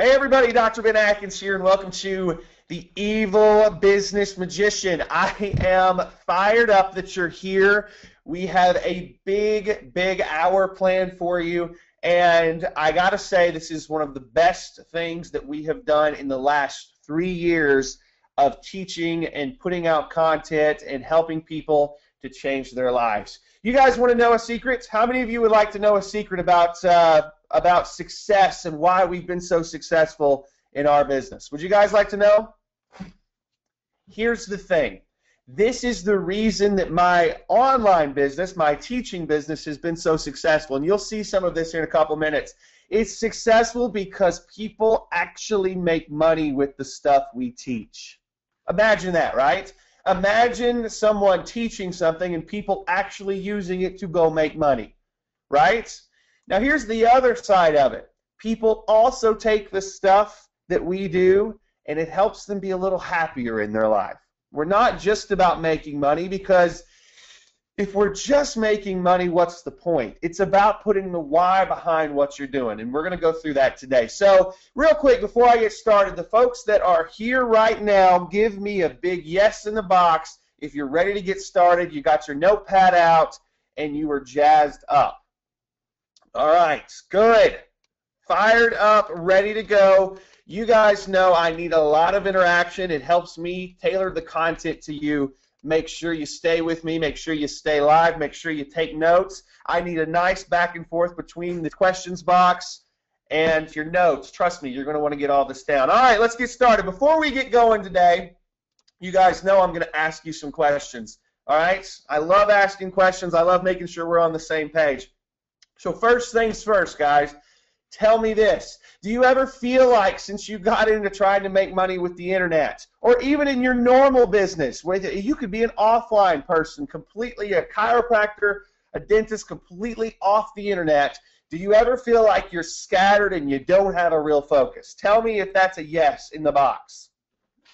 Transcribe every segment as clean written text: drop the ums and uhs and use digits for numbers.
Hey everybody, Dr. Ben Atkins here, and welcome to the Evil Business Magician. I am fired up that you're here. We have a big hour planned for you, and I gotta say this is one of the best things that we have done in the last 3 years of teaching and putting out content and helping people to change their lives. You guys want to know a secret? How many of you would like to know a secret about success and why we've been so successful in our business? Would you guys like to know? Here's the thing. This is the reason that my online business, my teaching business, has been so successful. And you'll see some of this here in a couple minutes. It's successful because people actually make money with the stuff we teach. Imagine that, right? Imagine someone teaching something and people actually using it to go make money, right? Now here's the other side of it. People also take the stuff that we do and it helps them be a little happier in their life. We're not just about making money, because if we're just making money, what's the point? It's about putting the why behind what you're doing, and we're going to go through that today. So real quick before I get started, the folks that are here right now, give me a big yes in the box if you're ready to get started, you got your notepad out, and you are jazzed up. All right, good. Fired up, ready to go. You guys know I need a lot of interaction. It helps me tailor the content to you. Make sure you stay with me. Make sure you stay live. Make sure you take notes. I need a nice back and forth between the questions box and your notes. Trust me, you're going to want to get all this down. All right, let's get started. Before we get going today, you guys know I'm going to ask you some questions. All right? I love asking questions. I love making sure we're on the same page. So first things first, guys, tell me this. Do you ever feel like, since you got into trying to make money with the internet, or even in your normal business, where you could be an offline person, completely a chiropractor, a dentist, completely off the internet, do you ever feel like you're scattered and you don't have a real focus? Tell me if that's a yes in the box.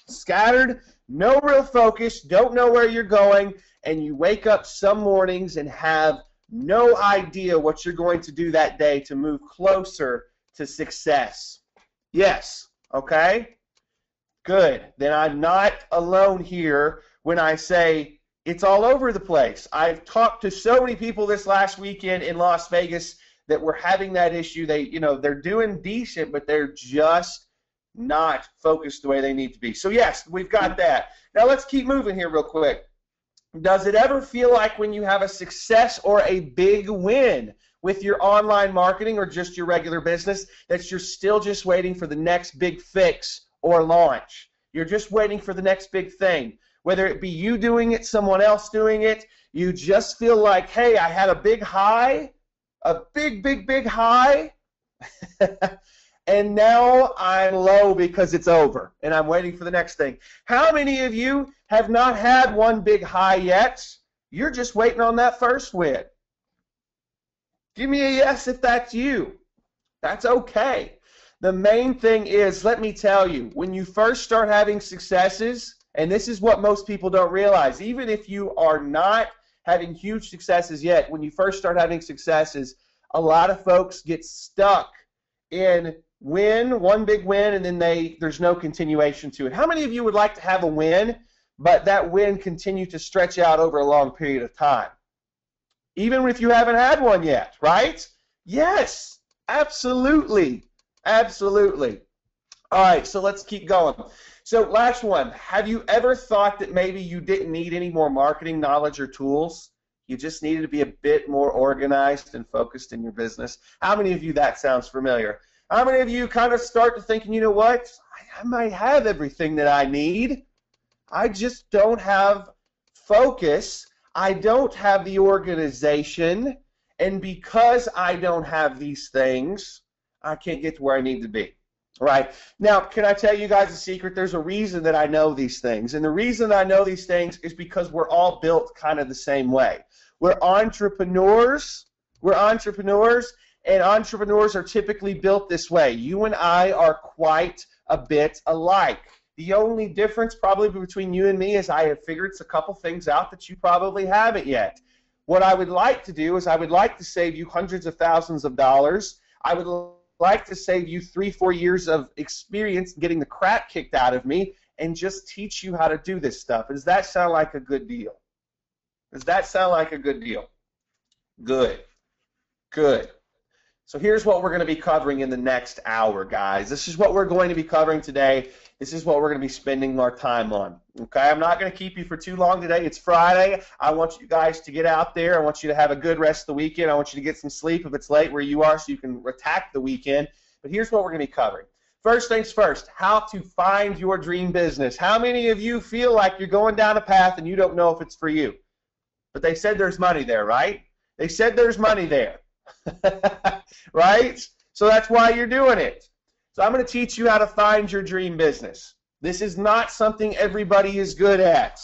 Scattered, no real focus, don't know where you're going, and you wake up some mornings and have no idea what you're going to do that day to move closer to success. Yes. Okay? Good. Then I'm not alone here when I say it's all over the place. I've talked to so many people this last weekend in Las Vegas that were having that issue. They're doing decent, but they're just not focused the way they need to be. So yes, we've got that. Now let's keep moving here real quick. Does it ever feel like when you have a success or a big win with your online marketing or just your regular business that you're still just waiting for the next big fix or launch? You're just waiting for the next big thing. Whether it be you doing it, someone else doing it, you just feel like, hey, I had a big high, a big high, and now I'm low because it's over, and I'm waiting for the next thing. How many of you have not had one big high yet? You're just waiting on that first win. Give me a yes if that's you. That's okay. The main thing is, let me tell you, when you first start having successes, and this is what most people don't realize, even if you are not having huge successes yet, when you first start having successes, a lot of folks get stuck in one big win, and then there's no continuation to it. How many of you would like to have a win, but that win continue to stretch out over a long period of time? Even if you haven't had one yet, right? Yes, absolutely, absolutely. All right, so let's keep going. So last one, have you ever thought that maybe you didn't need any more marketing knowledge or tools? You just needed to be a bit more organized and focused in your business? How many of you that sounds familiar? How many of you kind of start to thinking, you know what, I might have everything that I need. I just don't have focus. I don't have the organization. And because I don't have these things, I can't get to where I need to be. Right? Now, can I tell you guys a secret? There's a reason that I know these things. And the reason I know these things is because we're all built kind of the same way. We're entrepreneurs. And entrepreneurs are typically built this way. You and I are quite a bit alike. The only difference probably between you and me is I have figured a couple things out that you probably haven't yet. What I would like to do is I would like to save you hundreds of thousands of dollars. I would like to save you 3-4 years of experience getting the crap kicked out of me and just teach you how to do this stuff. Does that sound like a good deal? Does that sound like a good deal? Good. Good. So here's what we're going to be covering in the next hour, guys. This is what we're going to be covering today. This is what we're going to be spending our time on. Okay, I'm not going to keep you for too long today. It's Friday. I want you guys to get out there. I want you to have a good rest of the weekend. I want you to get some sleep if it's late where you are so you can attack the weekend. But here's what we're going to be covering. First things first, how to find your dream business. How many of you feel like you're going down a path and you don't know if it's for you? But they said there's money there, right? They said there's money there. Right? So that's why you're doing it. So I'm going to teach you how to find your dream business. This is not something everybody is good at.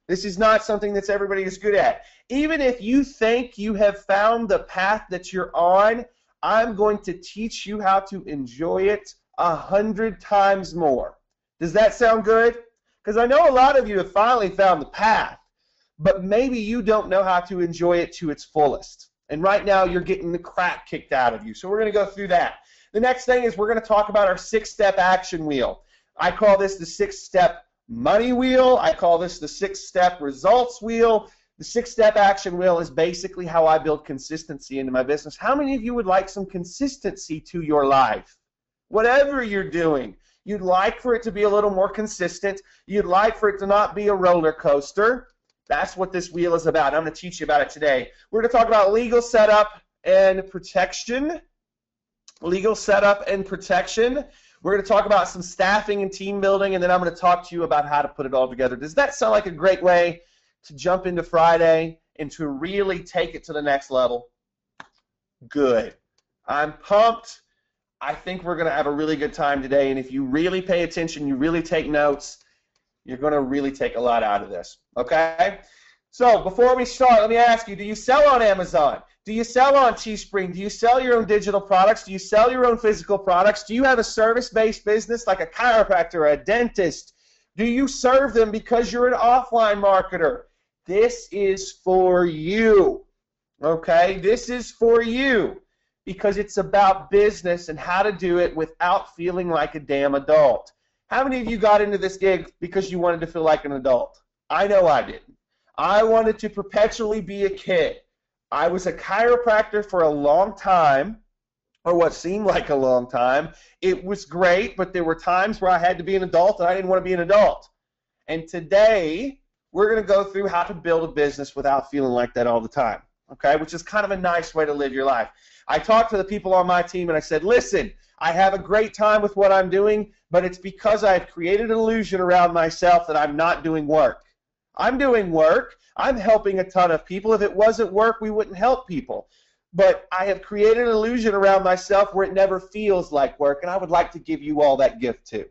This is not something that everybody is good at. Even if you think you have found the path that you're on, I'm going to teach you how to enjoy it 100 times more. Does that sound good? Because I know a lot of you have finally found the path, but maybe you don't know how to enjoy it to its fullest. And right now you're getting the crap kicked out of you. So we're going to go through that. The next thing is we're going to talk about our 6-step action wheel. I call this the 6-step money wheel. I call this the 6-step results wheel. The 6-step action wheel is basically how I build consistency into my business. How many of you would like some consistency to your life? Whatever you're doing, you'd like for it to be a little more consistent. You'd like for it to not be a roller coaster. That's what this wheel is about. I'm going to teach you about it today. We're going to talk about legal setup and protection. Legal setup and protection. We're going to talk about some staffing and team building, and then I'm going to talk to you about how to put it all together. Does that sound like a great way to jump into Friday and to really take it to the next level? Good. I'm pumped. I think we're going to have a really good time today, and if you really pay attention, you really take notes, you're going to really take a lot out of this, okay? So before we start, let me ask you, do you sell on Amazon? Do you sell on Teespring? Do you sell your own digital products? Do you sell your own physical products? Do you have a service-based business like a chiropractor or a dentist? Do you serve them because you're an offline marketer? This is for you, okay? This is for you because it's about business and how to do it without feeling like a damn adult. How many of you got into this gig because you wanted to feel like an adult? I know I didn't. I wanted to perpetually be a kid. I was a chiropractor for a long time, or what seemed like a long time. It was great, but there were times where I had to be an adult and I didn't want to be an adult. And today, we're going to go through how to build a business without feeling like that all the time, okay? Which is kind of a nice way to live your life. I talked to the people on my team and I said, listen, I have a great time with what I'm doing, but it's because I've created an illusion around myself that I'm not doing work. I'm doing work. I'm helping a ton of people. If it wasn't work, we wouldn't help people. But I have created an illusion around myself where it never feels like work, and I would like to give you all that gift too,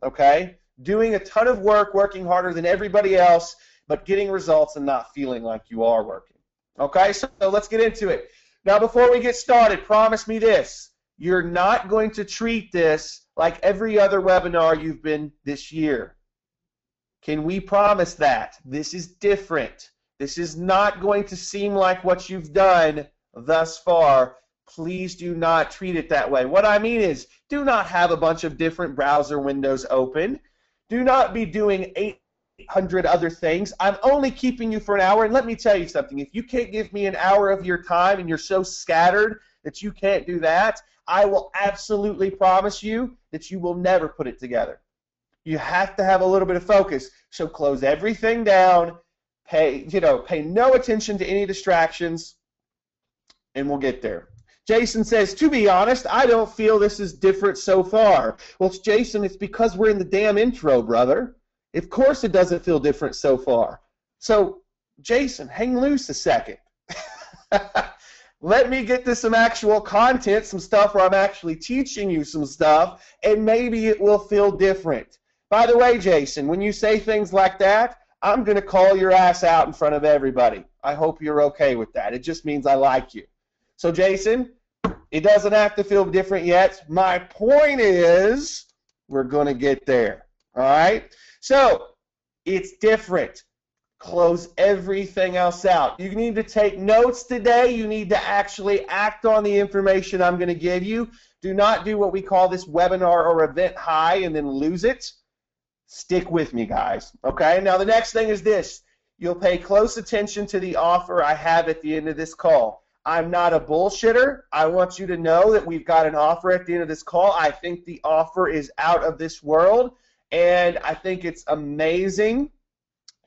okay? Doing a ton of work, working harder than everybody else, but getting results and not feeling like you are working, okay? So let's get into it. Now, before we get started, promise me this. You're not going to treat this like every other webinar you've been this year. Can we promise that? This is different. This is not going to seem like what you've done thus far. Please do not treat it that way. What I mean is, do not have a bunch of different browser windows open. Do not be doing 800 other things. I'm only keeping you for an hour, and let me tell you something. If you can't give me an hour of your time and you're so scattered that you can't do that, I will absolutely promise you that you will never put it together. You have to have a little bit of focus. So close everything down, pay no attention to any distractions, and we'll get there. Jason says, to be honest, I don't feel this is different so far. Well, Jason, it's because we're in the damn intro, brother. Of course it doesn't feel different so far. So, Jason, hang loose a second. Let me get to some actual content, some stuff where I'm actually teaching you some stuff, and maybe it will feel different. By the way, Jason, when you say things like that, I'm going to call your ass out in front of everybody. I hope you're okay with that. It just means I like you. So, Jason, it doesn't have to feel different yet. My point is we're going to get there. All right? So, it's different. close everything else out. You need to take notes today. You need to actually act on the information I'm going to give you. Do not do what we call this webinar or event high and then lose it. Stick with me, guys. Okay? Now, the next thing is this. You'll pay close attention to the offer I have at the end of this call. I'm not a bullshitter. I want you to know that we've got an offer at the end of this call. I think the offer is out of this world, and I think it's amazing.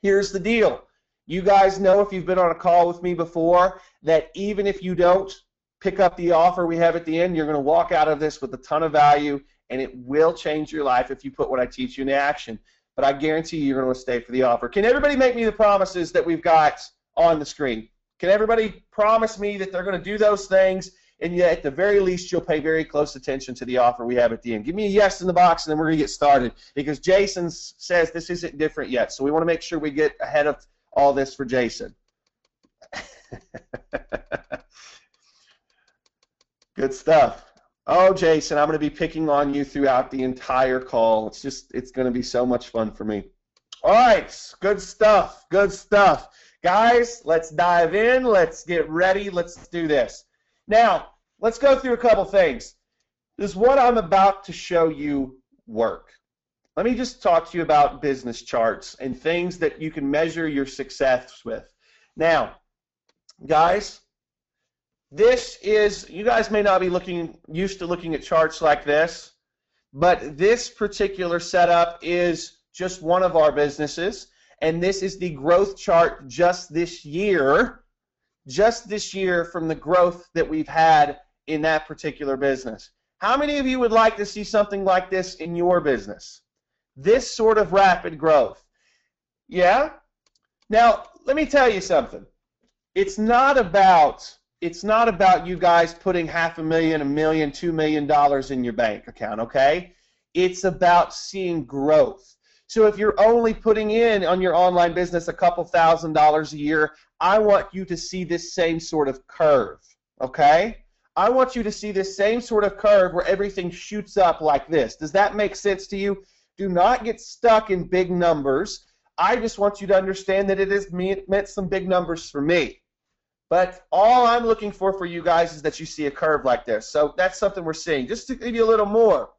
Here's the deal. You guys know, if you've been on a call with me before, that even if you don't pick up the offer we have at the end, you're going to walk out of this with a ton of value, and it will change your life if you put what I teach you into action. But I guarantee you're going to stay for the offer. Can everybody make me the promises that we've got on the screen? Can everybody promise me that they're going to do those things, and yet at the very least you'll pay very close attention to the offer we have at the end? Give me a yes in the box, and then we're going to get started, because Jason says this isn't different yet, so we want to make sure we get ahead of all this for Jason. Good stuff. Oh, Jason, I'm going to be picking on you throughout the entire call. It's going to be so much fun for me. All right, good stuff, good stuff. Guys, let's dive in. Let's get ready. Let's do this. Now, let's go through a couple things. Does what I'm about to show you work? Let me just talk to you about business charts and things that you can measure your success with. Now, guys, this is, you guys may not be used to looking at charts like this, but this particular setup is just one of our businesses. And this is the growth chart just this year from the growth that we've had in that particular business. How many of you would like to see something like this in your business? This sort of rapid growth. Yeah? Now, let me tell you something. It's not about you guys putting $500,000, $1 million, $2 million in your bank account, okay? It's about seeing growth. So if you're only putting in on your online business a couple $1,000s a year, I want you to see this same sort of curve, okay? I want you to see this same sort of curve where everything shoots up like this. Does that make sense to you? Do not get stuck in big numbers. I just want you to understand that it has meant some big numbers for me. But all I'm looking for you guys is that you see a curve like this. So that's something we're seeing. Just to give you a little more.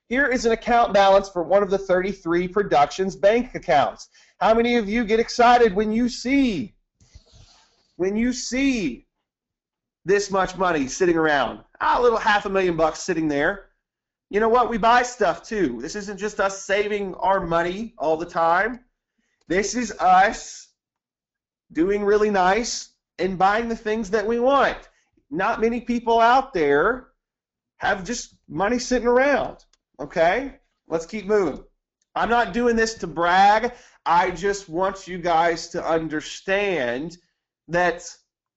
Here is an account balance for one of the 33 Productions bank accounts. How many of you get excited when you see this much money sitting around? A little $500,000 sitting there. You know what? We buy stuff too. This isn't just us saving our money all the time. This is us doing really nice and buying the things that we want. Not many people out there have just money sitting around. Okay, let's keep moving. I'm not doing this to brag. I just want you guys to understand that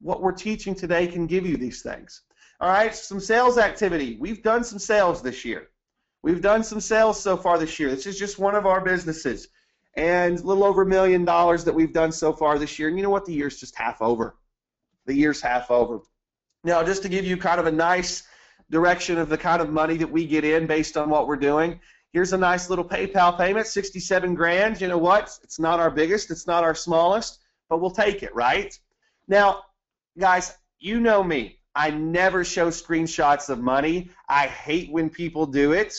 what we're teaching today can give you these things. All right, some sales activity. We've done some sales this year. We've done some sales so far this year. This is just one of our businesses. And a little over $1 million that we've done so far this year. And you know what? The year's just half over. The year's half over. Now, just to give you kind of a nice direction of the kind of money that we get in based on what we're doing. Here's a nice little PayPal payment, 67 grand. You know what? It's not our biggest, it's not our smallest, but we'll take it, right? Now, guys, you know me. I never show screenshots of money. I hate when people do it.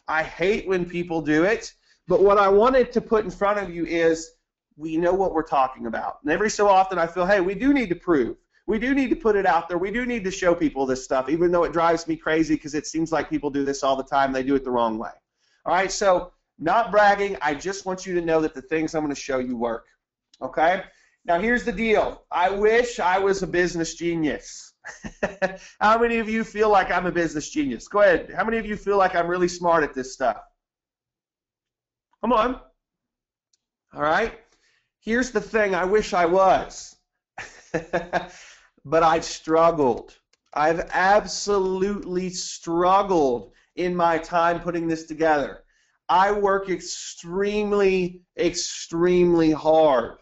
I hate when people do it. But what I wanted to put in front of you is we know what we're talking about. And every so often I feel, hey, we do need to prove. We do need to put it out there. We do need to show people this stuff, even though it drives me crazy because it seems like people do this all the time. They do it the wrong way. All right, so not bragging. I just want you to know that the things I'm going to show you work. Okay? Now, here's the deal. I wish I was a business genius. How many of you feel like I'm a business genius? Go ahead. How many of you feel like I'm really smart at this stuff? Come on. All right? Here's the thing. I wish I was. But I've struggled. I've absolutely struggled in my time putting this together. I work extremely, extremely hard.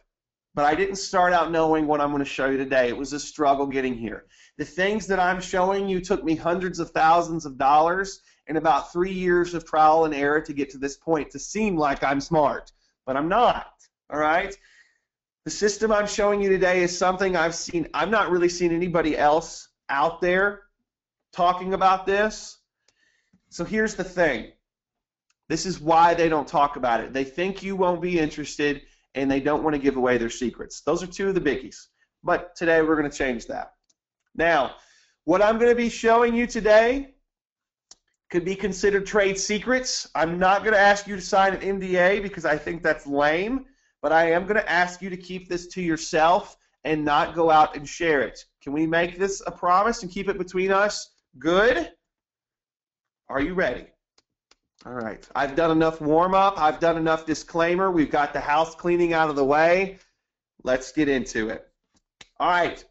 But I didn't start out knowing what I'm going to show you today. It was a struggle getting here. The things that I'm showing you took me hundreds of thousands of dollars and about 3 years of trial and error to get to this point to seem like I'm smart. But I'm not. All right? The system I'm showing you today is something I've not really seen anybody else out there talking about this. So here's the thing. This is why they don't talk about it. They think you won't be interested, and they don't want to give away their secrets. Those are two of the biggies. But today we're going to change that. Now, what I'm going to be showing you today could be considered trade secrets. I'm not going to ask you to sign an NDA because I think that's lame, but I am going to ask you to keep this to yourself and not go out and share it. Can we make this a promise and keep it between us? Good? Are you ready? All right. I've done enough warm-up. I've done enough disclaimer. We've got the house cleaning out of the way. Let's get into it. All right.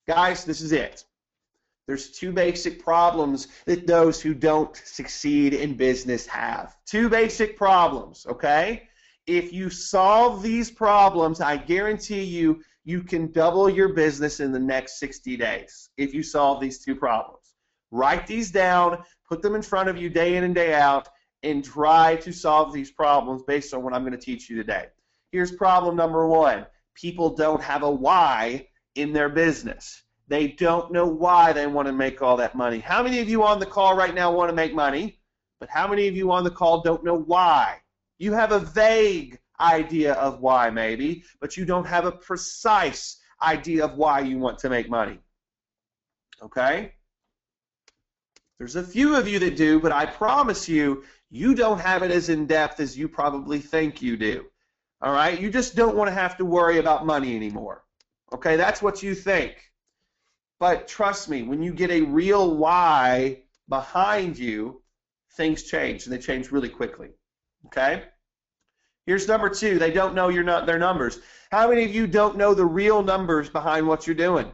Guys, this is it. There's two basic problems that those who don't succeed in business have. Two basic problems, okay? If you solve these problems, I guarantee you, you can double your business in the next 60 days if you solve these two problems. Write these down, put them in front of you day in and day out, and try to solve these problems based on what I'm going to teach you today. Here's problem number one. People don't have a why in their business. They don't know why they want to make all that money. How many of you on the call right now want to make money? But how many of you on the call don't know why? You have a vague idea of why maybe, but you don't have a precise idea of why you want to make money. Okay? There's a few of you that do, but I promise you, you don't have it as in-depth as you probably think you do. All right? You just don't want to have to worry about money anymore. Okay? That's what you think. But trust me, when you get a real why behind you, things change, and they change really quickly. Okay? Here's number two. They don't know their numbers. How many of you don't know the real numbers behind what you're doing?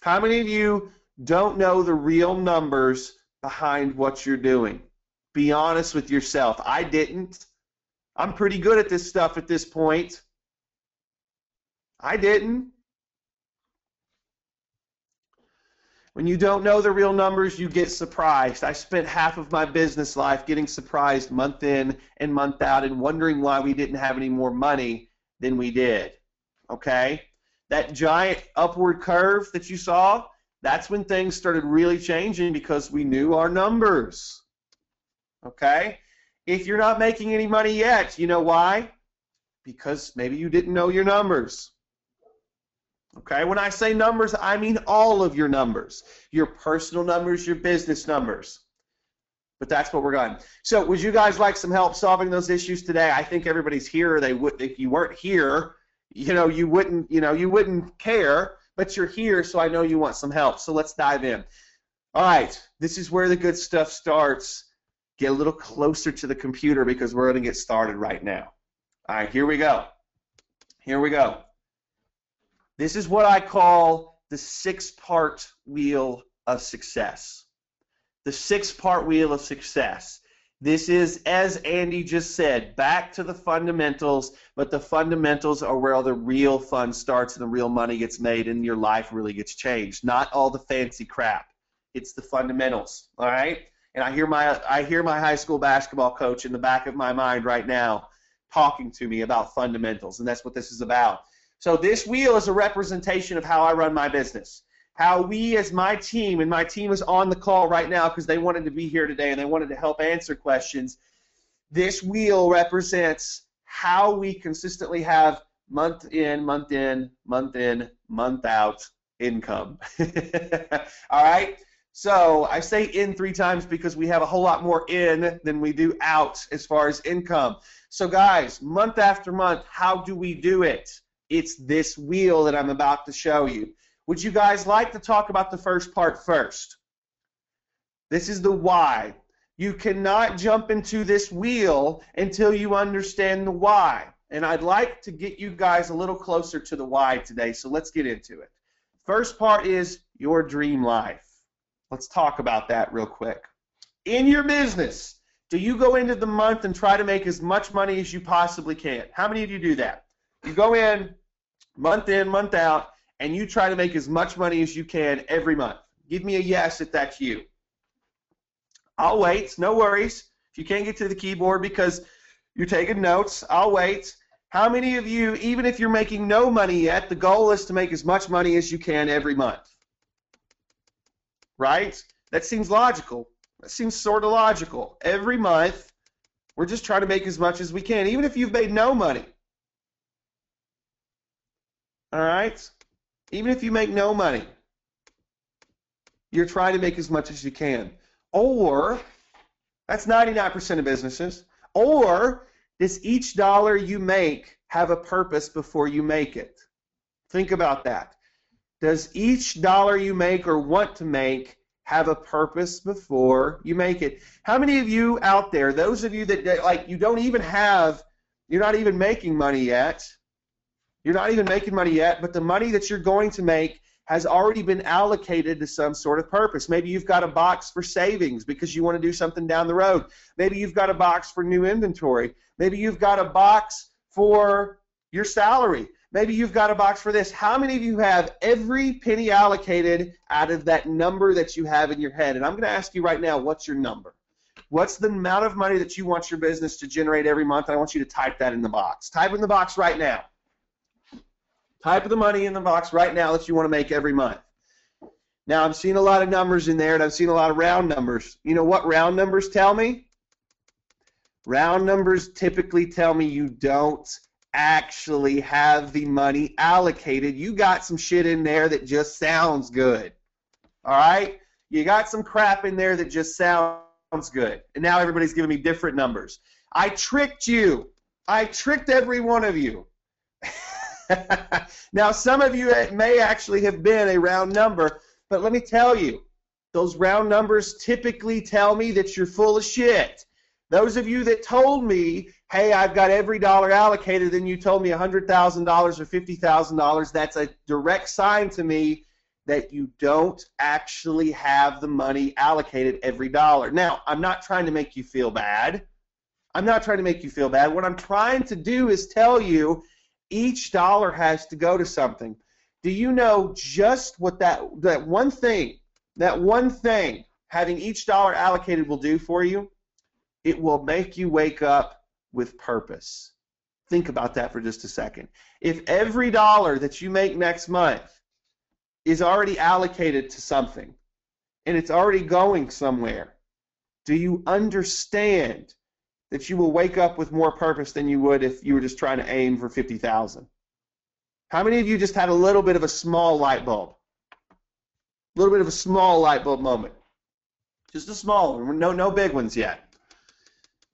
How many of you don't know the real numbers behind what you're doing? Be honest with yourself. I didn't. I'm pretty good at this stuff at this point. I didn't. When you don't know the real numbers, you get surprised. I spent half of my business life getting surprised month in and month out and wondering why we didn't have any more money than we did. Okay? That giant upward curve that you saw, that's when things started really changing because we knew our numbers. Okay? If you're not making any money yet, you know why? Because maybe you didn't know your numbers. Okay? When I say numbers, I mean all of your numbers. Your personal numbers, your business numbers. But that's what we're going. So would you guys like some help solving those issues today? I think everybody's here. They would, if you weren't here, you wouldn't care, but you're here, so I know you want some help. So let's dive in. All right, this is where the good stuff starts. Get a little closer to the computer because we're going to get started right now. All right, here we go. Here we go. This is what I call the 6-part wheel of success. The 6-part wheel of success. This is, as Andy just said, back to the fundamentals, but the fundamentals are where all the real fun starts and the real money gets made and your life really gets changed. Not all the fancy crap. It's the fundamentals, all right? And I hear my high school basketball coach in the back of my mind right now talking to me about fundamentals, and that's what this is about. So this wheel is a representation of how I run my business. How we as my team, and my team is on the call right now because they wanted to be here today and they wanted to help answer questions. This wheel represents how we consistently have month in, month in, month in, month out income. All right? So I say in 3 times because we have a whole lot more in than we do out as far as income. So guys, month after month, how do we do it? It's this wheel that I'm about to show you. Would you guys like to talk about the first part first? This is the why. You cannot jump into this wheel until you understand the why. And I'd like to get you guys a little closer to the why today, so let's get into it. First part is your dream life. Let's talk about that real quick. In your business, do you go into the month and try to make as much money as you possibly can? How many of you do that? You go in, month out, and you try to make as much money as you can every month. Give me a yes if that's you. I'll wait. No worries. If you can't get to the keyboard because you're taking notes, I'll wait. How many of you, even if you're making no money yet, the goal is to make as much money as you can every month? Right? That seems logical. That seems sort of logical. Every month, we're just trying to make as much as we can, even if you've made no money. All right? Even if you make no money, you're trying to make as much as you can. Or, that's 99% of businesses. Or, does each dollar you make have a purpose before you make it? Think about that. Does each dollar you make or want to make have a purpose before you make it? How many of you out there, those of you that like you don't even have, you're not even making money yet, you're not even making money yet, but the money that you're going to make has already been allocated to some sort of purpose. Maybe you've got a box for savings because you want to do something down the road. Maybe you've got a box for new inventory. Maybe you've got a box for your salary. Maybe you've got a box for this. How many of you have every penny allocated out of that number that you have in your head? And I'm going to ask you right now, what's your number? What's the amount of money that you want your business to generate every month? And I want you to type that in the box. Type in the box right now. Type the money in the box right now that you want to make every month. Now, I'm seeing a lot of numbers in there, and I'm seeing a lot of round numbers. You know what round numbers tell me? Round numbers typically tell me you don't actually have the money allocated. You got some shit in there that just sounds good. All right? You got some crap in there that just sounds good. And now everybody's giving me different numbers. I tricked you. I tricked every one of you. Now, some of you, it may actually have been a round number, but let me tell you, those round numbers typically tell me that you're full of shit. Those of you that told me, hey, I've got every dollar allocated, and you told me $100,000 or $50,000, that's a direct sign to me that you don't actually have the money allocated every dollar. Now, I'm not trying to make you feel bad. I'm not trying to make you feel bad. What I'm trying to do is tell you each dollar has to go to something. Do you know just what that one thing, having each dollar allocated will do for you? It will make you wake up with purpose. Think about that for just a second. If every dollar that you make next month is already allocated to something, and it's already going somewhere, do you understand that you will wake up with more purpose than you would if you were just trying to aim for 50,000? How many of you just had a little bit of a small light bulb? A little bit of a small light bulb moment. Just a small one, no big ones yet.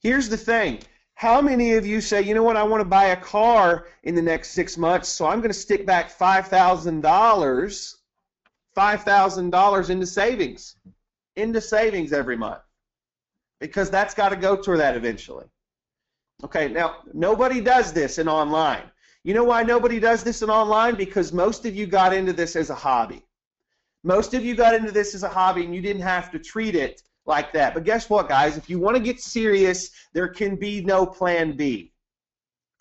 Here's the thing. How many of you say, you know what, I want to buy a car in the next 6 months, so I'm going to stick back $5,000 into savings every month? Because that's got to go toward that eventually. Okay, now, nobody does this in online. You know why nobody does this in online? Because most of you got into this as a hobby. Most of you got into this as a hobby, and you didn't have to treat it like that. But guess what, guys? If you want to get serious, there can be no plan B.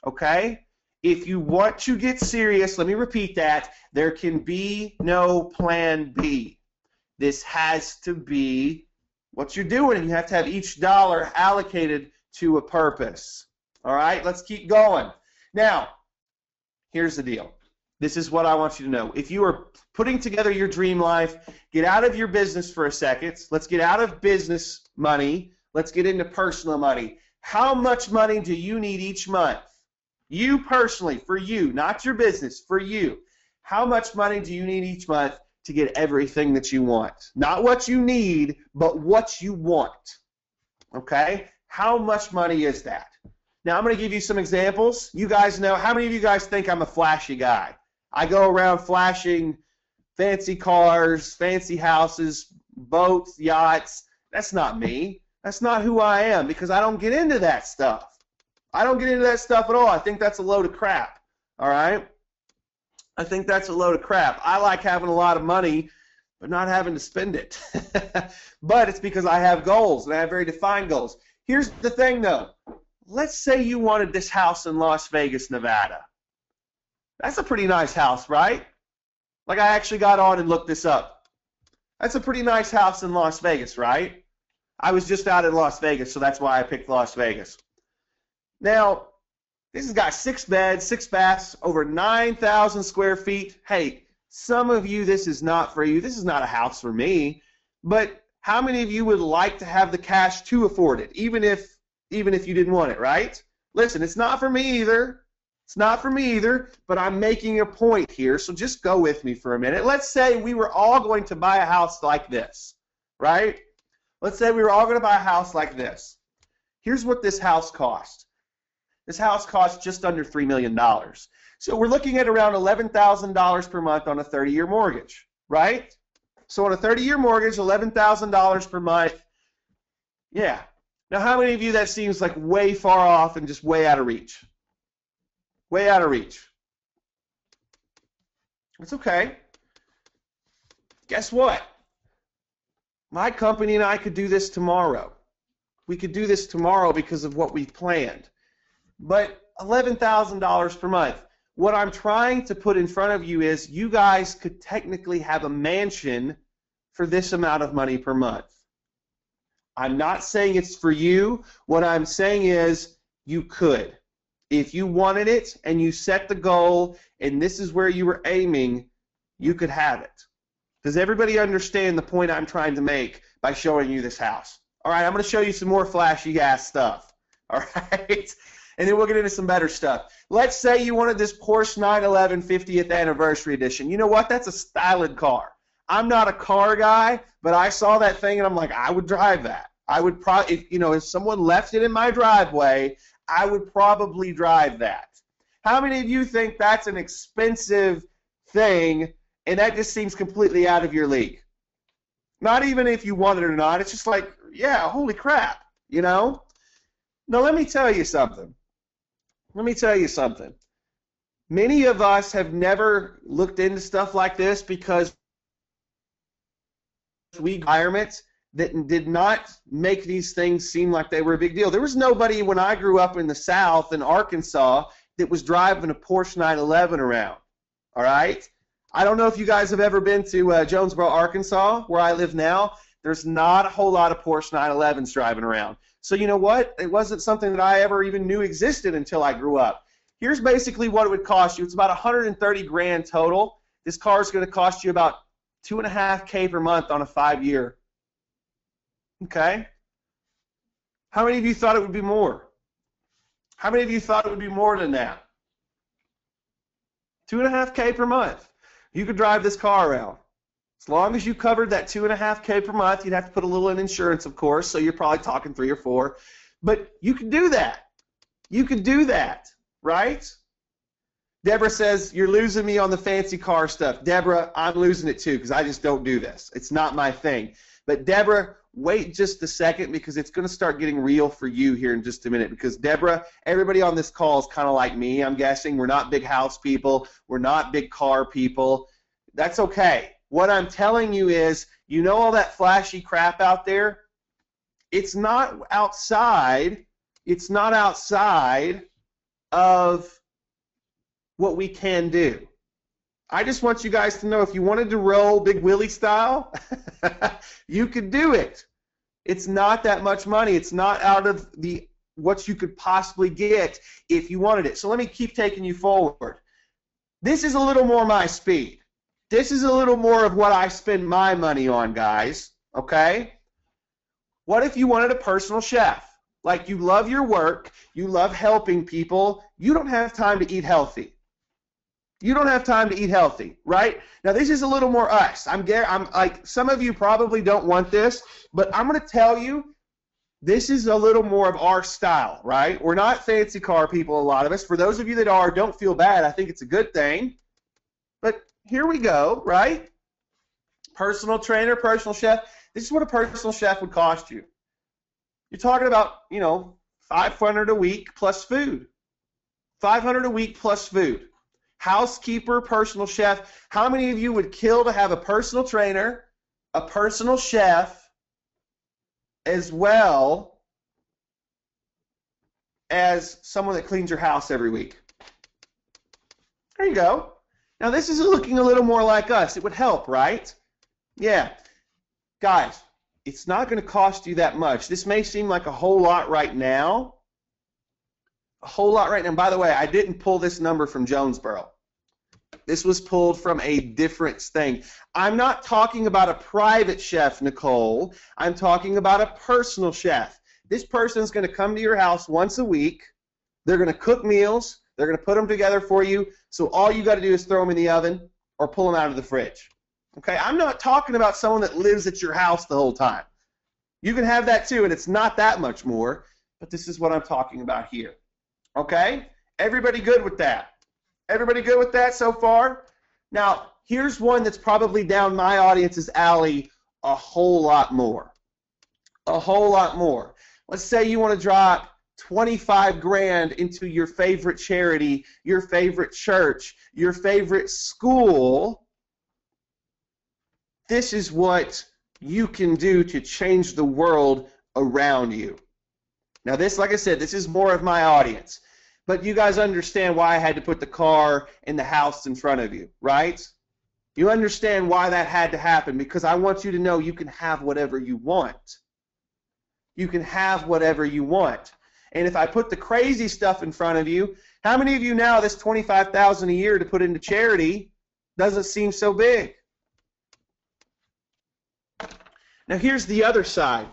Okay? If you want to get serious, let me repeat that, there can be no plan B. This has to be what you're doing, and you have to have each dollar allocated to a purpose. All right, let's keep going. Now, here's the deal. This is what I want you to know. If you are putting together your dream life, get out of your business for a second. Let's get out of business money. Let's get into personal money. How much money do you need each month? You personally, for you, not your business, for you. How much money do you need each month to get everything that you want? Not what you need, but what you want. Okay? How much money is that? Now, I'm going to give you some examples. You guys know, how many of you guys think I'm a flashy guy? I go around flashing fancy cars, fancy houses, boats, yachts. That's not me. That's not who I am, because I don't get into that stuff. I don't get into that stuff at all. I think that's a load of crap. All right? I think that's a load of crap. I like having a lot of money, but not having to spend it. But it's because I have goals, and I have very defined goals. Here's the thing, though. Let's say you wanted this house in Las Vegas, Nevada. That's a pretty nice house, right? Like, I actually got on and looked this up. That's a pretty nice house in Las Vegas, right? I was just out in Las Vegas, so that's why I picked Las Vegas. Now, This has got 6 beds, 6 baths, over 9,000 square feet. Hey, some of you, this is not for you. This is not a house for me. But how many of you would like to have the cash to afford it, even if you didn't want it, right? Listen, it's not for me either. It's not for me either, but I'm making a point here, so just go with me for a minute. Let's say we were all going to buy a house like this, right? Let's say we were all going to buy a house like this. Here's what this house cost. This house costs just under $3 million. So we're looking at around $11,000 per month on a 30-year mortgage, right? So on a 30-year mortgage, $11,000 per month. Yeah. Now, how many of you that seems like way far off and just way out of reach? Way out of reach. It's okay. Guess what? My company and I could do this tomorrow. We could do this tomorrow because of what we've planned. But $11,000 per month. What I'm trying to put in front of you is you guys could technically have a mansion for this amount of money per month. I'm not saying it's for you. What I'm saying is you could. If you wanted it and you set the goal and this is where you were aiming, you could have it. Does everybody understand the point I'm trying to make by showing you this house? All right, I'm going to show you some more flashy ass stuff. All right? And then we'll get into some better stuff. Let's say you wanted this Porsche 911 50th anniversary edition. You know what? That's a styled car. I'm not a car guy, but I saw that thing and I'm like, I would drive that. I would probably, if someone left it in my driveway, I would probably drive that. How many of you think that's an expensive thing and that just seems completely out of your league? Not even if you want it or not. It's just like, yeah, holy crap, Now, let me tell you something. Many of us have never looked into stuff like this because we environments that did not make these things seem like they were a big deal. There was nobody when I grew up in the South in Arkansas that was driving a Porsche 911 around. All right? I don't know if you guys have ever been to Jonesboro, Arkansas, where I live now. There's not a whole lot of Porsche 911s driving around. So you know what? It wasn't something that I ever even knew existed until I grew up. Here's basically what it would cost you. It's about $130,000 total. This car is going to cost you about $2.5K per month on a 5-year. Okay? How many of you thought it would be more? How many of you thought it would be more than that? $2.5K per month. You could drive this car around. As long as you covered that $2.5K per month, you'd have to put a little in insurance, of course, so you're probably talking 3 or 4. But you could do that. You could do that, right? Deborah says, you're losing me on the fancy car stuff. Deborah, I'm losing it too because I just don't do this. It's not my thing. But Deborah, wait just a second because it's going to start getting real for you here in just a minute because Deborah, everybody on this call is kind of like me, I'm guessing. We're not big house people. We're not big car people. That's okay. What I'm telling you is, all that flashy crap out there, it's not outside of what we can do. I just want you guys to know if you wanted to roll Big Willie style, you could do it. It's not that much money. It's not out of what you could possibly get if you wanted it. So let me keep taking you forward. This is a little more my speed. This is a little more of what I spend my money on, guys, okay? What if you wanted a personal chef? Like you love your work, you love helping people, you don't have time to eat healthy. You don't have time to eat healthy, right? Now this is a little more us. I'm like some of you probably don't want this, but I'm going to tell you this is a little more of our style, right? We're not fancy car people, a lot of us. For those of you that are, don't feel bad. I think it's a good thing. But here we go, right? Personal trainer, personal chef. This is what a personal chef would cost you. You're talking about, $500 a week plus food. $500 a week plus food. Housekeeper, personal chef. How many of you would kill to have a personal trainer, a personal chef, as well as someone that cleans your house every week? There you go. Now this is looking a little more like us. It would help, right? Yeah. Guys, it's not going to cost you that much. This may seem like a whole lot right now. a whole lot right now. By the way, I didn't pull this number from Jonesboro. This was pulled from a different thing. I'm not talking about a private chef, Nicole. I'm talking about a personal chef. This person's going to come to your house once a week. They're going to cook meals. They're going to put them together for you. So all you got to do is throw them in the oven or pull them out of the fridge. Okay? I'm not talking about someone that lives at your house the whole time. You can have that too, and it's not that much more, but this is what I'm talking about here. Okay? Everybody good with that? Everybody good with that so far? Now, here's one that's probably down my audience's alley a whole lot more. A whole lot more. Let's say you want to drop 25 grand into your favorite charity, your favorite church, your favorite school. This is what you can do to change the world around you. Now this, like I said, this is more of my audience. But you guys understand why I had to put the car and the house in front of you, right? You understand why that had to happen, because I want you to know you can have whatever you want. You can have whatever you want. And if I put the crazy stuff in front of you, how many of you now this $25,000 a year to put into charity doesn't seem so big? Now here's the other side.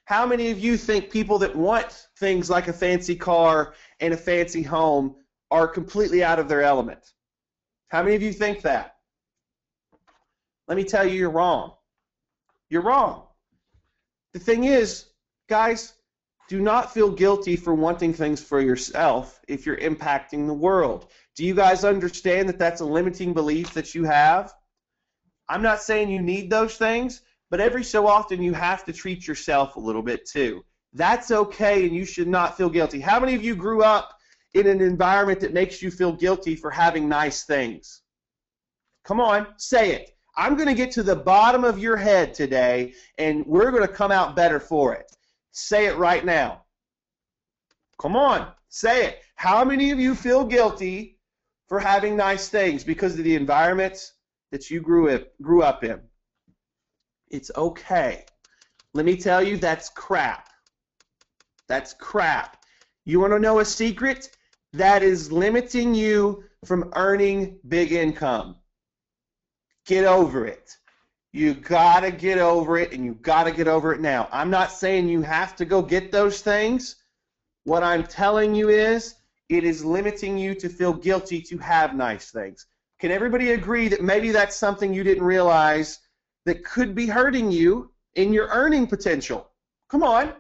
How many of you think people that want things like a fancy car and a fancy home are completely out of their element? How many of you think that? Let me tell you, you're wrong. You're wrong. The thing is, guys, do not feel guilty for wanting things for yourself if you're impacting the world. Do you guys understand that that's a limiting belief that you have? I'm not saying you need those things, but every so often you have to treat yourself a little bit too. That's okay, and you should not feel guilty. How many of you grew up in an environment that makes you feel guilty for having nice things? Come on, say it. I'm going to get to the bottom of your head today, and we're going to come out better for it. Say it right now. Come on, say it. How many of you feel guilty for having nice things because of the environment that you grew up in? It's okay. Let me tell you, that's crap. That's crap. You want to know a secret? That is limiting you from earning big income. Get over it. You got to get over it, and you got to get over it now. I'm not saying you have to go get those things. What I'm telling you is it is limiting you to feel guilty to have nice things. Can everybody agree that maybe that's something you didn't realize that could be hurting you in your earning potential? Come on.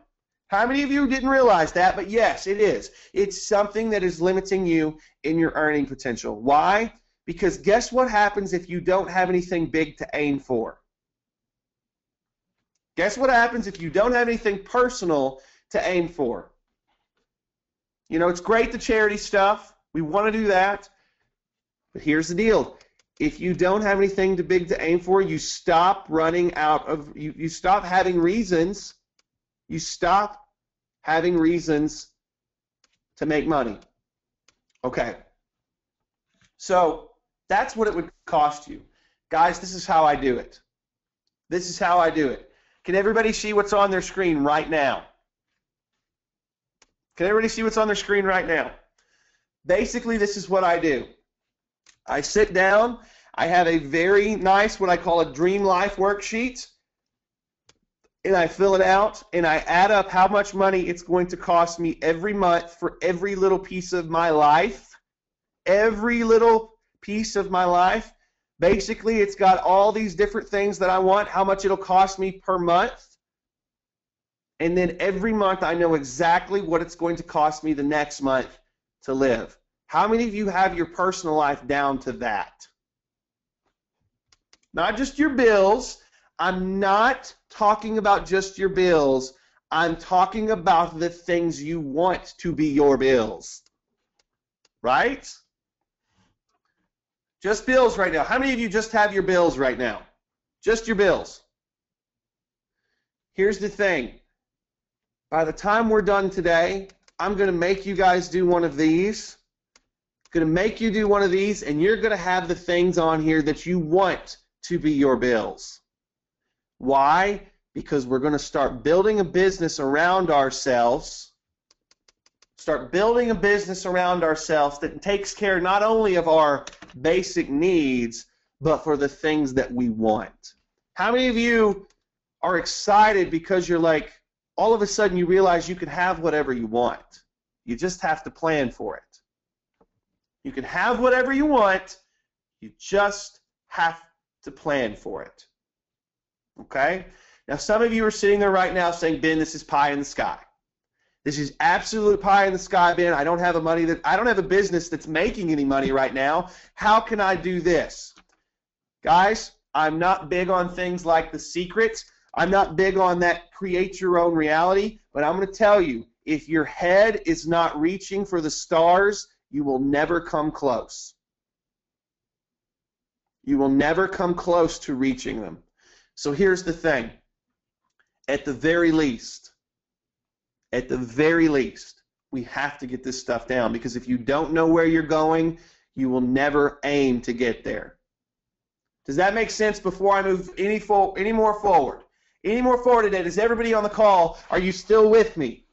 How many of you didn't realize that? But yes, it is. It's something that is limiting you in your earning potential. Why? Because guess what happens if you don't have anything big to aim for? Guess what happens if you don't have anything personal to aim for? You know, it's great, the charity stuff. We want to do that. But here's the deal. If you don't have anything too big to aim for, you stop running out of, you stop having reasons. You stop having reasons to make money. Okay. So that's what it would cost you. Guys, this is how I do it. This is how I do it. Can everybody see what's on their screen right now? Can everybody see what's on their screen right now? Basically, this is what I do. I sit down, I have a very nice, what I call a dream life worksheet, and I fill it out, and I add up how much money it's going to cost me every month for every little piece of my life. Every little piece of my life. Basically, it's got all these different things that I want, how much it'll cost me per month, and then every month I know exactly what it's going to cost me the next month to live. How many of you have your personal life down to that? Not just your bills. I'm not talking about just your bills. I'm talking about the things you want to be your bills. Right? Just bills right now. How many of you just have your bills right now? Just your bills. Here's the thing. By the time we're done today, I'm going to make you guys do one of these. Going to make you do one of these, and you're going to have the things on here that you want to be your bills. Why? Because we're going to start building a business around ourselves start building a business around ourselves that takes care not only of our basic needs, but for the things that we want. How many of you are excited because you're like, all of a sudden you realize you can have whatever you want? You just have to plan for it. You can have whatever you want, you just have to plan for it. Okay? Now some of you are sitting there right now saying, Ben, this is pie in the sky. This is absolute pie in the sky, Ben. I don't have a business that's making any money right now. How can I do this? Guys, I'm not big on things like The Secret. I'm not big on that create your own reality, but I'm going to tell you, if your head is not reaching for the stars, you will never come close. You will never come close to reaching them. So here's the thing. At the very least, we have to get this stuff down, because if you don't know where you're going, you will never aim to get there. Does that make sense before I move any more forward? Any more forward today? Does everybody on the call, are you still with me?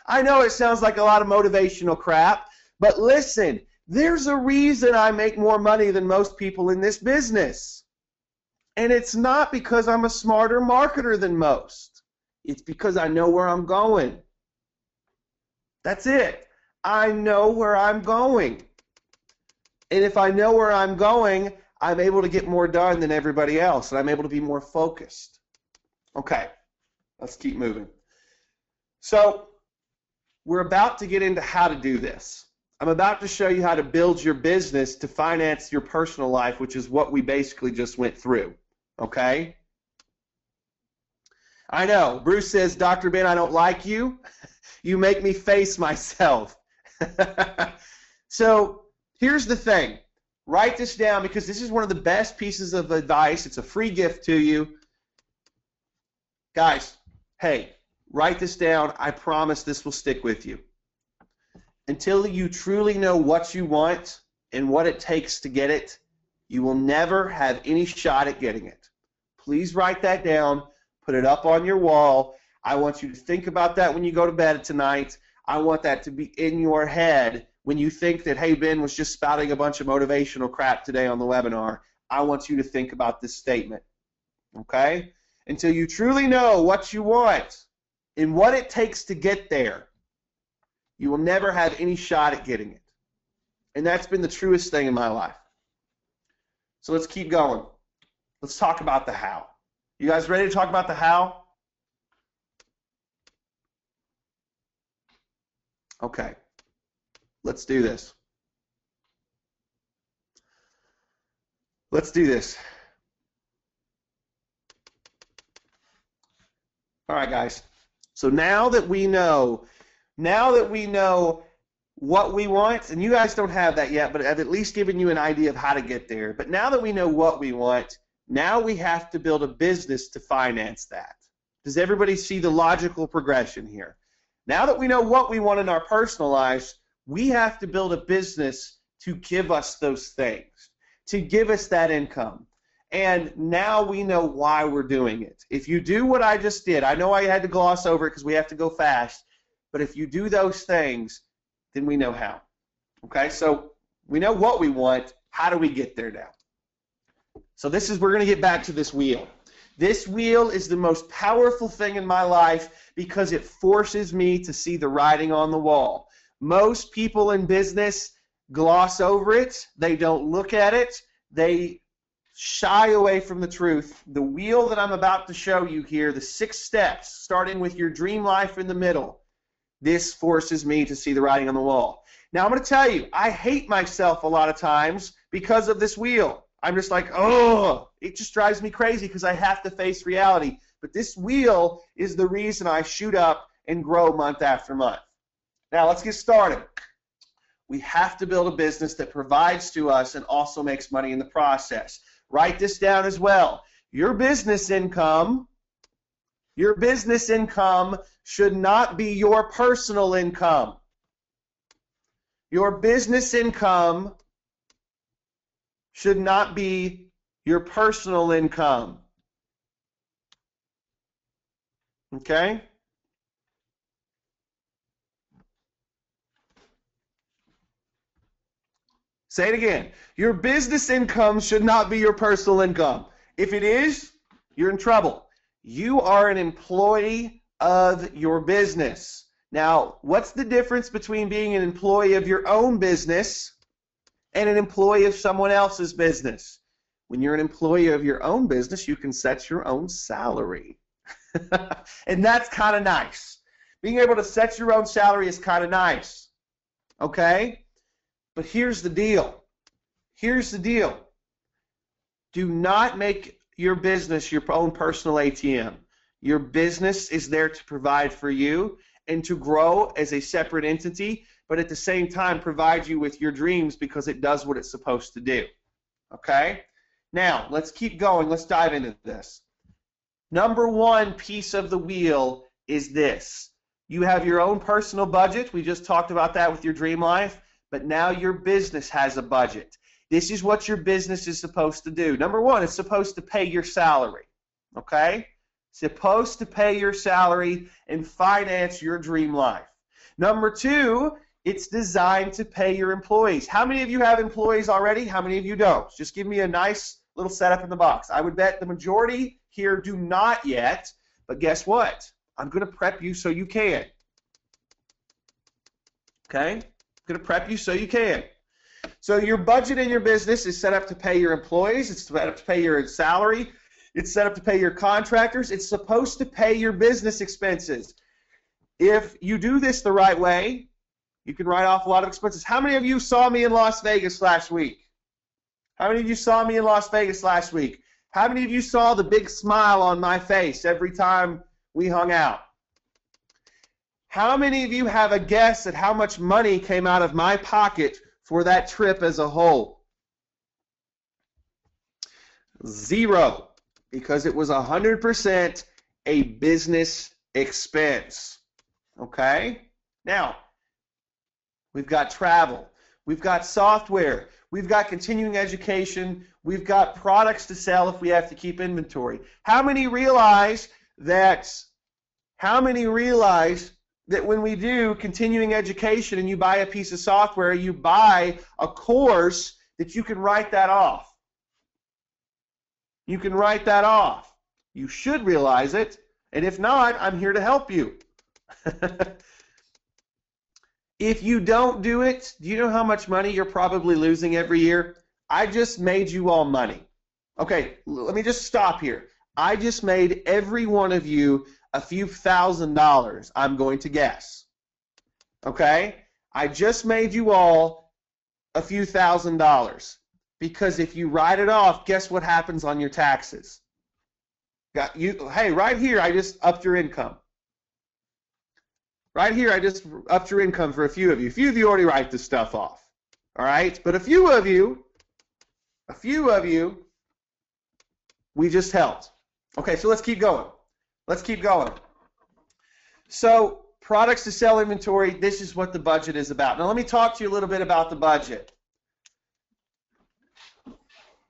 I know it sounds like a lot of motivational crap, but listen, there's a reason I make more money than most people in this business. And it's not because I'm a smarter marketer than most. It's because I know where I'm going. That's it. I know where I'm going. And if I know where I'm going, I'm able to get more done than everybody else, and I'm able to be more focused. Okay, let's keep moving. So we're about to get into how to do this. I'm about to show you how to build your business to finance your personal life, which is what we basically just went through. Okay? I know. Bruce says, Dr. Ben, I don't like you. You make me face myself. So here's the thing. Write this down, because this is one of the best pieces of advice. It's a free gift to you. Guys, hey, write this down. I promise this will stick with you. Until you truly know what you want and what it takes to get it, you will never have any shot at getting it. Please write that down. Put it up on your wall. I want you to think about that when you go to bed tonight. I want that to be in your head when you think that, hey, Ben was just spouting a bunch of motivational crap today on the webinar. I want you to think about this statement, okay? Until you truly know what you want and what it takes to get there, you will never have any shot at getting it. And that's been the truest thing in my life. So let's keep going. Let's talk about the how. You guys ready to talk about the how? Okay. Let's do this. Let's do this. All right, guys. So now that we know what we want, and you guys don't have that yet, but I've at least given you an idea of how to get there. But now that we know what we want, now we have to build a business to finance that. Does everybody see the logical progression here? Now that we know what we want in our personal lives, we have to build a business to give us those things, to give us that income. And now we know why we're doing it. If you do what I just did, I know I had to gloss over it because we have to go fast, but if you do those things, then we know how. Okay, so we know what we want. How do we get there now? So we're going to get back to this wheel. This wheel is the most powerful thing in my life because it forces me to see the writing on the wall. Most people in business gloss over it. They don't look at it. They shy away from the truth. The wheel that I'm about to show you here, the 6 steps, starting with your dream life in the middle, this forces me to see the writing on the wall. Now I'm going to tell you, I hate myself a lot of times because of this wheel. I'm just like, oh, it just drives me crazy because I have to face reality. But this wheel is the reason I shoot up and grow month after month. Now let's get started. We have to build a business that provides to us and also makes money in the process. Write this down as well. Your business income should not be your personal income. Your business income should not be your personal income. Okay? Say it again. Your business income should not be your personal income. If it is, you're in trouble. You are an employee of your business. Now, what's the difference between being an employee of your own business and an employee of someone else's business? When you're an employee of your own business, you can set your own salary. And that's kind of nice. Being able to set your own salary is kind of nice. Okay? But here's the deal. Here's the deal. Do not make your business your own personal ATM. Your business is there to provide for you and to grow as a separate entity, but at the same time provide you with your dreams because it does what it's supposed to do. Okay? Now, let's keep going. Let's dive into this. Number one piece of the wheel is this. You have your own personal budget. We just talked about that with your dream life, but now your business has a budget. This is what your business is supposed to do. Number one, it's supposed to pay your salary. Okay? Supposed to pay your salary and finance your dream life. Number two, it's designed to pay your employees. How many of you have employees already? How many of you don't? Just give me a nice little setup in the box. I would bet the majority here do not yet, but guess what? I'm going to prep you so you can. Okay? I'm going to prep you so you can. So your budget in your business is set up to pay your employees. It's set up to pay your salary. It's set up to pay your contractors. It's supposed to pay your business expenses. If you do this the right way, you can write off a lot of expenses. How many of you saw me in Las Vegas last week? How many of you saw me in Las Vegas last week? How many of you saw the big smile on my face every time we hung out? How many of you have a guess at how much money came out of my pocket for that trip as a whole? Zero, because it was 100% a business expense. Okay? Now, we've got travel. We've got software. We've got continuing education. We've got products to sell if we have to keep inventory. How many realize that when we do continuing education and you buy a piece of software, you buy a course that you can write that off? You can write that off. You should realize it, and if not, I'm here to help you. If you don't do it, do you know how much money you're probably losing every year? I just made you all money. Okay, let me just stop here. I just made every one of you a few $1,000s, I'm going to guess. Okay? I just made you all a few $1,000. Because if you write it off, guess what happens on your taxes? Hey, right here, I just upped your income. Right here, I just upped your income for a few of you. A few of you already write this stuff off. All right? But a few of you, we just helped. Okay, so let's keep going. Let's keep going. So, products to sell inventory, this is what the budget is about. Now, let me talk to you a little bit about the budget.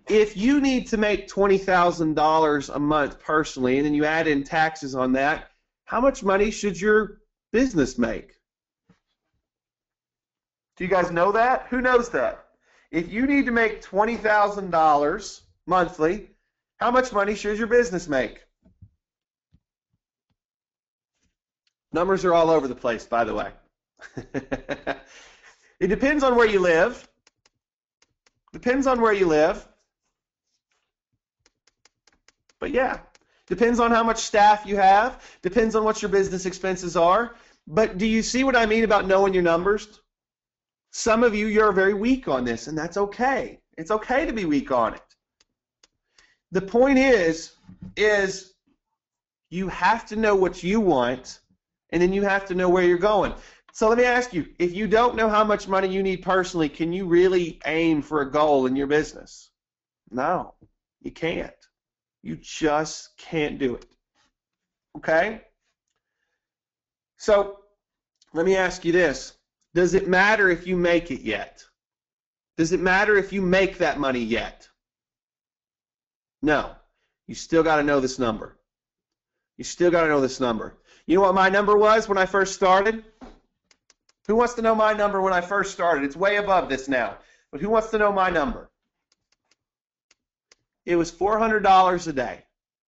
If you need to make $20,000 a month personally, and then you add in taxes on that, how much money should your business make? Do you guys know that? Who knows that? If you need to make $20,000 monthly, how much money should your business make? Numbers are all over the place, by the way. It depends on where you live. Depends on where you live. But yeah, depends on how much staff you have. Depends on what your business expenses are. But do you see what I mean about knowing your numbers? Some of you, you're very weak on this, and that's okay. It's okay to be weak on it. The point is you have to know what you want, and then you have to know where you're going. So let me ask you, if you don't know how much money you need personally, can you really aim for a goal in your business? No, you can't. You just can't do it. Okay? So let me ask you this. Does it matter if you make it yet? Does it matter if you make that money yet? No. You still got to know this number. You still got to know this number. You know what my number was when I first started? Who wants to know my number when I first started? It's way above this now. But who wants to know my number? It was $400 a day.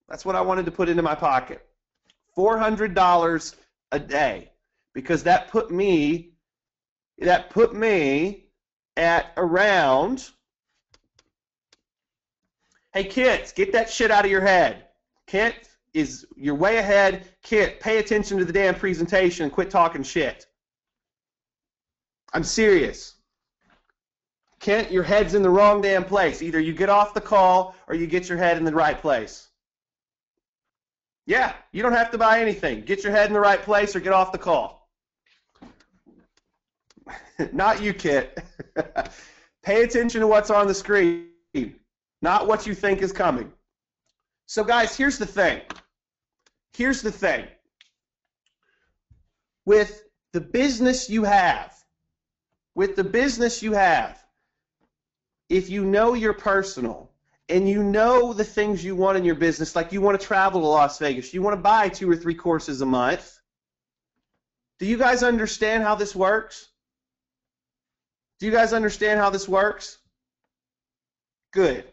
That's what I wanted to put into my pocket. $400 a day, because that put me at around. Hey, kids, get that shit out of your head. Kent, you're way ahead. Kent, pay attention to the damn presentation and quit talking shit. I'm serious. Kent, your head's in the wrong damn place. Either you get off the call or you get your head in the right place. Yeah, you don't have to buy anything. Get your head in the right place or get off the call. Not you, Kent. Pay attention to what's on the screen, not what you think is coming. So, guys, here's the thing. Here's the thing. With the business you have, if you know your personal and you know the things you want in your business, like you want to travel to Las Vegas, you want to buy 2 or 3 courses a month, do you guys understand how this works? Do you guys understand how this works? Good.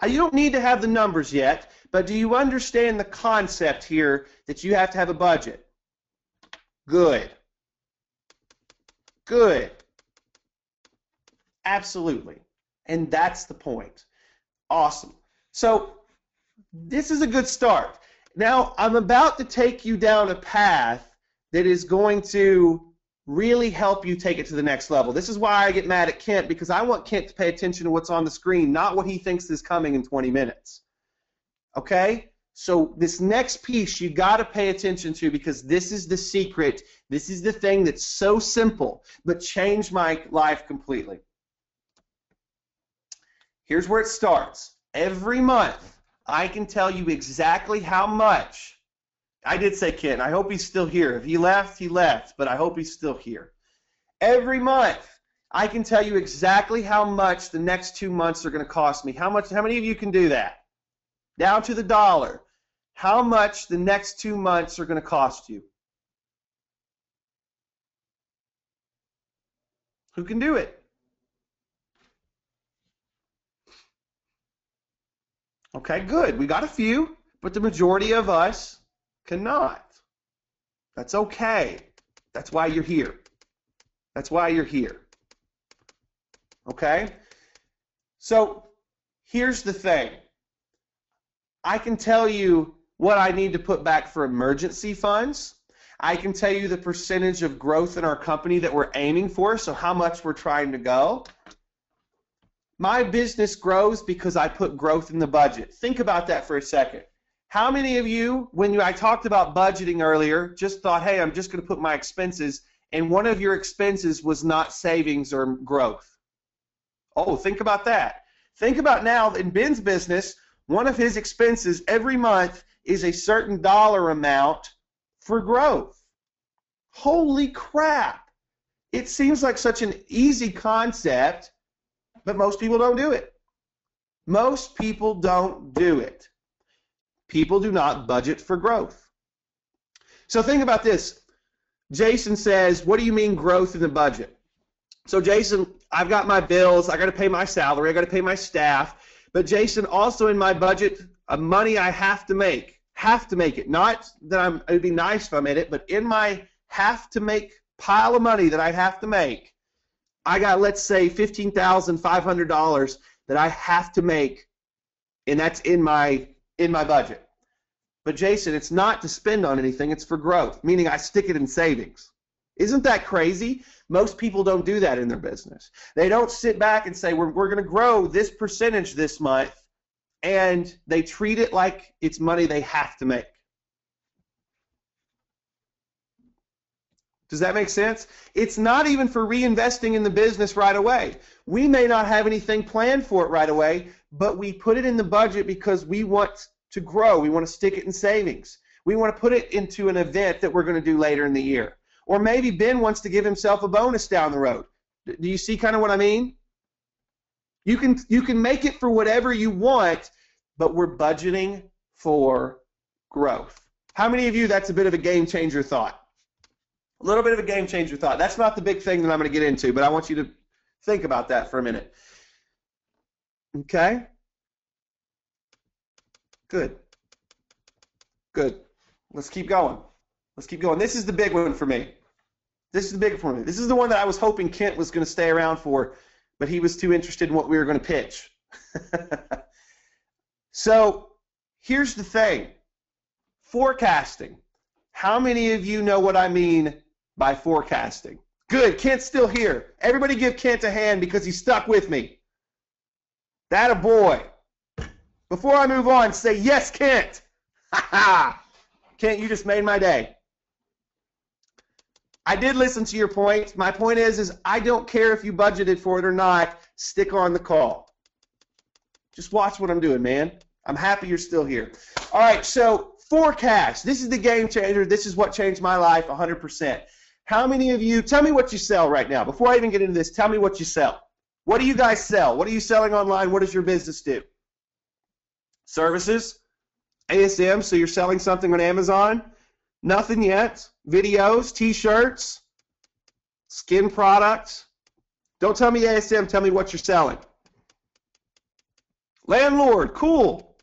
You don't need to have the numbers yet, but do you understand the concept here that you have to have a budget? Good. Good. Absolutely. And that's the point. Awesome. So this is a good start. Now I'm about to take you down a path that is going to really help you take it to the next level. This is why I get mad at Kent, because I want Kent to pay attention to what's on the screen, not what he thinks is coming in 20 minutes. Okay? So this next piece you got to pay attention to, because this is the secret. This is the thing that's so simple, but changed my life completely. Here's where it starts. Every month, I can tell you exactly how much. I did say Kent. I hope he's still here. If he left, he left, but I hope he's still here. Every month, I can tell you exactly how much the next 2 months are going to cost me. How many of you can do that? Down to the dollar. How much the next 2 months are going to cost you? Who can do it? Okay, good. We got a few, but the majority of us cannot. That's okay. That's why you're here. That's why you're here. Okay? So here's the thing. I can tell you what I need to put back for emergency funds. I can tell you the percentage of growth in our company that we're aiming for, so how much we're trying to go. My business grows because I put growth in the budget. Think about that for a second. How many of you, when I talked about budgeting earlier, just thought, hey, I'm just going to put my expenses, and one of your expenses was not savings or growth? Oh, think about that. Think about now in Ben's business, one of his expenses every month is a certain dollar amount for growth. Holy crap. It seems like such an easy concept, but most people don't do it. Most people don't do it. People do not budget for growth. So think about this. Jason says, what do you mean growth in the budget? So Jason, I've got my bills, I got to pay my salary, I got to pay my staff, but Jason, also in my budget, money I have to make it. Not that it'd be nice if I made it, but in my have to make pile of money that I have to make, I got, let's say, $15,500 that I have to make, and that's in my budget. But Jason, it's not to spend on anything, it's for growth, meaning I stick it in savings. Isn't that crazy? Most people don't do that in their business. They don't sit back and say, we're going to grow this percentage this month, and they treat it like it's money they have to make. Does that make sense? It's not even for reinvesting in the business right away. We may not have anything planned for it right away, but we put it in the budget because we want to grow. We want to stick it in savings. We want to put it into an event that we're going to do later in the year. Or maybe Ben wants to give himself a bonus down the road. Do you see kind of what I mean? You can make it for whatever you want, but we're budgeting for growth. How many of you that's a bit of a game changer thought? A little bit of a game changer thought. That's not the big thing that I'm going to get into, but I want you to Think about that for a minute. Okay? Good. Good. Let's keep going. Let's keep going. This is the big one for me. This is the big one for me. This is the one that I was hoping Kent was going to stay around for, but he was too interested in what we were going to pitch. So here's the thing. Forecasting. How many of you know what I mean by forecasting? Good. Kent's still here. Everybody give Kent a hand because he stuck with me. That a boy. Before I move on, say yes, Kent. Ha ha. Kent, you just made my day. I did listen to your point. My point is I don't care if you budgeted for it or not. Stick on the call. Just watch what I'm doing, man. I'm happy you're still here. All right, so forecast. This is the game changer. This is what changed my life 100%. How many of you, tell me what you sell right now. Before I even get into this, tell me what you sell. What do you guys sell? What are you selling online? What does your business do? Services? ASM, so you're selling something on Amazon? Nothing yet. Videos, T-shirts, skin products. Don't tell me ASM, tell me what you're selling. Landlord, cool.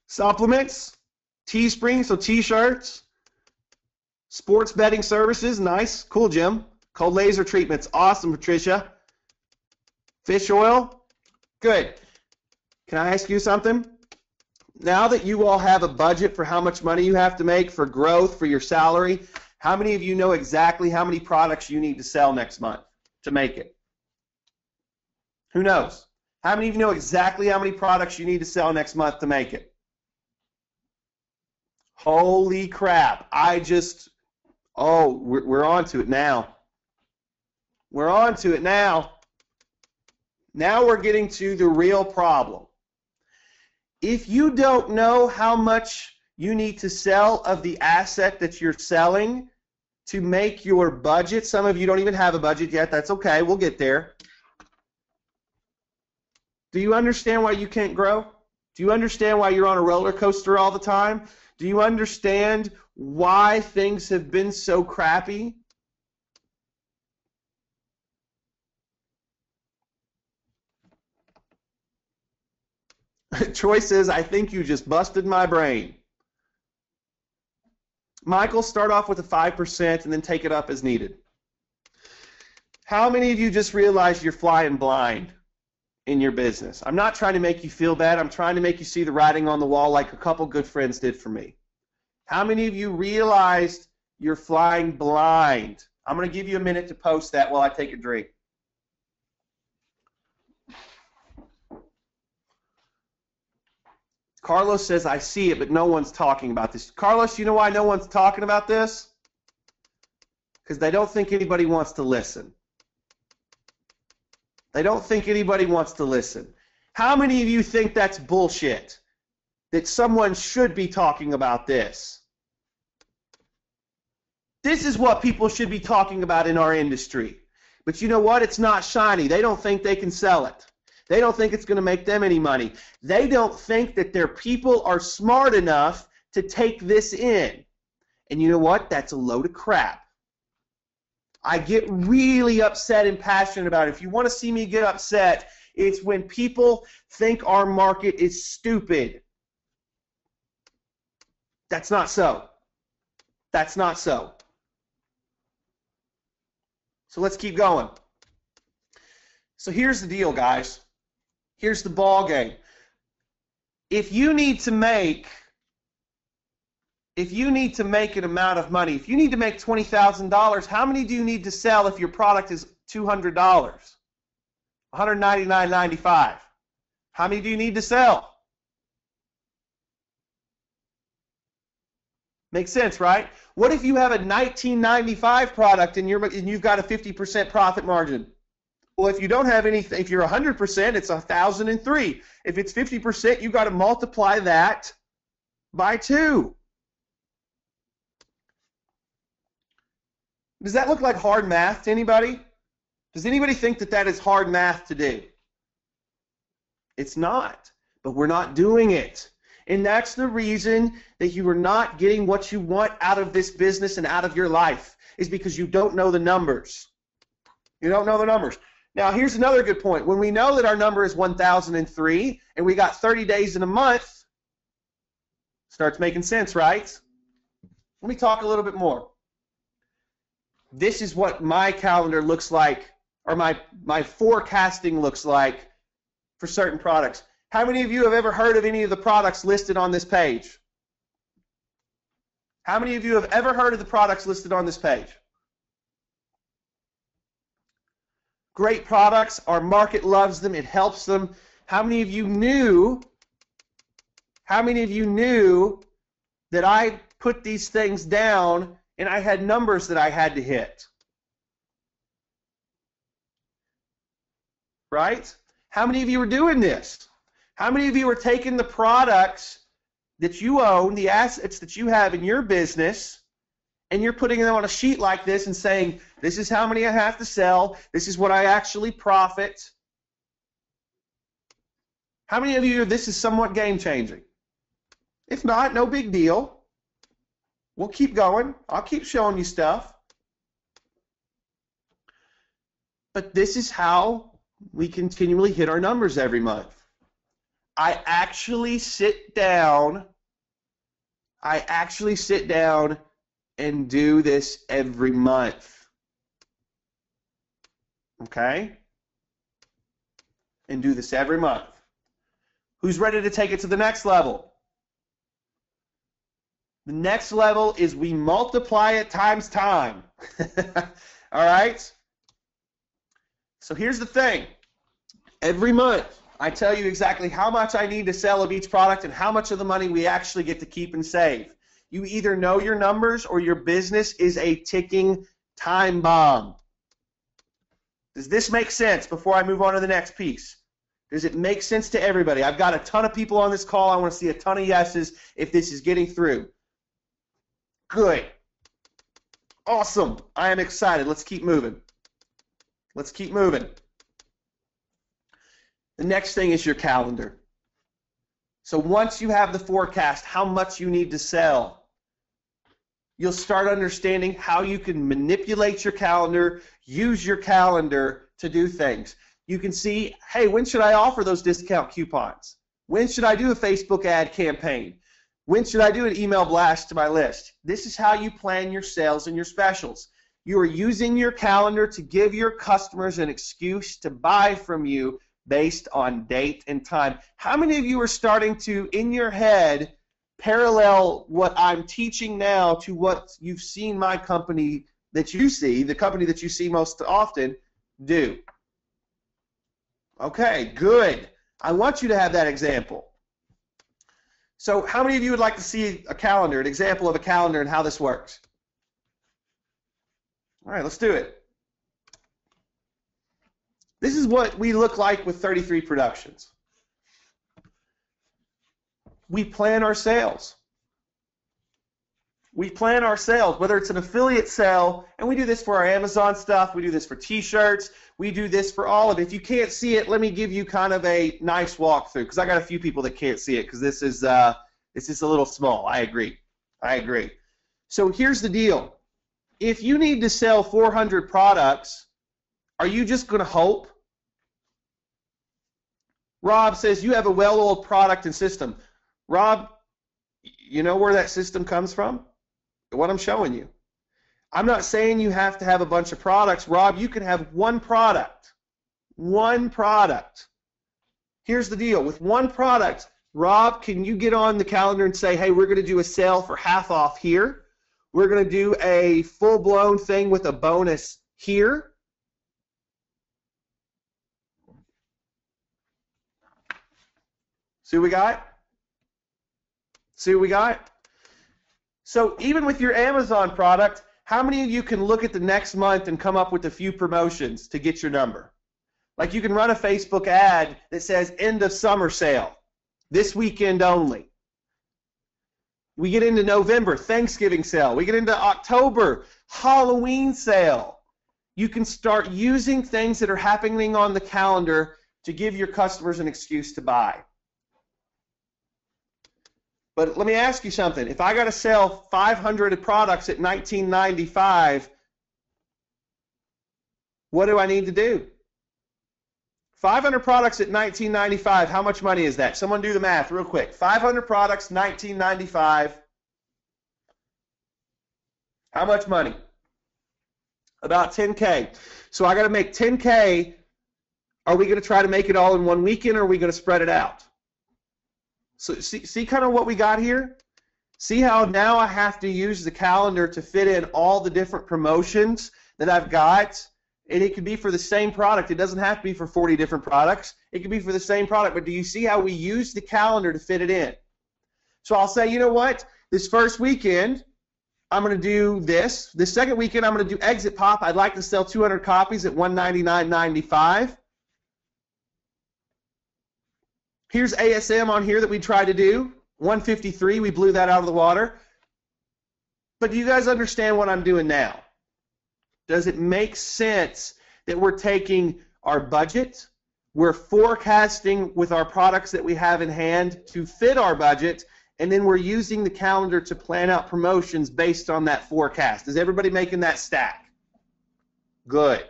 Supplements, Teespring, so T-shirts. Sports betting services, nice. Cool, Jim. Cold laser treatments, awesome, Patricia. Fish oil, good. Can I ask you something? Now that you all have a budget for how much money you have to make for growth, for your salary, how many of you know exactly how many products you need to sell next month to make it? Who knows? How many of you know exactly how many products you need to sell next month to make it? Holy crap. We're on to it now. We're on to it now. Now we're getting to the real problem. If you don't know how much you need to sell of the asset that you're selling to make your budget, some of you don't even have a budget yet, that's okay, we'll get there. Do you understand why you can't grow? Do you understand why you're on a roller coaster all the time? Do you understand why things have been so crappy? Troy says, I think you just busted my brain. Michael, start off with a 5% and then take it up as needed. How many of you just realized you're flying blind in your business? I'm not trying to make you feel bad. I'm trying to make you see the writing on the wall like a couple good friends did for me. How many of you realized you're flying blind? I'm going to give you a minute to post that while I take a drink. Carlos says, I see it, but no one's talking about this. Carlos, you know why no one's talking about this? Because they don't think anybody wants to listen. They don't think anybody wants to listen. How many of you think that's bullshit? That someone should be talking about this? This is what people should be talking about in our industry. But you know what? It's not shiny. They don't think they can sell it. They don't think it's going to make them any money. They don't think that their people are smart enough to take this in. And you know what? That's a load of crap. I get really upset and passionate about it. If you want to see me get upset, it's when people think our market is stupid. That's not so. That's not so. So let's keep going. So here's the deal, guys. Here's the ball game. If you need to make an amount of money, if you need to make $20,000, how many do you need to sell if your product is $200? $199.95. How many do you need to sell? Makes sense, right? What if you have a $19.95 product and you've got a 50% profit margin? Well, if you don't have anything, if you're 100%, it's 1,003. If it's 50%, you've got to multiply that by 2. Does that look like hard math to anybody? Does anybody think that that is hard math to do? It's not, but we're not doing it. And that's the reason that you are not getting what you want out of this business and out of your life, is because you don't know the numbers. You don't know the numbers. Now, here's another good point. When we know that our number is 1,003 and we got 30 days in a month, starts making sense, right? Let me talk a little bit more. This is what my calendar looks like, or my forecasting looks like for certain products. How many of you have ever heard of any of the products listed on this page? How many of you have ever heard of the products listed on this page? Great products. Our market loves them. It helps them. How many of you knew that I put these things down and I had numbers that I had to hit? Right? How many of you are doing this? How many of you are taking the products that you own, the assets that you have in your business, and you're putting them on a sheet like this and saying, this is how many I have to sell, this is what I actually profit? How many of you, this is somewhat game-changing? If not, no big deal. We'll keep going. I'll keep showing you stuff. But this is how we continually hit our numbers every month. I actually sit down and do this every month. Okay? And do this every month. Who's ready to take it to the next level? The next level is we multiply it times time. All right? So here's the thing. Every month, I tell you exactly how much I need to sell of each product and how much of the money we actually get to keep and save. You either know your numbers or your business is a ticking time bomb. Does this make sense before I move on to the next piece? Does it make sense to everybody? I've got a ton of people on this call. I want to see a ton of yeses if this is getting through. Good. Awesome. I am excited. Let's keep moving. Let's keep moving. The next thing is your calendar. So once you have the forecast, how much you need to sell, you'll start understanding how you can manipulate your calendar, use your calendar to do things. You can see, hey, when should I offer those discount coupons? When should I do a Facebook ad campaign? When should I do an email blast to my list? This is how you plan your sales and your specials. You are using your calendar to give your customers an excuse to buy from you based on date and time. How many of you are starting to, in your head, parallel what I'm teaching now to what you've seen my company that you see, the company that you see most often, do? Okay, good. I want you to have that example. So how many of you would like to see a calendar, an example of a calendar and how this works? All right, let's do it. This is what we look like with 33 Productions. We plan our sales. We plan our sales, whether it's an affiliate sale, and we do this for our Amazon stuff, we do this for t-shirts, we do this for all of it. If you can't see it, let me give you kind of a nice walkthrough, because I got a few people that can't see it, because this is a little small. I agree. So here's the deal. If you need to sell 400 products, are you just going to hope? Rob says you have a well-oiled product and system. Rob, you know where that system comes from? What I'm showing you. I'm not saying you have to have a bunch of products. Rob, you can have one product. One product. Here's the deal. With one product, Rob, can you get on the calendar and say, hey, we're going to do a sale for half off here. We're going to do a full-blown thing with a bonus here. See what we got? See what we got? So even with your Amazon product, how many of you can look at the next month and come up with a few promotions to get your number? Like you can run a Facebook ad that says end of summer sale, this weekend only. We get into November, Thanksgiving sale. We get into October, Halloween sale. You can start using things that are happening on the calendar to give your customers an excuse to buy. But let me ask you something. If I got to sell 500 products at $19.95, What do I need to do? 500 products at $19.95. How much money is that? Someone do the math real quick. 500 products, $19.95. How much money? About 10K. So I got to make 10K. Are we going to try to make it all in one weekend, or are we going to spread it out? So see kind of what we got here? See how now I have to use the calendar to fit in all the different promotions that I've got? And it could be for the same product. It doesn't have to be for 40 different products. It could be for the same product. But do you see how we use the calendar to fit it in? So I'll say, you know what? This first weekend, I'm going to do this. This second weekend, I'm going to do Exit Pop. I'd like to sell 200 copies at $199.95. Here's ASM on here that we tried to do. 153, we blew that out of the water. But do you guys understand what I'm doing now? Does it make sense that we're taking our budget, we're forecasting with our products that we have in hand to fit our budget, and then we're using the calendar to plan out promotions based on that forecast? Is everybody making that stack? Good.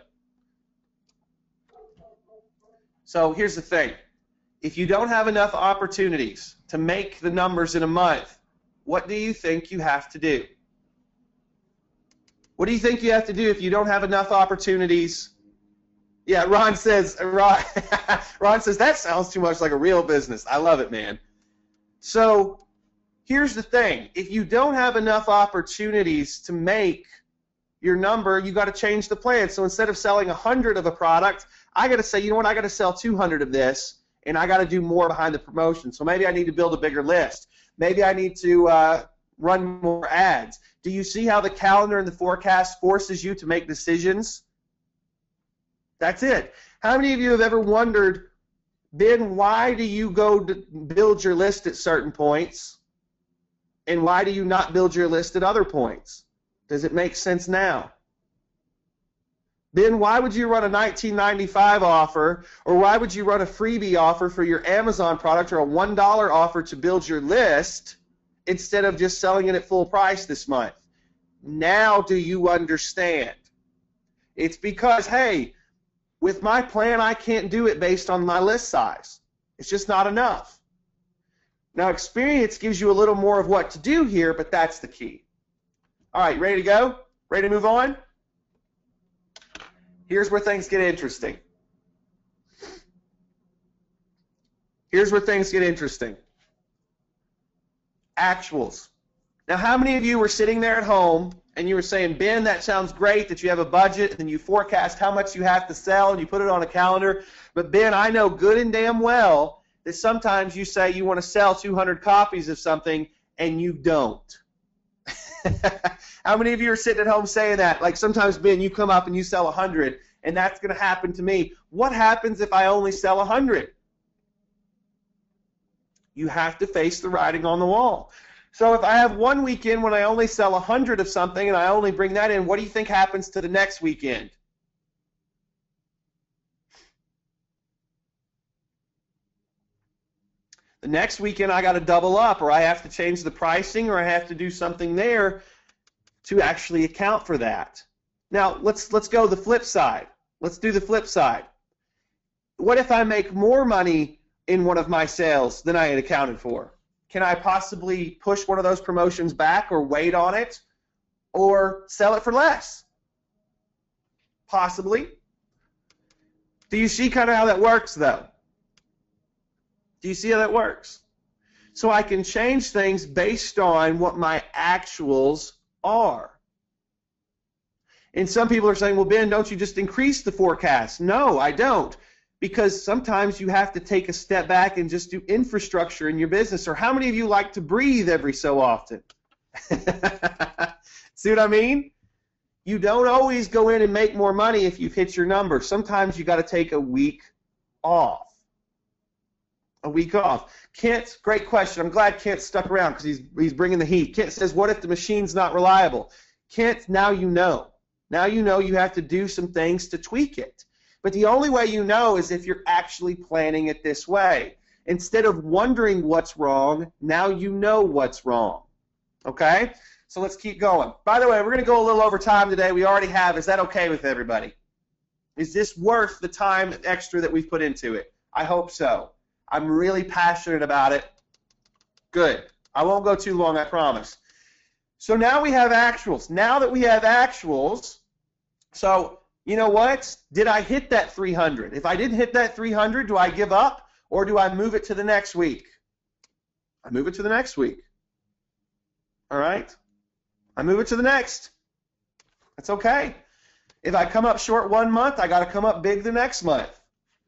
So here's the thing. If you don't have enough opportunities to make the numbers in a month, what do you think you have to do? What do you think you have to do if you don't have enough opportunities? Yeah, Ron says, Ron says, that sounds too much like a real business. I love it, man. So here's the thing. If you don't have enough opportunities to make your number, you got to change the plan. So instead of selling 100 of a product, I got to say, you know what, I got to sell 200 of this. And I got to do more behind the promotion. So maybe I need to build a bigger list. Maybe I need to run more ads. Do you see how the calendar and the forecast forces you to make decisions? That's it. How many of you have ever wondered, Ben, why do you go to build your list at certain points? And why do you not build your list at other points? Does it make sense now? Ben, why would you run a $19.95 offer, or why would you run a freebie offer for your Amazon product, or a $1 offer to build your list instead of just selling it at full price this month? Now do you understand? It's because, hey, with my plan, I can't do it based on my list size. It's just not enough. Now, experience gives you a little more of what to do here, but that's the key. All right, ready to go? Ready to move on? Here's where things get interesting. Here's where things get interesting. Actuals. Now, how many of you were sitting there at home and you were saying, Ben, that sounds great that you have a budget and you forecast how much you have to sell and you put it on a calendar, but Ben, I know good and damn well that sometimes you say you want to sell 200 copies of something and you don't. How many of you are sitting at home saying that? Like sometimes, Ben, you come up and you sell 100, and that's going to happen to me. What happens if I only sell 100? You have to face the writing on the wall. So if I have one weekend when I only sell 100 of something and I only bring that in, what do you think happens to the next weekend? The next weekend I got to double up, or I have to change the pricing, or I have to do something there to actually account for that. Now let's go the flip side. Let's do the flip side. What if I make more money in one of my sales than I had accounted for? Can I possibly push one of those promotions back, or wait on it, or sell it for less? Possibly. Do you see kind of how that works, though? Do you see how that works? So I can change things based on what my actuals are. And some people are saying, well, Ben, don't you just increase the forecast? No, I don't. Because sometimes you have to take a step back and just do infrastructure in your business. Or how many of you like to breathe every so often? See what I mean? You don't always go in and make more money if you've hit your number. Sometimes you got to take a week off. A week off. Kent, great question. I'm glad Kent stuck around because he's bringing the heat. Kent says, what if the machine's not reliable? Kent, now you know. Now you know you have to do some things to tweak it. But the only way you know is if you're actually planning it this way. Instead of wondering what's wrong, now you know what's wrong. Okay? So let's keep going. By the way, we're going to go a little over time today. We already have. Is that okay with everybody? Is this worth the time extra that we've put into it? I hope so. I'm really passionate about it. Good. I won't go too long, I promise. So now we have actuals. Now that we have actuals, so you know what? Did I hit that 300? If I didn't hit that 300, do I give up or do I move it to the next week? I move it to the next week. All right? I move it to the next. That's okay. If I come up short one month, I got to come up big the next month.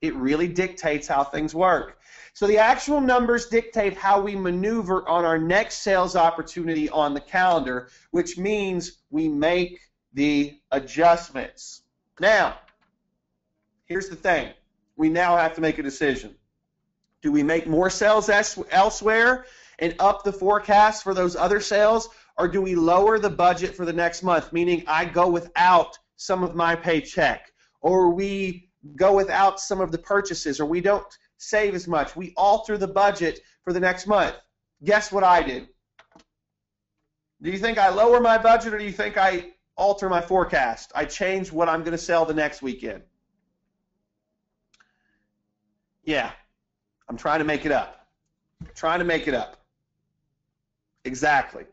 It really dictates how things work. So the actual numbers dictate how we maneuver on our next sales opportunity on the calendar, which means we make the adjustments. Now, here's the thing. We now have to make a decision. Do we make more sales elsewhere and up the forecast for those other sales, or do we lower the budget for the next month, meaning I go without some of my paycheck, or we go without some of the purchases, or we don't save as much? We alter the budget for the next month. Guess what I do? Do you think I lower my budget, or do you think I alter my forecast? I change what I'm going to sell the next weekend. Yeah, I'm trying to make it up. I'm trying to make it up. Exactly.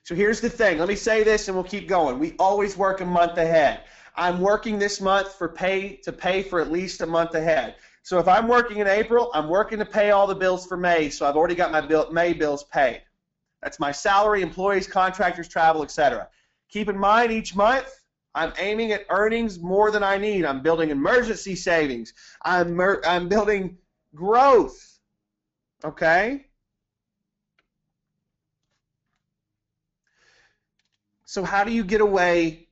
So here's the thing. Let me say this and we'll keep going. We always work a month ahead. I'm working this month to pay for at least a month ahead. So if I'm working in April, I'm working to pay all the bills for May, so I've already got my May bills paid. That's my salary, employees, contractors, travel, etc. Keep in mind, each month, I'm aiming at earnings more than I need. I'm building emergency savings. I'm building growth. Okay? So how do you get away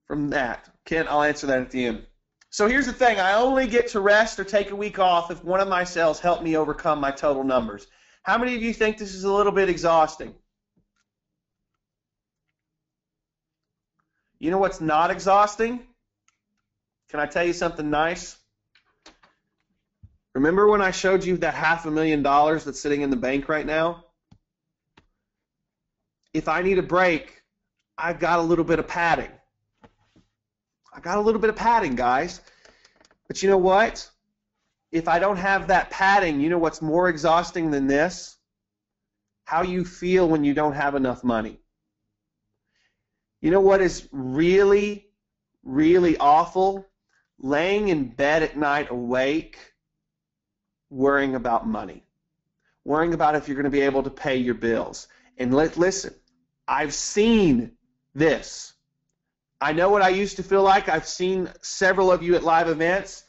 from that? Kent, I'll answer that at the end. So here's the thing. I only get to rest or take a week off if one of my sales help me overcome my total numbers. How many of you think this is a little bit exhausting? You know what's not exhausting? Can I tell you something nice? Remember when I showed you that $500,000 that's sitting in the bank right now? If I need a break, I've got a little bit of padding. I got a little bit of padding, guys. But you know what? If I don't have that padding, you know what's more exhausting than this? How you feel when you don't have enough money. You know what is really, really awful? Laying in bed at night awake, worrying about money. Worrying about if you're going to be able to pay your bills. And listen, I've seen this. I know what I used to feel like. I've seen several of you at live events.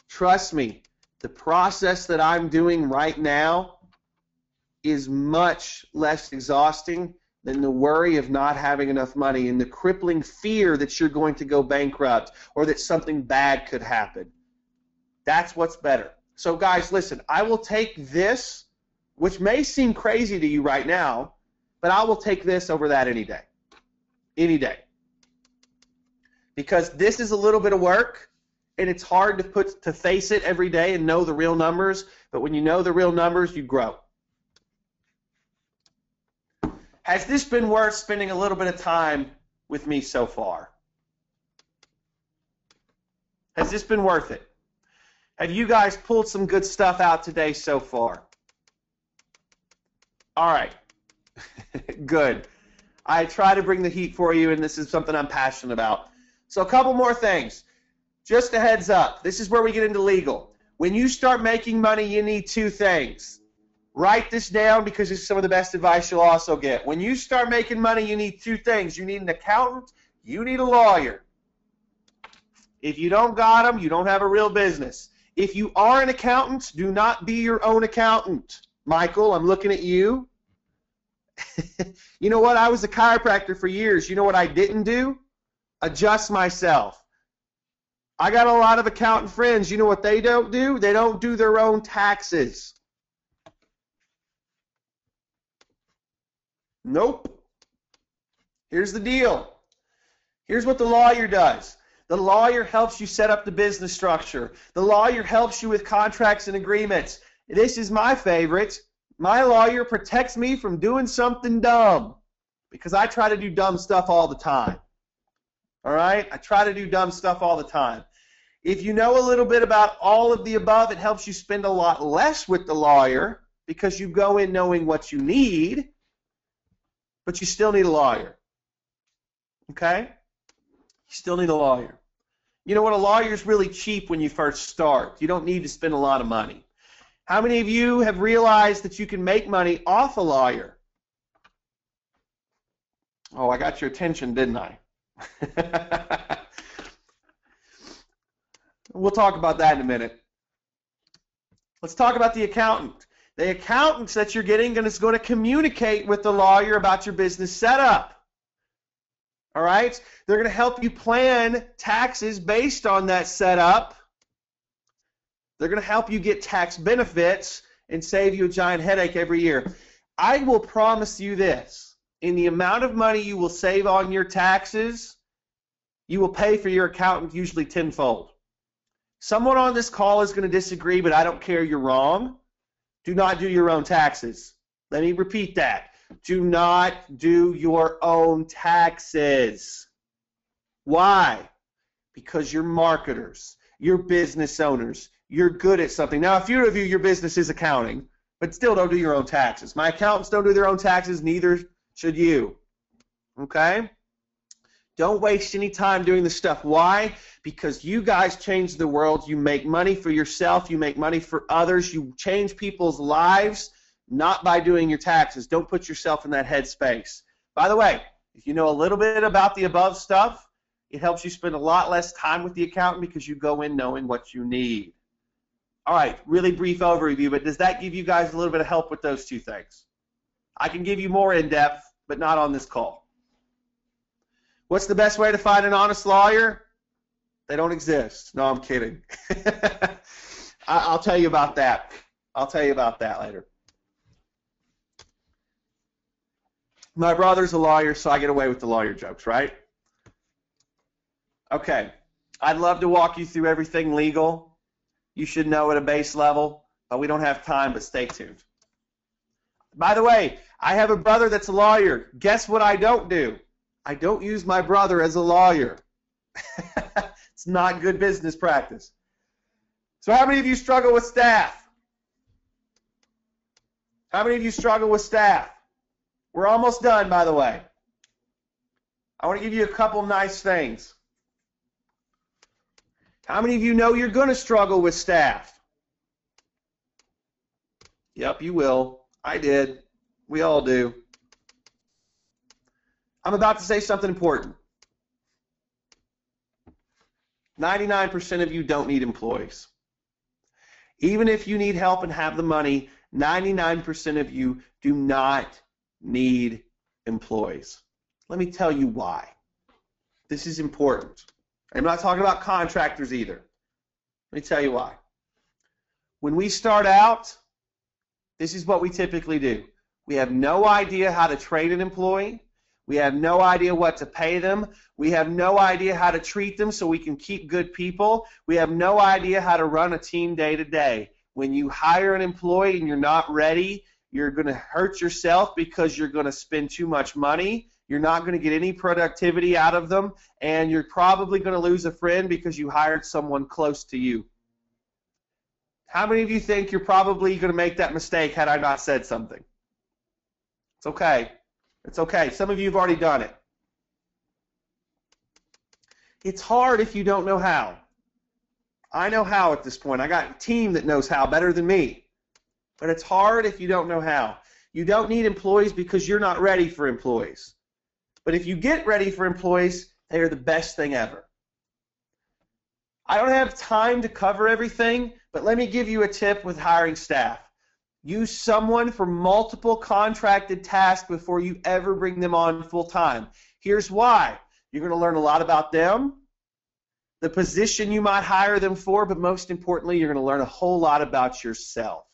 Trust me, the process that I'm doing right now is much less exhausting than the worry of not having enough money and the crippling fear that you're going to go bankrupt or that something bad could happen. That's what's better. So guys, listen, I will take this, which may seem crazy to you right now, but I will take this over that any day. Any day. Because this is a little bit of work, and it's hard to face it every day and know the real numbers, but when you know the real numbers, you grow. Has this been worth spending a little bit of time with me so far? Has this been worth it? Have you guys pulled some good stuff out today so far? All right. Good. I try to bring the heat for you, and this is something I'm passionate about. So a couple more things. Just a heads up. This is where we get into legal. When you start making money, you need two things. Write this down because it's some of the best advice you'll also get. When you start making money, you need two things. You need an accountant. You need a lawyer. If you don't got them, you don't have a real business. If you are an accountant, do not be your own accountant. Michael, I'm looking at you. You know what? I was a chiropractor for years. You know what I didn't do? Adjust myself. I got a lot of accountant friends. You know what they don't do? They don't do their own taxes. Nope. Here's the deal. Here's what the lawyer does. The lawyer helps you set up the business structure. The lawyer helps you with contracts and agreements. This is my favorite. My lawyer protects me from doing something dumb because I try to do dumb stuff all the time. All right? I try to do dumb stuff all the time. If you know a little bit about all of the above, it helps you spend a lot less with the lawyer because you go in knowing what you need, but you still need a lawyer. Okay? You still need a lawyer. You know what? A lawyer is really cheap when you first start. You don't need to spend a lot of money. How many of you have realized that you can make money off a lawyer? Oh, I got your attention, didn't I? We'll talk about that in a minute. Let's talk about the accountant. The accountants that you're getting is going to communicate with the lawyer about your business setup. All right? They're going to help you plan taxes based on that setup. They're going to help you get tax benefits and save you a giant headache every year. I will promise you this. In the amount of money you will save on your taxes, you will pay for your accountant usually tenfold. Someone on this call is going to disagree, but I don't care. You're wrong. Do not do your own taxes. Let me repeat that. Do not do your own taxes. Why? Because you're marketers. You're business owners. You're good at something. Now, a few of you, your business is accounting, but still don't do your own taxes. My accountants don't do their own taxes. Neither should you. Okay? Don't waste any time doing this stuff. Why? Because you guys change the world. You make money for yourself. You make money for others. You change people's lives, not by doing your taxes. Don't put yourself in that headspace. By the way, if you know a little bit about the above stuff, it helps you spend a lot less time with the accountant because you go in knowing what you need. All right, really brief overview, but does that give you guys a little bit of help with those two things? I can give you more in depth, but not on this call. What's the best way to find an honest lawyer? They don't exist. No, I'm kidding. I'll tell you about that. I'll tell you about that later. My brother's a lawyer, so I get away with the lawyer jokes, right? Okay. I'd love to walk you through everything legal. You should know at a base level, but we don't have time, but stay tuned. By the way, I have a brother that's a lawyer. Guess what I don't do? I don't use my brother as a lawyer. It's not good business practice. So how many of you struggle with staff? How many of you struggle with staff? We're almost done, by the way. I want to give you a couple nice things. How many of you know you're going to struggle with staff? Yep, you will. I did. We all do. I'm about to say something important. 99% of you don't need employees. Even if you need help and have the money, 99% of you do not need employees. Let me tell you why. This is important. I'm not talking about contractors either. Let me tell you why. When we start out, this is what we typically do. We have no idea how to train an employee. We have no idea what to pay them. We have no idea how to treat them so we can keep good people. We have no idea how to run a team day to day. When you hire an employee and you're not ready, you're going to hurt yourself because you're going to spend too much money. You're not going to get any productivity out of them, and you're probably going to lose a friend because you hired someone close to you. How many of you think you're probably going to make that mistake had I not said something? It's okay. It's okay. Some of you have already done it. It's hard if you don't know how. I know how at this point. I got a team that knows how better than me. But it's hard if you don't know how. You don't need employees because you're not ready for employees. But if you get ready for employees, they are the best thing ever. I don't have time to cover everything, but let me give you a tip with hiring staff. Use someone for multiple contracted tasks before you ever bring them on full time. Here's why. You're going to learn a lot about them, the position you might hire them for, but most importantly, you're going to learn a whole lot about yourself.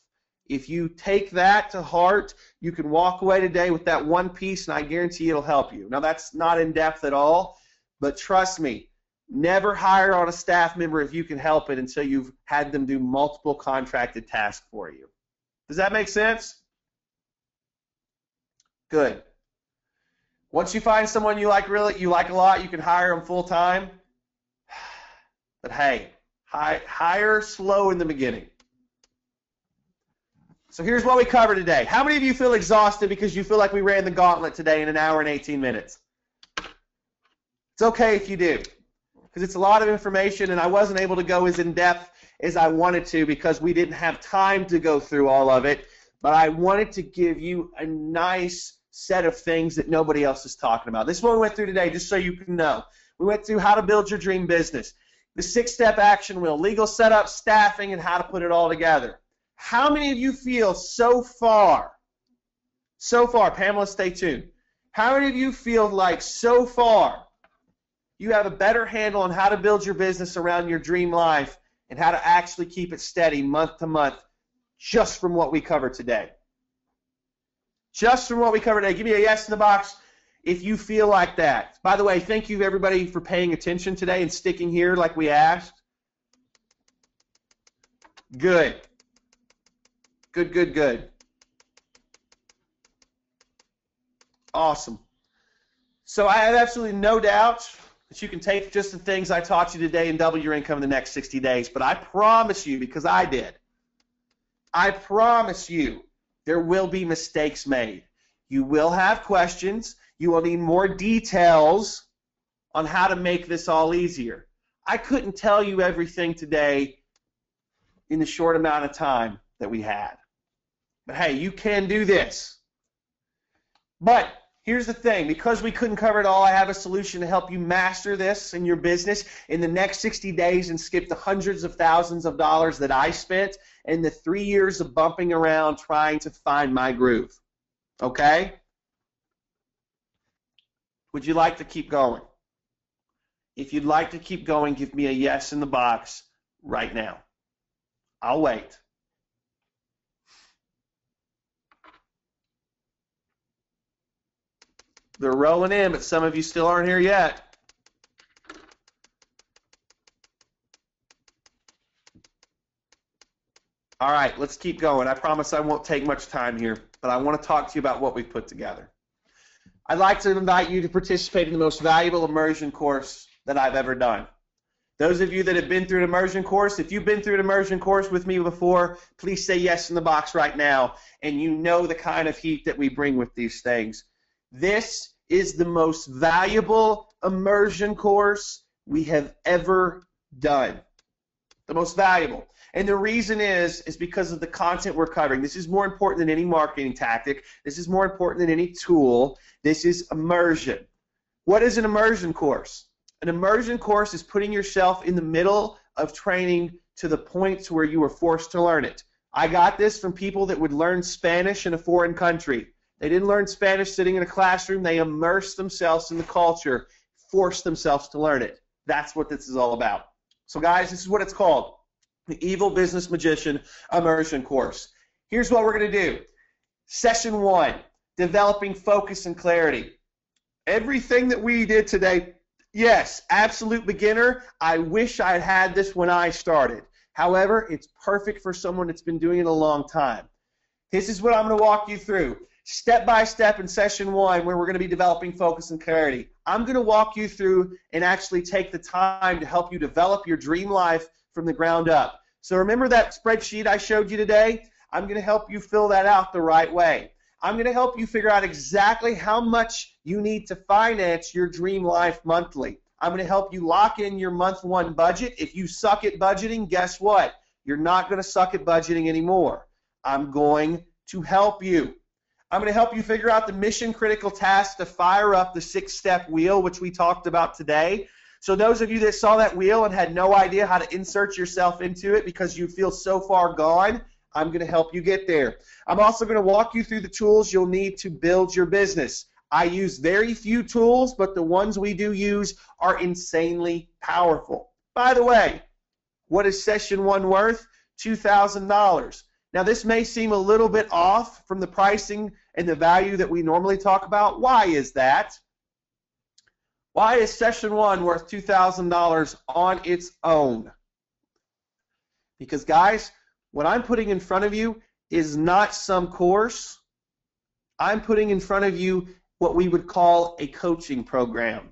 If you take that to heart, you can walk away today with that one piece, and I guarantee it'll help you. Now, that's not in depth at all, but trust me, never hire on a staff member if you can help it until you've had them do multiple contracted tasks for you. Does that make sense? Good. Once you find someone you like a lot, you can hire them full time. But hey, Higher, slow in the beginning. So here's what we covered today. How many of you feel exhausted because you feel like we ran the gauntlet today in 1 hour and 18 minutes? It's okay if you do, because it's a lot of information, and I wasn't able to go as in-depth as I wanted to because we didn't have time to go through all of it, but I wanted to give you a nice set of things that nobody else is talking about. This is what we went through today, just so you can know. We went through how to build your dream business, the 6-step action wheel, legal setup, staffing, and how to put it all together. How many of you feel so far, Pamela, stay tuned. How many of you feel like so far you have a better handle on how to build your business around your dream life and how to actually keep it steady month to month just from what we covered today? Just from what we covered today. Give me a yes in the box if you feel like that. By the way, thank you everybody for paying attention today and sticking here like we asked. Good. Good, good, good. Awesome. So I have absolutely no doubt that you can take just the things I taught you today and double your income in the next 60 days. But I promise you, because I did, I promise you there will be mistakes made. You will have questions. You will need more details on how to make this all easier. I couldn't tell you everything today in the short amount of time that we had. But hey, you can do this. But here's the thing, because we couldn't cover it all, I have a solution to help you master this in your business in the next 60 days and skip the hundreds of thousands of dollars that I spent and the 3 years of bumping around trying to find my groove. Okay? Would you like to keep going? If you'd like to keep going, give me a yes in the box right now. I'll wait. They're rolling in, but some of you still aren't here yet. All right, let's keep going. I promise I won't take much time here, but I want to talk to you about what we've put together. I'd like to invite you to participate in the most valuable immersion course that I've ever done. Those of you that have been through an immersion course, if you've been through an immersion course with me before, please say yes in the box right now, and you know the kind of heat that we bring with these things. This is the most valuable immersion course we have ever done. The most valuable. And the reason is because of the content we're covering. This is more important than any marketing tactic. This is more important than any tool. This is immersion. What is an immersion course? An immersion course is putting yourself in the middle of training to the point to where you are forced to learn it. I got this from people that would learn Spanish in a foreign country. They didn't learn Spanish sitting in a classroom. They immersed themselves in the culture, forced themselves to learn it. That's what this is all about. So guys, this is what it's called, the Evil Business Magician Immersion Course. Here's what we're going to do. Session 1, developing focus and clarity. Everything that we did today, yes, absolute beginner. I wish I had this when I started. However, it's perfect for someone that's been doing it a long time. This is what I'm going to walk you through. Step by step in session 1, where we're going to be developing focus and clarity. I'm going to walk you through and actually take the time to help you develop your dream life from the ground up. So remember that spreadsheet I showed you today? I'm going to help you fill that out the right way. I'm going to help you figure out exactly how much you need to finance your dream life monthly. I'm going to help you lock in your month 1 budget. If you suck at budgeting, guess what? You're not going to suck at budgeting anymore. I'm going to help you. I'm going to help you figure out the mission-critical tasks to fire up the 6-step wheel, which we talked about today. So those of you that saw that wheel and had no idea how to insert yourself into it because you feel so far gone, I'm going to help you get there. I'm also going to walk you through the tools you'll need to build your business. I use very few tools, but the ones we do use are insanely powerful. By the way, what is session 1 worth? $2,000. Now, this may seem a little bit off from the pricing and the value that we normally talk about. Why is that? Why is session 1 worth $2,000 on its own? Because, guys, what I'm putting in front of you is not some course. I'm putting in front of you what we would call a coaching program.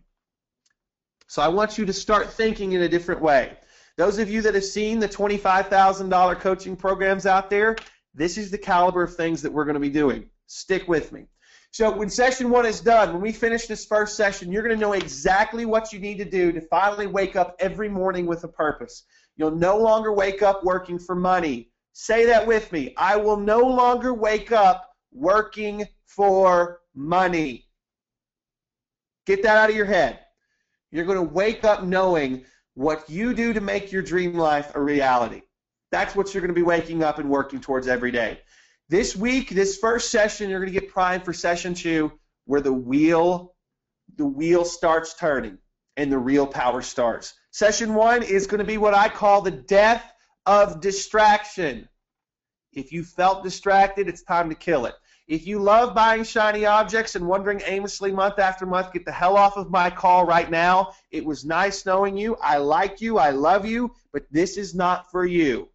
So I want you to start thinking in a different way. Those of you that have seen the $25,000 coaching programs out there, this is the caliber of things that we're going to be doing. Stick with me. So when session 1 is done, when we finish this first session, you're going to know exactly what you need to do to finally wake up every morning with a purpose. You'll no longer wake up working for money. Say that with me. I will no longer wake up working for money. Get that out of your head. You're going to wake up knowing what you do to make your dream life a reality. That's what you're going to be waking up and working towards every day. This week, this first session, you're going to get primed for session 2, where the wheel starts turning and the real power starts. Session 1 is going to be what I call the death of distraction. If you felt distracted, it's time to kill it. If you love buying shiny objects and wandering aimlessly month after month, get the hell off of my call right now. It was nice knowing you. I like you. I love you. But this is not for you.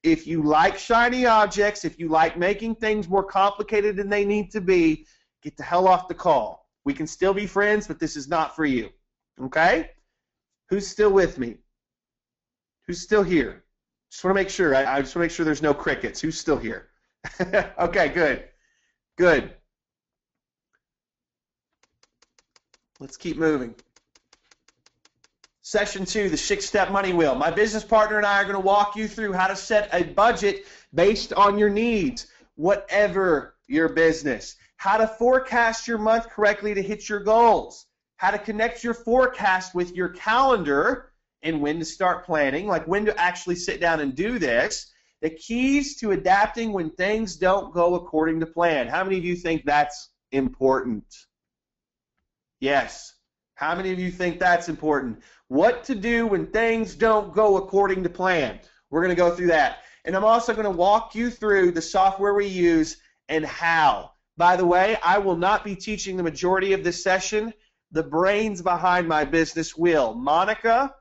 If you like shiny objects, if you like making things more complicated than they need to be, get the hell off the call. We can still be friends, but this is not for you. Okay? Who's still with me? Who's still here? Just want to make sure. I just want to make sure there's no crickets. Who's still here? Okay, good. Good. Let's keep moving. Session 2, the 6-step money wheel. My business partner and I are going to walk you through how to set a budget based on your needs, whatever your business. How to forecast your month correctly to hit your goals. How to connect your forecast with your calendar and when to start planning, like when to actually sit down and do this. The keys to adapting when things don't go according to plan. How many of you think that's important? Yes. How many of you think that's important? What to do when things don't go according to plan. We're going to go through that. And I'm also going to walk you through the software we use and how. By the way, I will not be teaching the majority of this session. The brains behind my business will. Monica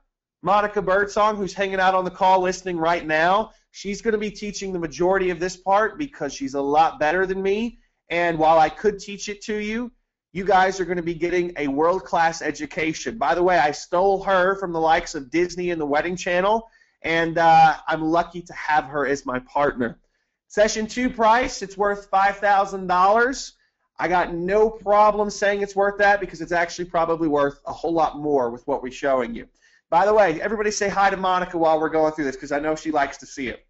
Birdsong, who's hanging out on the call listening right now, she's going to be teaching the majority of this part because she's a lot better than me. And while I could teach it to you, you guys are going to be getting a world-class education. By the way, I stole her from the likes of Disney and the Wedding Channel, and I'm lucky to have her as my partner. Session 2 price, it's worth $5,000. I got no problem saying it's worth that because it's actually probably worth a whole lot more with what we're showing you. By the way, everybody say hi to Monica while we're going through this because I know she likes to see it.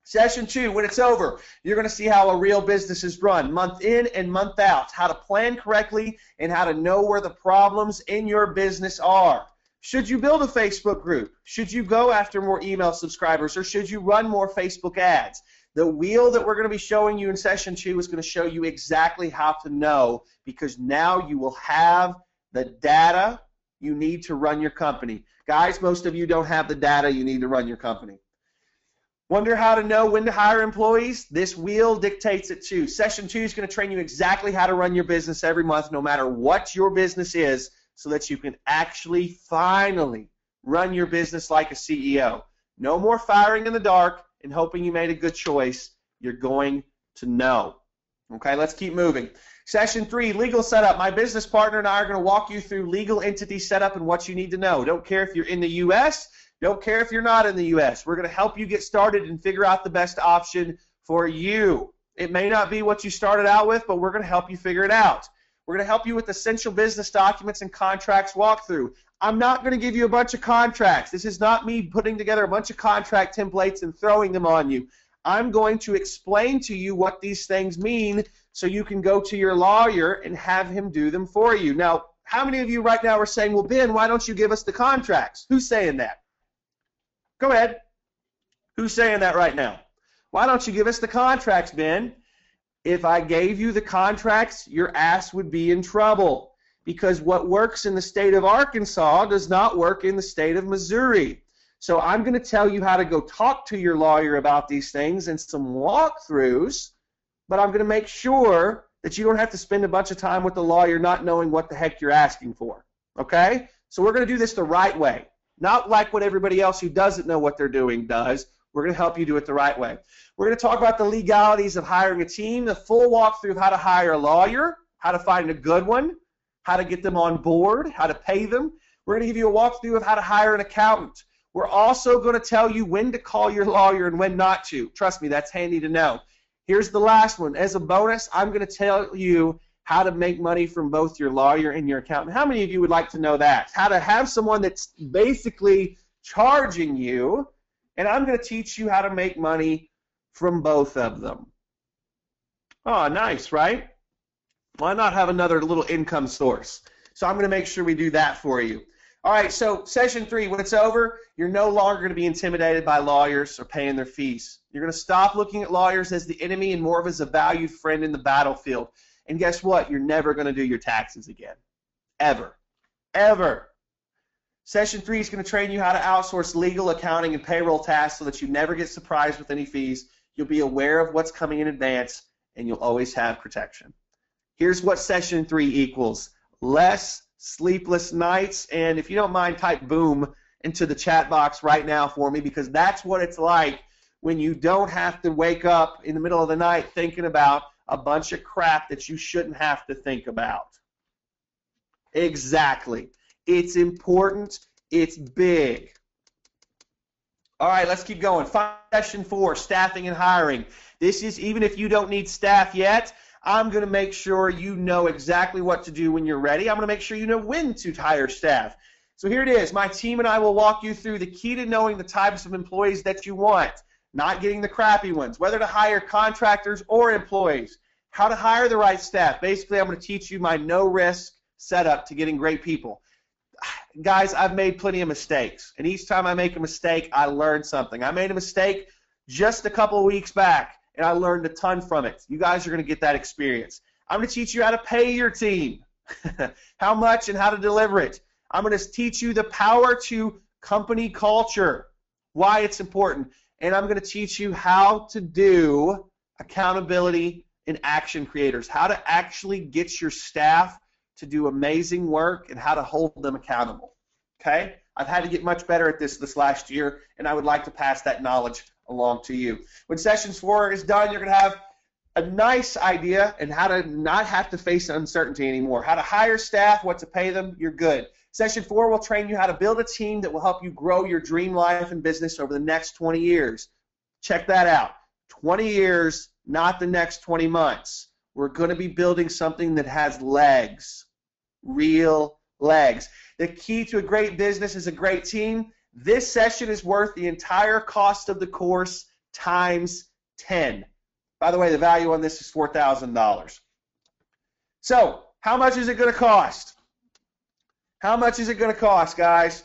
Session 2, when it's over, you're going to see how a real business is run, month in and month out, how to plan correctly and how to know where the problems in your business are. Should you build a Facebook group? Should you go after more email subscribers? Or should you run more Facebook ads? The wheel that we're going to be showing you in Session 2 is going to show you exactly how to know because now you will have the data you need to run your company. Guys, most of you don't have the data you need to run your company. Wonder how to know when to hire employees? This wheel dictates it too. Session 2 is going to train you exactly how to run your business every month, no matter what your business is, so that you can actually finally run your business like a CEO. No more firing in the dark and hoping you made a good choice. You're going to know. Okay, let's keep moving. Session 3, legal setup. My business partner and I are going to walk you through legal entity setup and what you need to know. Don't care if you're in the U.S., don't care if you're not in the U.S. We're going to help you get started and figure out the best option for you. It may not be what you started out with, but we're going to help you figure it out. We're going to help you with essential business documents and contracts walkthrough. I'm not going to give you a bunch of contracts. This is not me putting together a bunch of contract templates and throwing them on you. I'm going to explain to you what these things mean so you can go to your lawyer and have him do them for you. Now, how many of you right now are saying, well, Ben, why don't you give us the contracts? Who's saying that? Go ahead. Who's saying that right now? Why don't you give us the contracts, Ben? If I gave you the contracts, your ass would be in trouble because what works in the state of Arkansas does not work in the state of Missouri. So I'm going to tell you how to go talk to your lawyer about these things and some walkthroughs, but I'm going to make sure that you don't have to spend a bunch of time with the lawyer not knowing what the heck you're asking for. Okay? So we're going to do this the right way. Not like what everybody else who doesn't know what they're doing does. We're going to help you do it the right way. We're going to talk about the legalities of hiring a team, the full walkthrough of how to hire a lawyer, how to find a good one, how to get them on board, how to pay them. We're going to give you a walkthrough of how to hire an accountant. We're also going to tell you when to call your lawyer and when not to. Trust me, that's handy to know. Here's the last one. As a bonus, I'm going to tell you how to make money from both your lawyer and your accountant. How many of you would like to know that? How to have someone that's basically charging you, and I'm going to teach you how to make money from both of them. Oh, nice, right? Why not have another little income source? So I'm going to make sure we do that for you. All right, so session 3, when it's over, you're no longer going to be intimidated by lawyers or paying their fees. You're going to stop looking at lawyers as the enemy and more of as a valued friend in the battlefield. And guess what? You're never going to do your taxes again. Ever. Ever. Session 3 is going to train you how to outsource legal, accounting, and payroll tasks so that you never get surprised with any fees. You'll be aware of what's coming in advance, and you'll always have protection. Here's what session 3 equals. Less sleepless nights, and if you don't mind, type boom into the chat box right now for me, because that's what it's like when you don't have to wake up in the middle of the night thinking about a bunch of crap that you shouldn't have to think about. Exactly. It's important. It's big. All right, let's keep going. Session 4, staffing and hiring. This is even if you don't need staff yet, I'm going to make sure you know exactly what to do when you're ready. I'm going to make sure you know when to hire staff. So here it is. My team and I will walk you through the key to knowing the types of employees that you want, not getting the crappy ones, whether to hire contractors or employees, how to hire the right staff. Basically, I'm going to teach you my no-risk setup to getting great people. Guys, I've made plenty of mistakes, and each time I make a mistake, I learn something. I made a mistake just a couple of weeks back, and I learned a ton from it. You guys are going to get that experience. I'm going to teach you how to pay your team, how much and how to deliver it. I'm going to teach you the power to company culture, why it's important, and I'm going to teach you how to do accountability and action creators, how to actually get your staff to do amazing work and how to hold them accountable. Okay? I've had to get much better at this last year, and I would like to pass that knowledge along to you. When session 4 is done, you're going to have a nice idea and how to not have to face uncertainty anymore. How to hire staff, what to pay them, you're good. Session 4 will train you how to build a team that will help you grow your dream life and business over the next 20 years. Check that out. 20 years, not the next 20 months. We're going to be building something that has legs, real legs. The key to a great business is a great team. This session is worth the entire cost of the course times 10. By the way, the value on this is $4,000. So, how much is it going to cost? How much is it going to cost, guys?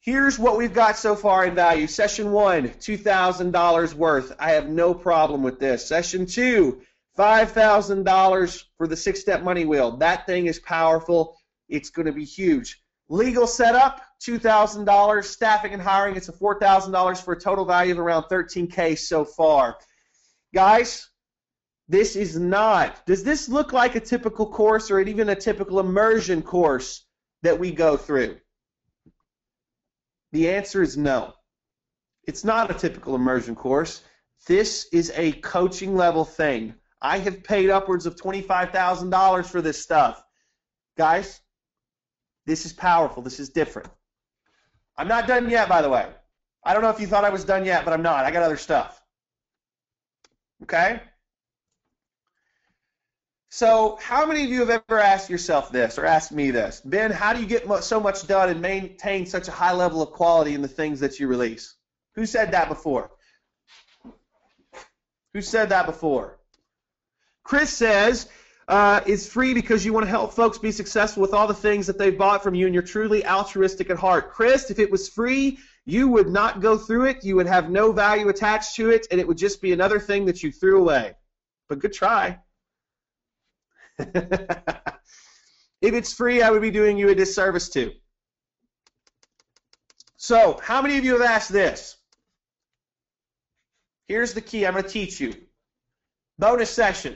Here's what we've got so far in value. Session 1, $2,000 worth. I have no problem with this. Session 2, $5,000 for the 6-step money wheel. That thing is powerful. It's going to be huge. Legal setup, $2,000. Staffing and hiring, it's a $4,000 for a total value of around $13K so far. Guys, this is not. Does this look like a typical course or even a typical immersion course that we go through? The answer is no. It's not a typical immersion course. This is a coaching level thing. I have paid upwards of $25,000 for this stuff. Guys, this is powerful. This is different. I'm not done yet, by the way. I don't know if you thought I was done yet, but I'm not. I got other stuff. Okay? So how many of you have ever asked yourself this or asked me this? Ben, how do you get so much done and maintain such a high level of quality in the things that you release? Who said that before? Who said that before? Chris says, it's free because you want to help folks be successful with all the things that they've bought from you and you're truly altruistic at heart. Chris, if it was free, you would not go through it. You would have no value attached to it, and it would just be another thing that you threw away. But good try. If it's free, I would be doing you a disservice too. So, how many of you have asked this? Here's the key I'm going to teach you. Bonus session,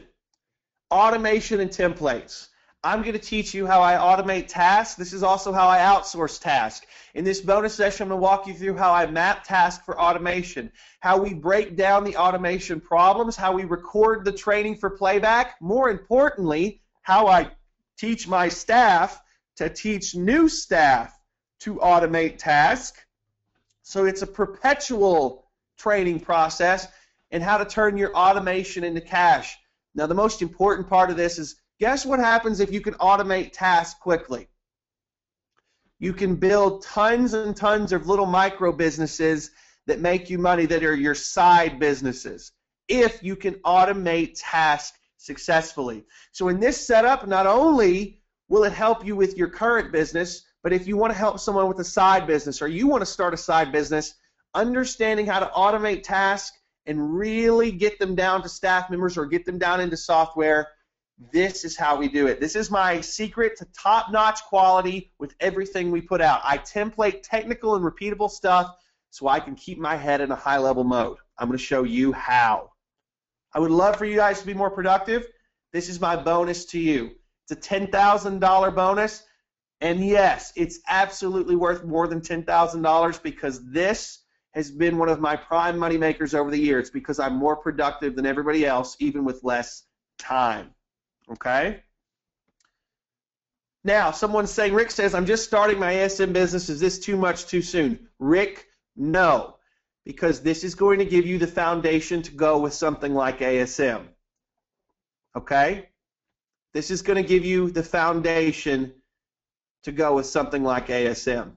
automation and templates. I'm going to teach you how I automate tasks. This is also how I outsource tasks. In this bonus session, I'm going to walk you through how I map tasks for automation, how we break down the automation problems, how we record the training for playback, more importantly, how I teach my staff to teach new staff to automate tasks, So it's a perpetual training process and how to turn your automation into cash. Now, the most important part of this is, guess what happens if you can automate tasks quickly? You can build tons and tons of little micro businesses that make you money that are your side businesses if you can automate tasks successfully. So in this setup, not only will it help you with your current business, but if you want to help someone with a side business or you want to start a side business, understanding how to automate tasks and really get them down to staff members or get them down into software, this is how we do it. This is my secret to top-notch quality with everything we put out. I template technical and repeatable stuff so I can keep my head in a high-level mode. I'm going to show you how. I would love for you guys to be more productive. This is my bonus to you. It's a $10,000 bonus, and yes, it's absolutely worth more than $10,000 because this has been one of my prime money makers over the years because I'm more productive than everybody else, even with less time. Okay? Now, someone's saying, Rick says, I'm just starting my ASM business. Is this too much too soon? Rick, no, because this is going to give you the foundation to go with something like ASM. Okay? This is going to give you the foundation to go with something like ASM.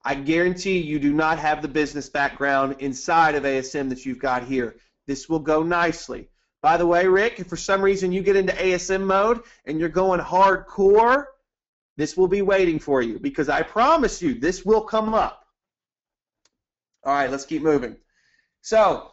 I guarantee you do not have the business background inside of ASM that you've got here. This will go nicely. By the way, Rick, if for some reason you get into ASM mode and you're going hardcore, this will be waiting for you because I promise you this will come up. All right, let's keep moving. So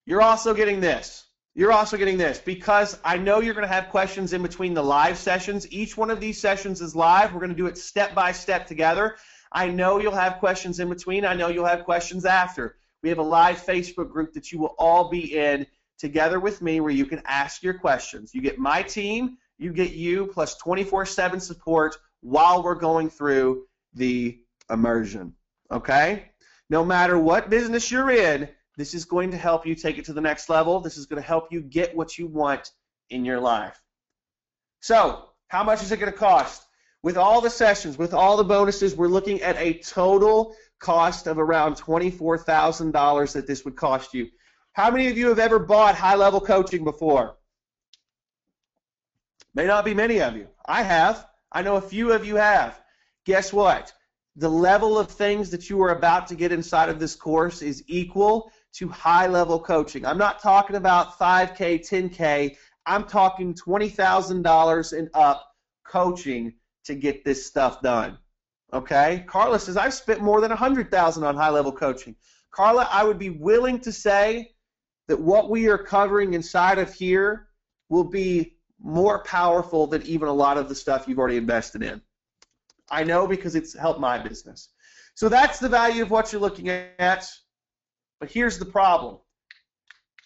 you're also getting this. You're also getting this because I know you're going to have questions in between the live sessions. Each one of these sessions is live. We're going to do it step by step together. I know you'll have questions in between. I know you'll have questions after. We have a live Facebook group that you will all be in together with me where you can ask your questions. You get my team, you get you, plus 24/7 support while we're going through the immersion. Okay? No matter what business you're in, this is going to help you take it to the next level. This is going to help you get what you want in your life. So, how much is it going to cost? With all the sessions, with all the bonuses, we're looking at a total cost of around $24,000 that this would cost you. How many of you have ever bought high-level coaching before? May not be many of you. I have. I know a few of you have. Guess what? The level of things that you are about to get inside of this course is equal to high-level coaching. I'm not talking about 5K, 10K. I'm talking $20,000 and up coaching to get this stuff done. Okay? Carla says, I've spent more than $100,000 on high-level coaching. Carla, I would be willing to say that what we are covering inside of here will be more powerful than even a lot of the stuff you've already invested in. I know because it's helped my business. So that's the value of what you're looking at. But here's the problem.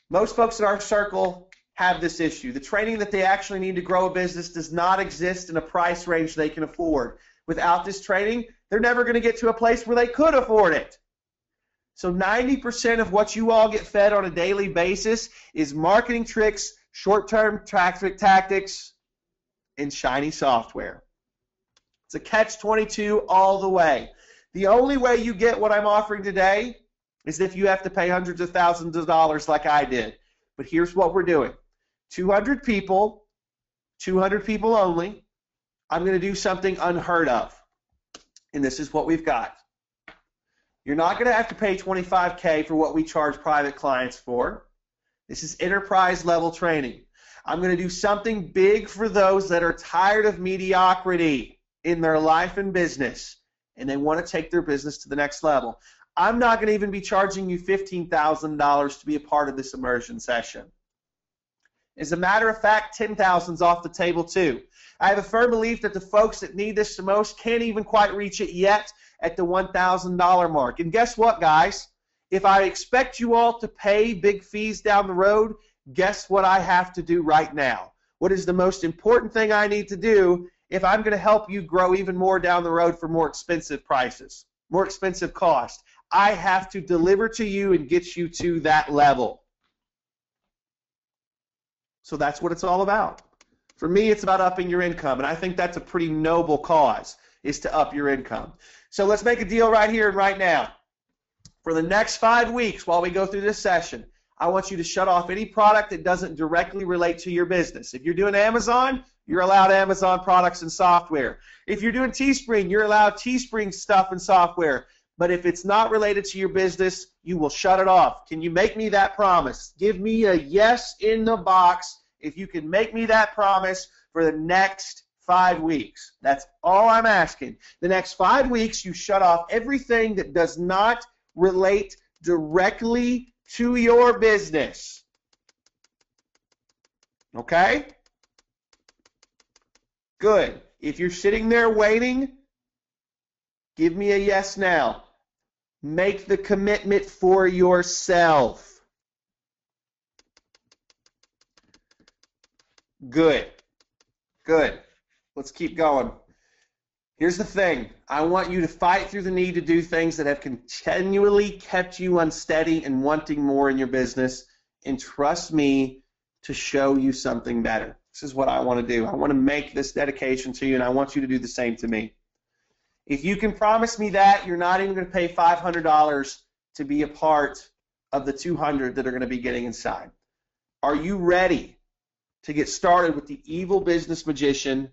Most folks in our circle have this issue. The training that they actually need to grow a business does not exist in a price range they can afford. Without this training, they're never going to get to a place where they could afford it. So 90% of what you all get fed on a daily basis is marketing tricks, short-term tactics, and shiny software. It's a catch-22 all the way. The only way you get what I'm offering today is if you have to pay hundreds of thousands of dollars like I did. But here's what we're doing. 200 people only. I'm going to do something unheard of. And this is what we've got. You're not going to have to pay $25K for what we charge private clients for. This is enterprise level training. I'm going to do something big for those that are tired of mediocrity in their life and business, and they want to take their business to the next level. I'm not going to even be charging you $15,000 to be a part of this immersion session. As a matter of fact, $10,000 is off the table too. I have a firm belief that the folks that need this the most can't even quite reach it yet at the $1,000 mark. And guess what, guys? If I expect you all to pay big fees down the road, guess what I have to do right now? What is the most important thing I need to do if I'm going to help you grow even more down the road for more expensive prices, more expensive cost? I have to deliver to you and get you to that level. So that's what it's all about. For me, it's about upping your income, and I think that's a pretty noble cause, is to up your income. So let's make a deal right here and right now. For the next 5 weeks while we go through this session, I want you to shut off any product that doesn't directly relate to your business. If you're doing Amazon, you're allowed Amazon products and software. If you're doing Teespring, you're allowed Teespring stuff and software. But if it's not related to your business, you will shut it off. Can you make me that promise? Give me a yes in the box if you can make me that promise for the next 5 weeks. That's all I'm asking. The next 5 weeks, you shut off everything that does not relate directly to your business. Okay? Good. If you're sitting there waiting, give me a yes now. Make the commitment for yourself. Good. Good. Let's keep going. Here's the thing. I want you to fight through the need to do things that have continually kept you unsteady and wanting more in your business, and trust me to show you something better. This is what I want to do. I want to make this dedication to you, and I want you to do the same to me. If you can promise me that, you're not even going to pay $500 to be a part of the 200 that are going to be getting inside. Are you ready to get started with the Evil Business Magician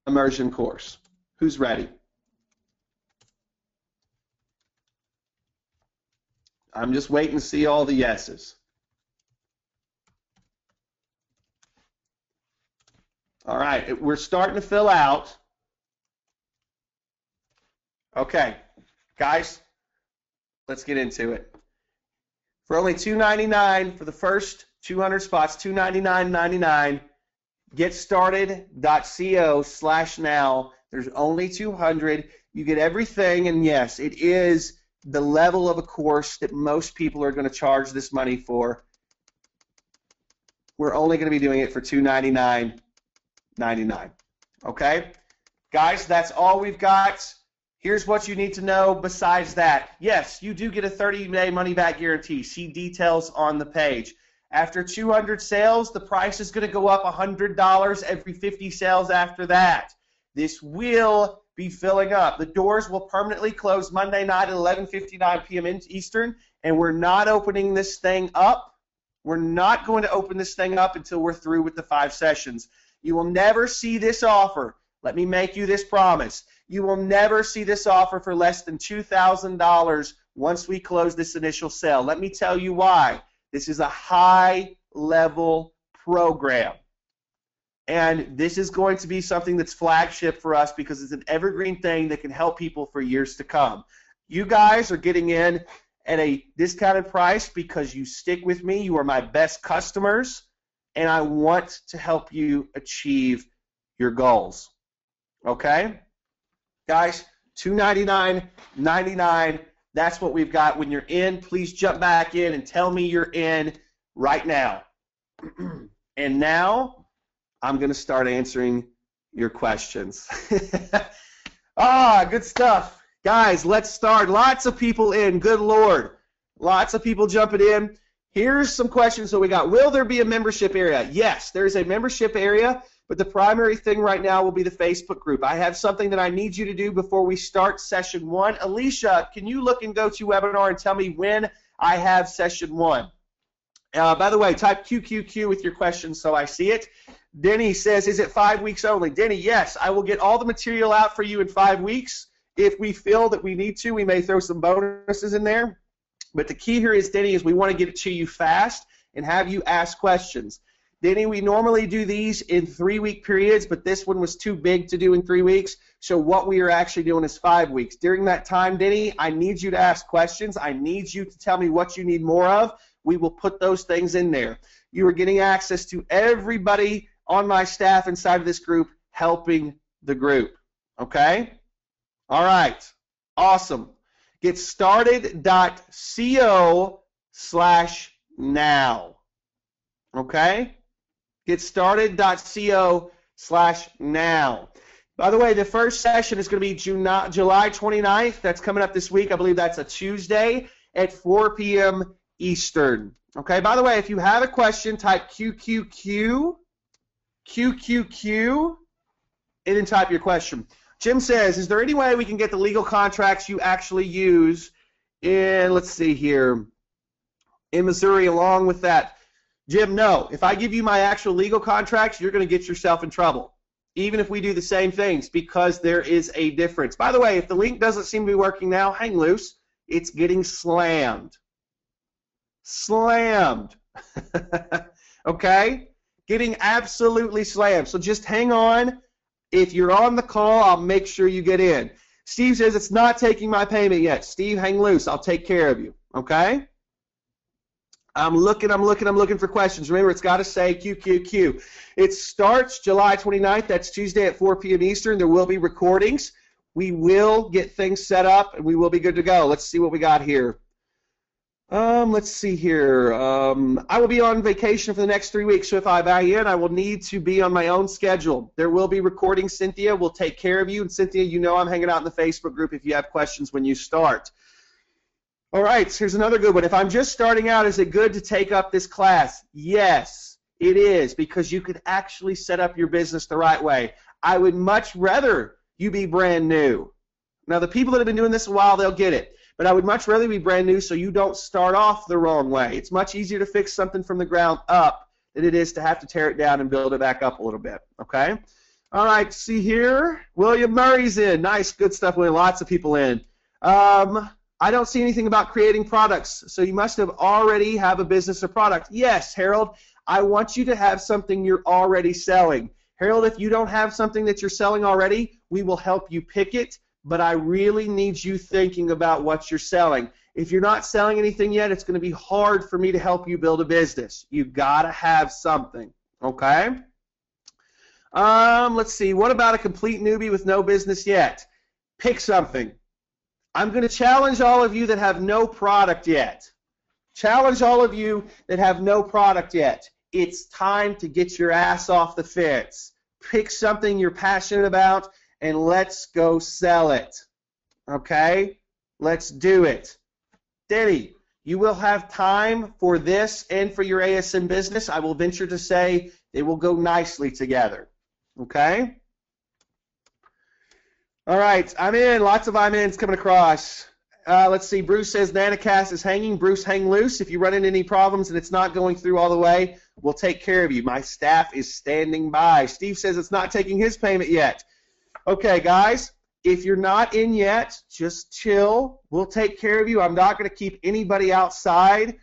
immersion course? Who's ready? I'm just waiting to see all the yeses. All right, we're starting to fill out. Okay, guys, let's get into it. For only $299 for the first 200 spots, $299.99, getstarted.co/now. There's only 200. You get everything, and yes, it is the level of a course that most people are going to charge this money for. We're only going to be doing it for $299.99. Okay? Guys, that's all we've got. Here's what you need to know besides that. Yes, you do get a 30-day money-back guarantee. See details on the page. After 200 sales, the price is going to go up $100 every 50 sales after that. This will be filling up. The doors will permanently close Monday night at 11:59 p.m. Eastern, and we're not opening this thing up. We're not going to open this thing up until we're through with the 5 sessions. You will never see this offer. Let me make you this promise. You will never see this offer for less than $2,000 once we close this initial sale. Let me tell you why. This is a high-level program. And this is going to be something that's flagship for us because it's an evergreen thing that can help people for years to come. You guys are getting in at a discounted price because you stick with me. You are my best customers, and I want to help you achieve your goals. Okay? Guys, $299.99. That's what we've got. When you're in, please jump back in and tell me you're in right now. And now I'm going to start answering your questions. Good stuff. Guys, let's start. Lots of people in. Good Lord. Lots of people jumping in. Here's some questions that we got. Will there be a membership area? Yes, there's a membership area, but the primary thing right now will be the Facebook group. I have something that I need you to do before we start session 1. Alicia, can you look in GoToWebinar and tell me when I have session 1? By the way, type QQQ with your questions so I see it. Denny says, is it 5 weeks only? Denny, yes, I will get all the material out for you in 5 weeks. If we feel that we need to, we may throw some bonuses in there. But the key here is, Denny, is we want to get it to you fast and have you ask questions. Denny, we normally do these in 3-week periods, but this one was too big to do in 3 weeks, so what we are actually doing is 5 weeks. During that time, Denny, I need you to ask questions. I need you to tell me what you need more of. We will put those things in there. You are getting access to everybody on my staff inside of this group helping the group. Okay? All right. Awesome. Getstarted.co/now. Okay? Getstarted.co/now. By the way, the first session is going to be July 29th. That's coming up this week. I believe that's a Tuesday at 4 p.m. Eastern. Okay? By the way, if you have a question, type QQQ, and then type your question. Jim says, is there any way we can get the legal contracts you actually use And let's see here. In Missouri, along with that. Jim, no. If I give you my actual legal contracts, you're going to get yourself in trouble, even if we do the same things, because there is a difference. By the way, if the link doesn't seem to be working now, hang loose. It's getting slammed. Slammed. Okay? Getting absolutely slammed. So just hang on. If you're on the call, I'll make sure you get in. Steve says it's not taking my payment yet. Steve, hang loose. I'll take care of you. Okay? I'm looking for questions. Remember, it's got to say QQQ. It starts July 29th. That's Tuesday at 4 p.m. Eastern. There will be recordings. We will get things set up, and we will be good to go. Let's see what we got here. Let's see here. I will be on vacation for the next 3 weeks, so if I buy in, I will need to be on my own schedule. There will be recordings. Cynthia will take care of you. And Cynthia, you know I'm hanging out in the Facebook group if you have questions when you start. All right, so here's another good one. If I'm just starting out, is it good to take up this class? Yes, it is, because you could actually set up your business the right way. I would much rather you be brand new. Now, the people that have been doing this a while, they'll get it. But I would much rather be brand new so you don't start off the wrong way. It's much easier to fix something from the ground up than it is to have to tear it down and build it back up a little bit, okay? All right, see here. William Murray's in. Nice, good stuff, William. Lots of people in. I don't see anything about creating products, so you must have already have a business or product. Yes, Harold, I want you to have something you're already selling. Harold, if you don't have something that you're selling already, we will help you pick it, but I really need you thinking about what you're selling. If you're not selling anything yet, it's going to be hard for me to help you build a business. You've got to have something, okay? Let's see. What about a complete newbie with no business yet? Pick something. I'm going to challenge all of you that have no product yet. Challenge all of you that have no product yet. It's time to get your ass off the fence. Pick something you're passionate about and let's go sell it. Okay? Let's do it. Denny, you will have time for this and for your ASM business. I will venture to say they will go nicely together. Okay? All right, I'm in. Lots of I'm in's coming across. Let's see. Bruce says Nanocast is hanging. Bruce, hang loose. If you run into any problems and it's not going through all the way, we'll take care of you. My staff is standing by. Steve says it's not taking his payment yet. Okay, guys, if you're not in yet, just chill. We'll take care of you. I'm not going to keep anybody outside.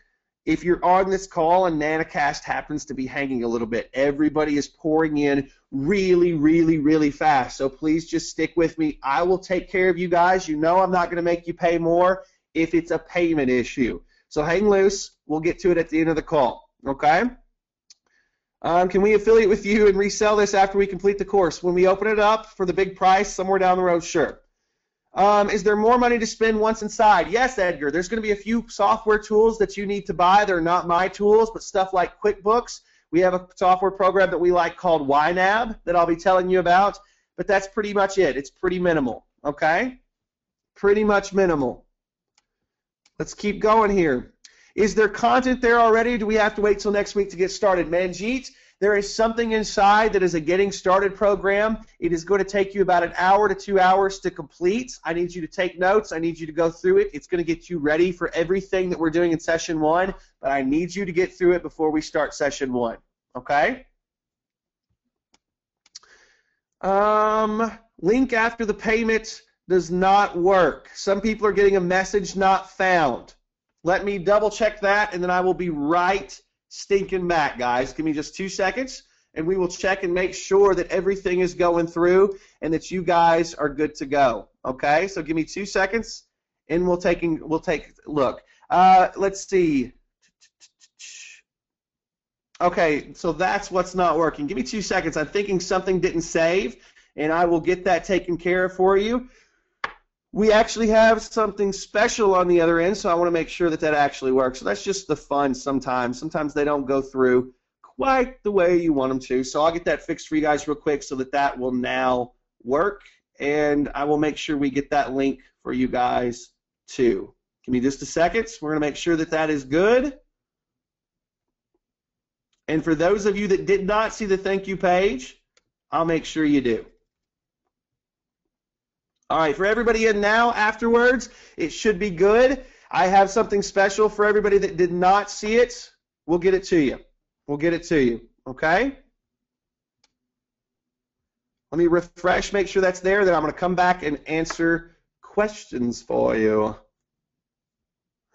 If you're on this call and Nanocast happens to be hanging a little bit, everybody is pouring in really, really, really fast. So please just stick with me. I will take care of you guys. You know I'm not going to make you pay more if it's a payment issue. So hang loose. We'll get to it at the end of the call. Okay? Can we affiliate with you and resell this after we complete the course? When we open it up for the big price somewhere down the road, sure. Is there more money to spend once inside? Yes, Edgar. There's going to be a few software tools that you need to buy. They're not my tools, but stuff like QuickBooks. We have a software program that we like called YNAB that I'll be telling you about, but that's pretty much it. It's pretty minimal, okay? Pretty much minimal. Let's keep going here. Is there content there already? Do we have to wait till next week to get started? Manjeet, there is something inside that is a getting started program. It is going to take you about an hour to 2 hours to complete. I need you to take notes. I need you to go through it. It's going to get you ready for everything that we're doing in session 1, but I need you to get through it before we start session 1. Okay? Link after the payment does not work. Some people are getting a message not found. Let me double check that, and then I will be right stinking back, guys. Give me just 2 seconds, and we will check and make sure that everything is going through and that you guys are good to go. Okay? So give me 2 seconds, and we'll take a look. Let's see. Okay, so that's what's not working. Give me 2 seconds. I'm thinking something didn't save, and I will get that taken care of for you. We actually have something special on the other end, so I want to make sure that that actually works. So that's just the fun sometimes. Sometimes they don't go through quite the way you want them to. So I'll get that fixed for you guys real quick so that that will now work, and I will make sure we get that link for you guys too. Give me just a second. We're going to make sure that that is good. And for those of you that did not see the thank you page, I'll make sure you do. All right, for everybody in now, afterwards, it should be good. I have something special for everybody that did not see it. We'll get it to you. We'll get it to you, okay? Let me refresh, make sure that's there, then I'm going to come back and answer questions for you.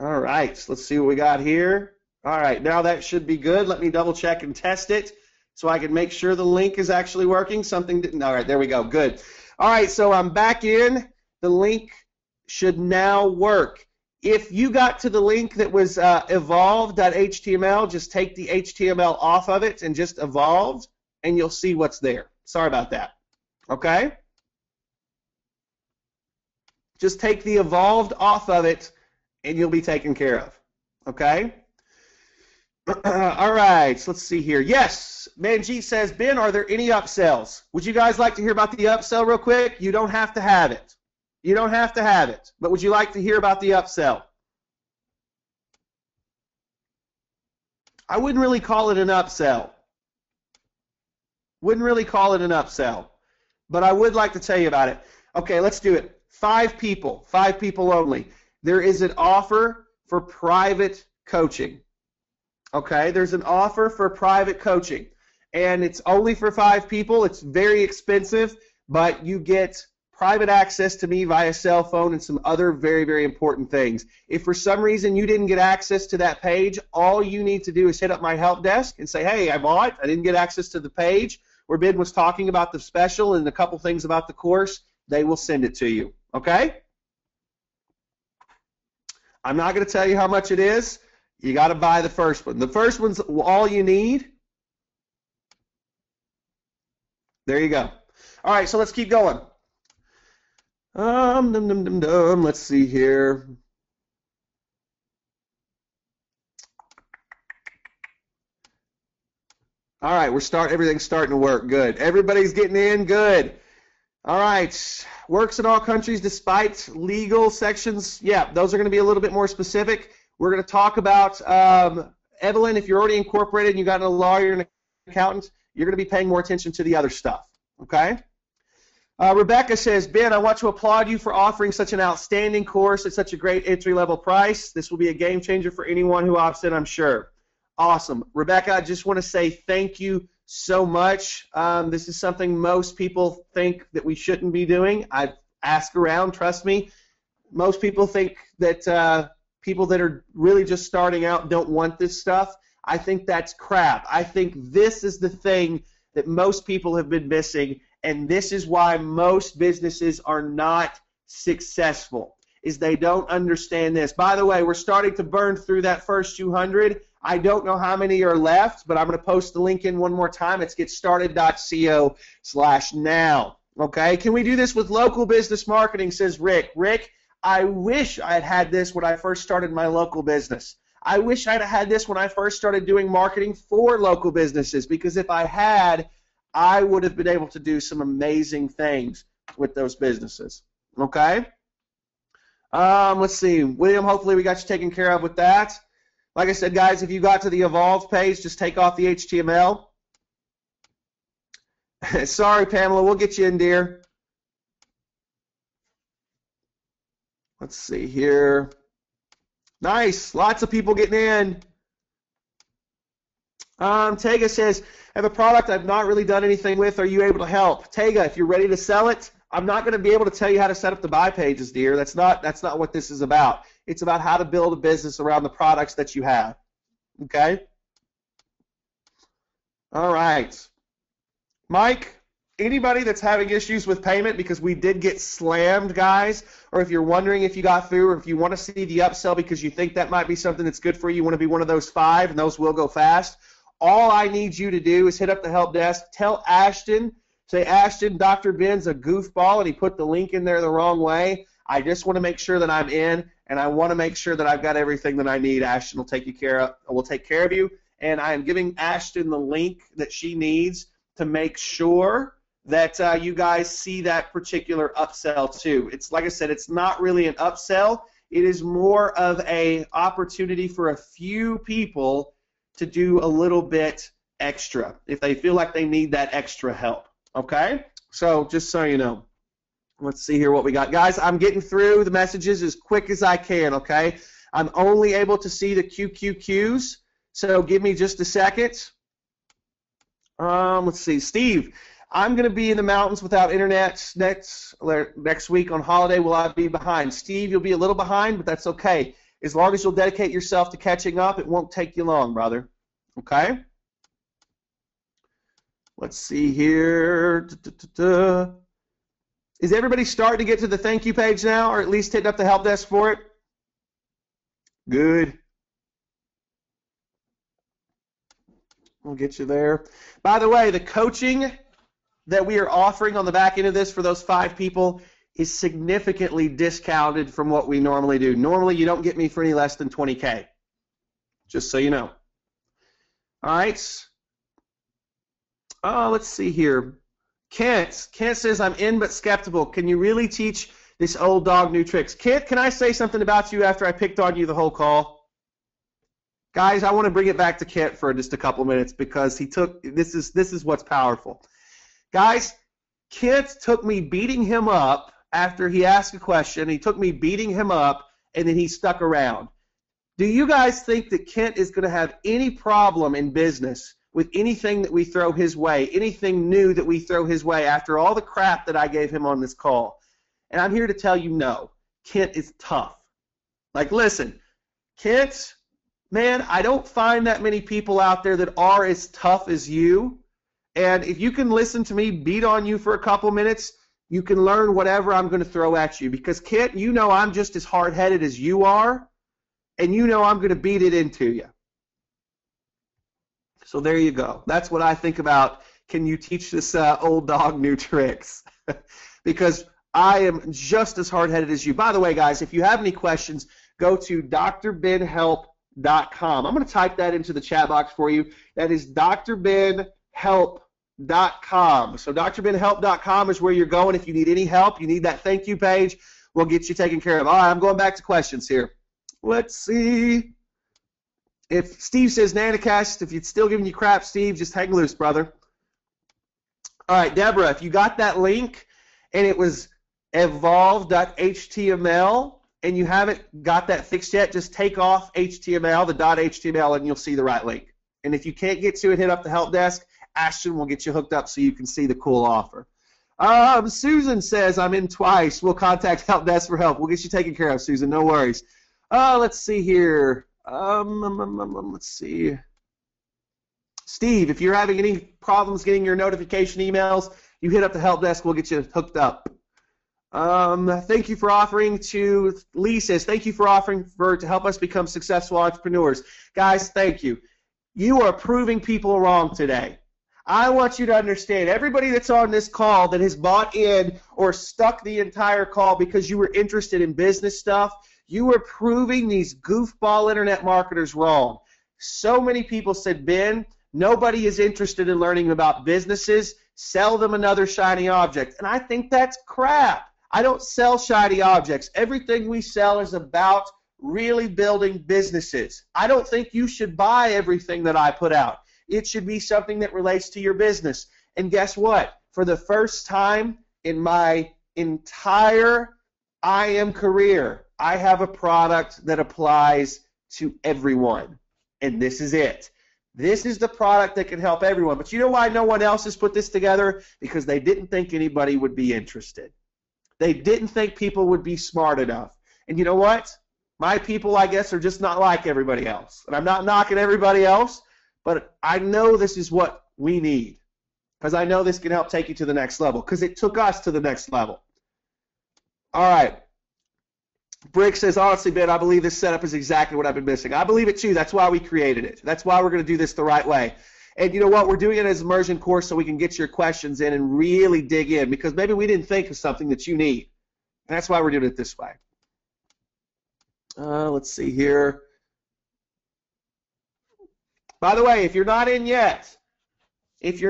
All right, let's see what we got here. All right, now that should be good. Let me double check and test it so I can make sure the link is actually working. Something didn't. All right, there we go. Good. All right, so I'm back in. The link should now work. If you got to the link that was evolve.html, just take the HTML off of it and just evolved, and you'll see what's there. Sorry about that. Okay? Just take the evolved off of it, and you'll be taken care of. Okay? All right, so let's see here. Yes, Manjeet says, Ben, are there any upsells? Would you guys like to hear about the upsell real quick? You don't have to have it. You don't have to have it, but would you like to hear about the upsell? I wouldn't really call it an upsell. Wouldn't really call it an upsell, but I would like to tell you about it. Okay, let's do it. 5 people only. There is an offer for private coaching. Okay, there's an offer for private coaching, and it's only for 5 people. It's very expensive, but you get private access to me via cell phone and some other very, very important things. If for some reason you didn't get access to that page, all you need to do is hit up my help desk and say, hey, I didn't get access to the page where Ben was talking about the special and a couple things about the course. They will send it to you, okay? I'm not going to tell you how much it is. You got to buy the first one. The first one's all you need. There you go. All right, so let's keep going. Let's see here. All right, everything's starting to work. Good. Everybody's getting in. Good. All right. Works in all countries despite legal sections. Yeah, those are going to be a little bit more specific. We're going to talk about, Evelyn, if you're already incorporated and you got a lawyer and an accountant, you're going to be paying more attention to the other stuff. Okay? Rebecca says, Ben, I want to applaud you for offering such an outstanding course at such a great entry-level price. This will be a game changer for anyone who opts in, I'm sure. Awesome. Rebecca, I just want to say thank you so much. This is something most people think that we shouldn't be doing. I've asked around, trust me. Most people think that people that are really just starting out don't want this stuff. I think that's crap. I think this is the thing that most people have been missing, and this is why most businesses are not successful, is they don't understand this. By the way, we're starting to burn through that first 200. I don't know how many are left, but I'm going to post the link in one more time. It's getstarted.co/now. Okay? Can we do this with local business marketing, says Rick. Rick, I wish I had had this when I first started my local business. I wish I'd had this when I first started doing marketing for local businesses, because if I had, I would have been able to do some amazing things with those businesses. Okay? Let's see. William, hopefully we got you taken care of with that. Like I said, guys, if you got to the Evolve page, just take off the HTML. Sorry, Pamela. We'll get you in, dear. Let's see here. Nice. Lots of people getting in. Tega says, I have a product I've not really done anything with. Are you able to help? Tega, if you're ready to sell it, I'm not going to be able to tell you how to set up the buy pages, dear. That's not what this is about. It's about how to build a business around the products that you have. Okay? All right. Mike, anybody that's having issues with payment, because we did get slammed, guys, or if you're wondering if you got through, or if you want to see the upsell because you think that might be something that's good for you, you want to be one of those 5, and those will go fast, all I need you to do is hit up the help desk, tell Ashton, say, Ashton, Dr. Ben's a goofball, and he put the link in there the wrong way. I just want to make sure that I'm in, and I want to make sure that I've got everything that I need. Ashton will take care of you, and I am giving Ashton the link that she needs to make sure that you guys see that particular upsell too. It's like I said, it's not really an upsell. It is more of an opportunity for a few people to do a little bit extra if they feel like they need that extra help. Okay? So just so you know. Let's see here what we got. Guys, I'm getting through the messages as quick as I can, okay? I'm only able to see the QQQs, so give me just a second. Let's see. Steve, I'm going to be in the mountains without internet next week on holiday. Will I be behind? Steve, you'll be a little behind, but that's okay. As long as you'll dedicate yourself to catching up, it won't take you long, brother. Okay? Let's see here. Is everybody starting to get to the thank you page now, or at least hitting up the help desk for it? Good. We'll get you there. By the way, the coaching that we are offering on the back end of this for those 5 people is significantly discounted from what we normally do. Normally, you don't get me for any less than $20K, just so you know. All right. Let's see here. Kent says, I'm in but skeptical. Can you really teach this old dog new tricks? Kent, can I say something about you after I picked on you the whole call? Guys, I want to bring it back to Kent for just a couple minutes because this is what's powerful. Guys, Kent took me beating him up after he asked a question. He took me beating him up, and then he stuck around. Do you guys think that Kent is going to have any problem in business with anything that we throw his way, anything new that we throw his way after all the crap that I gave him on this call? And I'm here to tell you no. Kent is tough. Like, listen, Kent, man, I don't find that many people out there that are as tough as you. And if you can listen to me beat on you for a couple minutes, you can learn whatever I'm going to throw at you. Because, Kent, you know I'm just as hard-headed as you are, and you know I'm going to beat it into you. So there you go. That's what I think about, can you teach this old dog new tricks? Because I am just as hard-headed as you. By the way, guys, if you have any questions, go to drbenhelp.com. I'm going to type that into the chat box for you. That is drbenhelp.com. So drbenhelp.com is where you're going if you need any help. You need that thank you page, we'll get you taken care of. All right, I'm going back to questions here. Let's see. If Steve says Nanocast, if it's still giving you crap, Steve, just hang loose, brother. All right, Deborah, if you got that link and it was evolve.html and you haven't got that fixed yet, just take off HTML, the .html, and you'll see the right link. And if you can't get to it, hit up the help desk. Ashton will get you hooked up so you can see the cool offer. Susan says, I'm in twice. We'll contact help desk for help. We'll get you taken care of, Susan. No worries. Let's see here. Let's see. Steve, if you're having any problems getting your notification emails, you hit up the help desk. We'll get you hooked up. Thank you for offering to, Lee says, thank you for offering to help us become successful entrepreneurs. Guys, thank you. You are proving people wrong today. I want you to understand, everybody that's on this call that has bought in or stuck the entire call because you were interested in business stuff, you are proving these goofball internet marketers wrong. So many people said, Ben, nobody is interested in learning about businesses. Sell them another shiny object. And I think that's crap. I don't sell shiny objects. Everything we sell is about really building businesses. I don't think you should buy everything that I put out. It should be something that relates to your business. And guess what? For the first time in my entire IM career, I have a product that applies to everyone. And this is it. This is the product that can help everyone. But you know why no one else has put this together? Because they didn't think anybody would be interested. They didn't think people would be smart enough. And you know what? My people, I guess, are just not like everybody else. And I'm not knocking everybody else, but I know this is what we need. Because I know this can help take you to the next level. Because it took us to the next level. All right. Brick says, honestly, Ben, I believe this setup is exactly what I've been missing. I believe it too. That's why we created it. That's why we're going to do this the right way. And you know what? We're doing it as an immersion course so we can get your questions in and really dig in because maybe we didn't think of something that you need. And that's why we're doing it this way. Let's see here. By the way, if you're not in yet, it is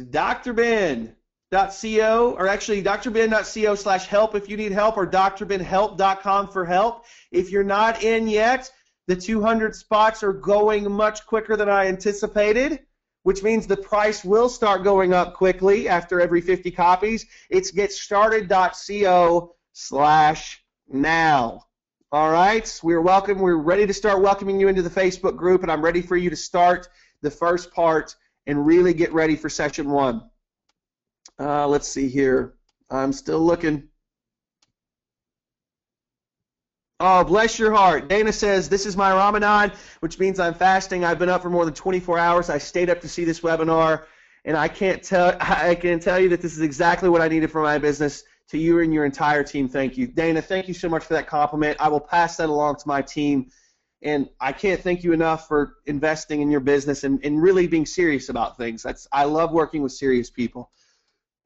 drben.co, or actually drben.co/help if you need help, or drbenhelp.com for help. If you're not in yet, the 200 spots are going much quicker than I anticipated, which means the price will start going up quickly after every 50 copies. It's getstarted.co/ now. All right, we're ready to start welcoming you into the Facebook group, and I'm ready for you to start the first part and really get ready for session 1. Let's see here. I'm still looking. Oh, bless your heart. Dana says, this is my Ramadan, which means I'm fasting. I've been up for more than 24 hours. I stayed up to see this webinar, and I can tell you that this is exactly what I needed for my business. To you and your entire team, thank you. Dana, thank you so much for that compliment. I will pass that along to my team, and I can't thank you enough for investing in your business and really being serious about things. I love working with serious people.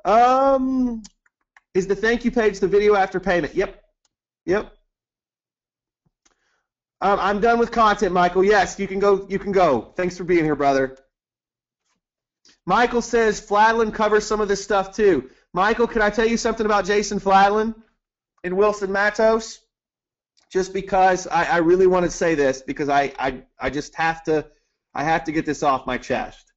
Is the thank you page the video after payment? Yep. I'm done with content, Michael. Yes, you can go. Thanks for being here, brother. Michael says Fladlin covers some of this stuff too. Michael, can I tell you something about Jason Fladlin and Wilson Matos? Just because I really want to say this, because I just have to get this off my chest.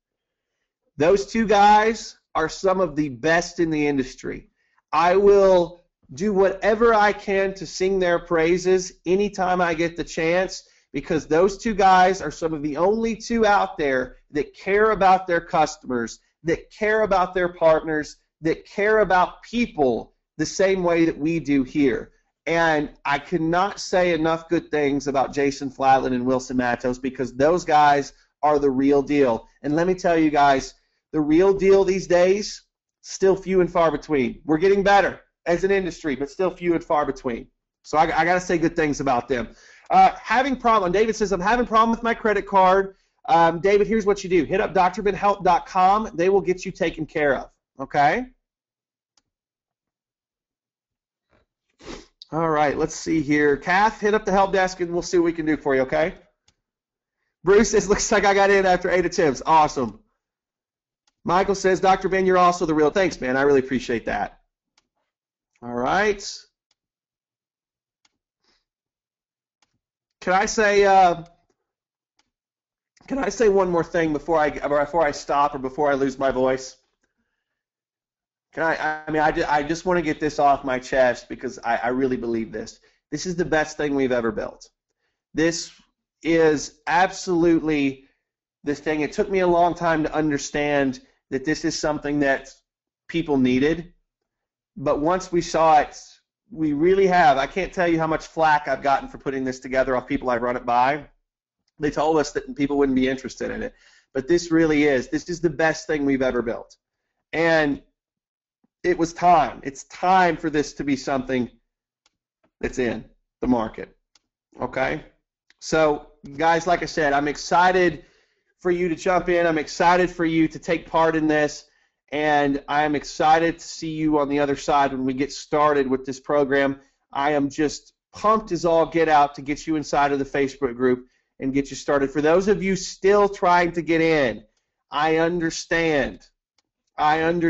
Those two guys are some of the best in the industry. I will do whatever I can to sing their praises anytime I get the chance, because those two guys are some of the only two out there that care about their customers, that care about their partners, that care about people the same way that we do here. And I cannot say enough good things about Jason Fladlin and Wilson Matos, because those guys are the real deal. And let me tell you guys, the real deal these days, still few and far between. We're getting better as an industry, but still few and far between. So I got to say good things about them. David says, I'm having a problem with my credit card. David, here's what you do. Hit up drbenhelp.com. They will get you taken care of. Okay? All right, let's see here. Kath, hit up the help desk and we'll see what we can do for you, okay? Bruce says, looks like I got in after 8 attempts. Awesome. Michael says, Dr. Ben, you're also the real. Thanks, man. I really appreciate that. All right. Can I say one more thing before I stop or before I lose my voice? I just want to get this off my chest, because I really believe this. This is the best thing we've ever built. This is absolutely the thing. It took me a long time to understand that this is something that people needed, but once we saw it, we really have. I can't tell you how much flack I've gotten for putting this together off people I've run it by. They told us that people wouldn't be interested in it, but this really is. This is the best thing we've ever built. And it was time. It's time for this to be something that's in the market. Okay? So, guys, like I said, I'm excited for you to jump in. I'm excited for you to take part in this. And I am excited to see you on the other side when we get started with this program. I am just pumped as all get out to get you inside of the Facebook group and get you started. For those of you still trying to get in, I understand. That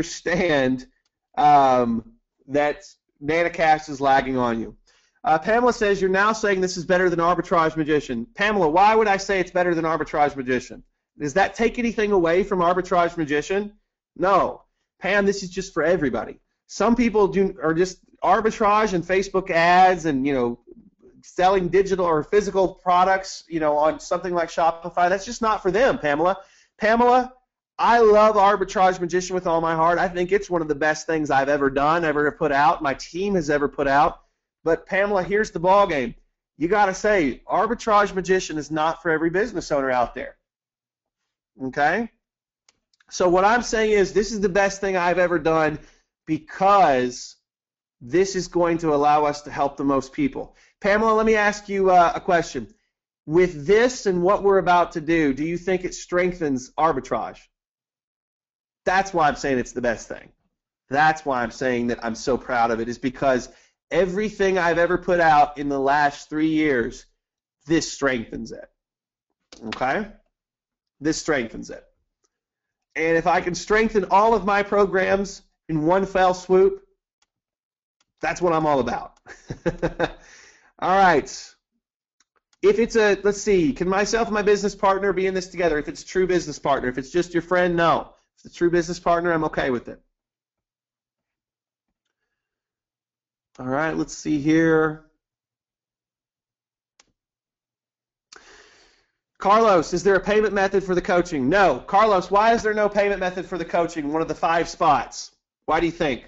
NanaCast is lagging on you. Pamela says, you're now saying this is better than Arbitrage Magician. Pamela, why would I say it's better than Arbitrage Magician? Does that take anything away from Arbitrage Magician? No. Pam, this is just for everybody. Some people are just arbitrage and Facebook ads and, selling digital or physical products, on something like Shopify. That's just not for them, Pamela. Pamela, I love Arbitrage Magician with all my heart. I think it's one of the best things I've ever done, ever put out, my team has ever put out. But, Pamela, here's the ballgame. You got to say, Arbitrage Magician is not for every business owner out there. Okay? So what I'm saying is this is the best thing I've ever done, because this is going to allow us to help the most people. Pamela, let me ask you a question. With this and what we're about to do you think it strengthens arbitrage? That's why I'm saying it's the best thing. That's why I'm saying that I'm so proud of it, is because everything I've ever put out in the last 3 years, this strengthens it. Okay? This strengthens it. And if I can strengthen all of my programs in one fell swoop, that's what I'm all about. All right. If it's let's see, can myself and my business partner be in this together? If it's a true business partner. If it's just your friend, no. If it's a true business partner, I'm okay with it. All right, let's see here. Carlos, is there a payment method for the coaching? No. Carlos, why is there no payment method for the coaching? One of the 5 spots. Why do you think?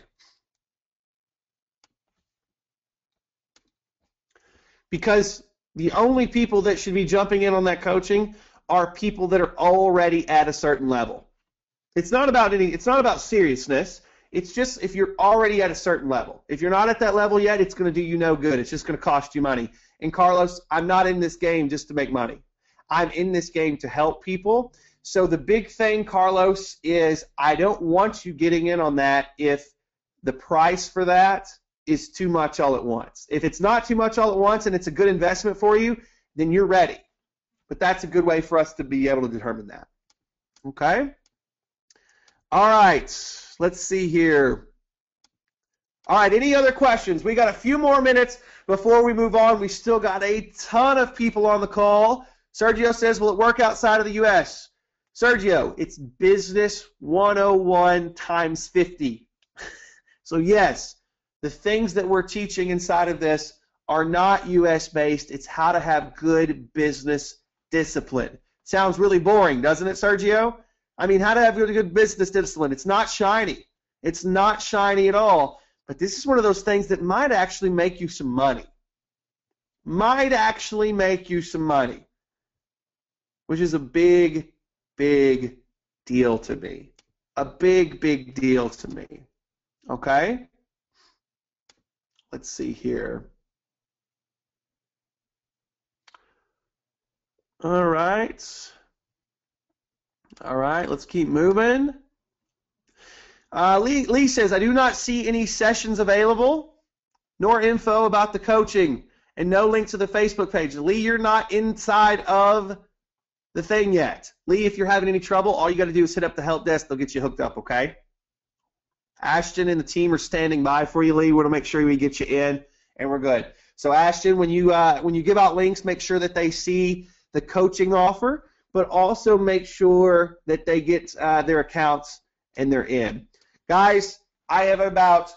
Because the only people that should be jumping in on that coaching are people that are already at a certain level. It's not about seriousness. It's just if you're already at a certain level. If you're not at that level yet, it's going to do you no good. It's just going to cost you money. And Carlos, I'm not in this game just to make money. I'm in this game to help people. So the big thing, Carlos, is I don't want you getting in on that if the price for that is too much all at once. If it's not too much all at once and it's a good investment for you, then you're ready. But that's a good way for us to be able to determine that. Okay? All right, let's see here. All right, any other questions? We got a few more minutes before we move on. We still got a ton of people on the call. Sergio says, will it work outside of the U.S.? Sergio, it's business 101 times 50. So yes, the things that we're teaching inside of this are not U.S. based. It's how to have good business discipline. Sounds really boring, doesn't it, Sergio? I mean, how to have good business discipline. It's not shiny. It's not shiny at all. But this is one of those things that might actually make you some money. Might actually make you some money. Which is a big, big deal to me. A big, big deal to me. Okay? Let's see here. All right. All right, let's keep moving. Lee says, I do not see any sessions available, nor info about the coaching, and no link to the Facebook page. Lee, you're not inside of the thing yet. Lee, if you're having any trouble, all you got to do is hit up the help desk. They'll get you hooked up, okay? Ashton and the team are standing by for you, Lee. We want to make sure we get you in, and we're good. So, Ashton, when you give out links, make sure that they see the coaching offer, but also make sure that they get their accounts and they're in. Guys, I have about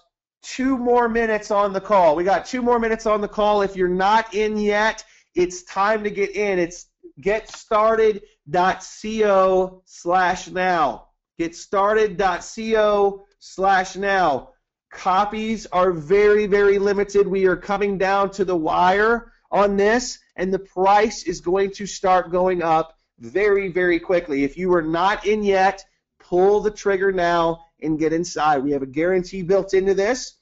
2 more minutes on the call. We got 2 more minutes on the call. If you're not in yet, it's time to get in. It's getstarted.co/now. Getstarted.co/now. Copies are very, very limited. We are coming down to the wire on this, and the price is going to start going up very, very quickly. If you are not in yet, pull the trigger now and get inside. We have a guarantee built into this.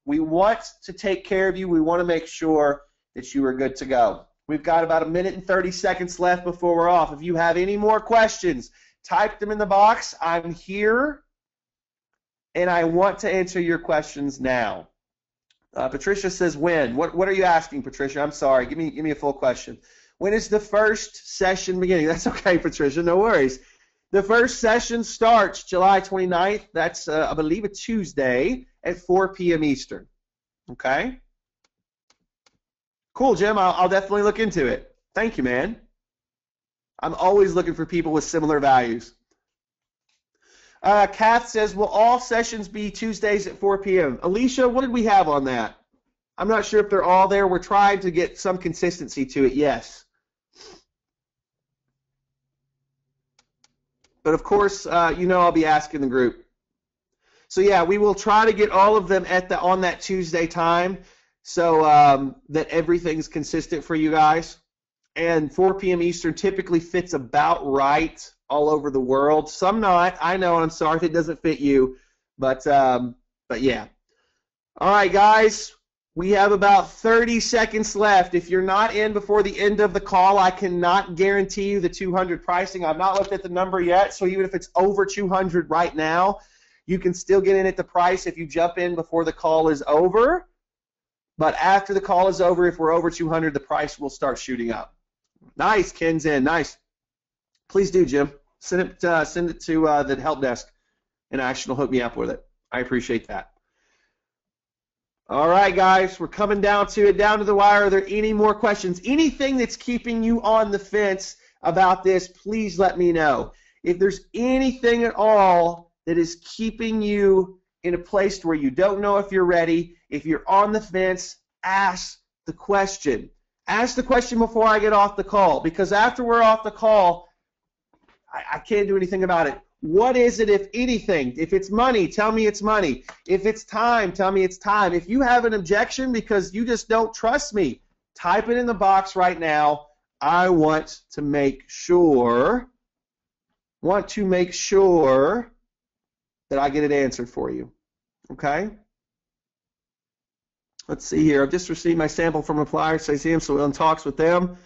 We want to take care of you. We want to make sure that you are good to go. We've got about 1 minute and 30 seconds left before we're off. If you have any more questions, type them in the box. I'm here, and I want to answer your questions now. Patricia says when. What are you asking, Patricia? I'm sorry. Give me a full question. When is the first session beginning? That's okay, Patricia. No worries. The first session starts July 29th. That's, I believe, a Tuesday at 4 p.m. Eastern. Okay? Cool, Jim. I'll definitely look into it. Thank you, man. I'm always looking for people with similar values. Kath says, will all sessions be Tuesdays at 4 p.m.? Alicia, what did we have on that? I'm not sure if they're all there. We're trying to get some consistency to it, yes. But, of course, I'll be asking the group. So, yeah, we will try to get all of them on that Tuesday time so that everything's consistent for you guys. And 4 p.m. Eastern typically fits about right all over the world. Some not. I know. I'm sorry if it doesn't fit you. But yeah. All right, guys. We have about 30 seconds left. If you're not in before the end of the call, I cannot guarantee you the 200 pricing. I've not looked at the number yet, so even if it's over 200 right now, you can still get in at the price if you jump in before the call is over. But after the call is over, if we're over 200, the price will start shooting up. Nice, Ken's in. Nice. Please do, Jim. Send it to the help desk, and Ashton will hook me up with it. I appreciate that. All right, guys, we're coming down to the wire. Are there any more questions? Anything that's keeping you on the fence about this, please let me know. If there's anything at all that is keeping you in a place where you don't know if you're ready, if you're on the fence, ask the question. Ask the question before I get off the call, because after we're off the call, I can't do anything about it. What is it, if anything? If it's money, tell me it's money. If it's time, tell me it's time. If you have an objection because you just don't trust me, type it in the box right now. I want to make sure that I get it answered for you. Okay? Let's see here. I've just received my sample from a supplier, says him, so we're in talks with them.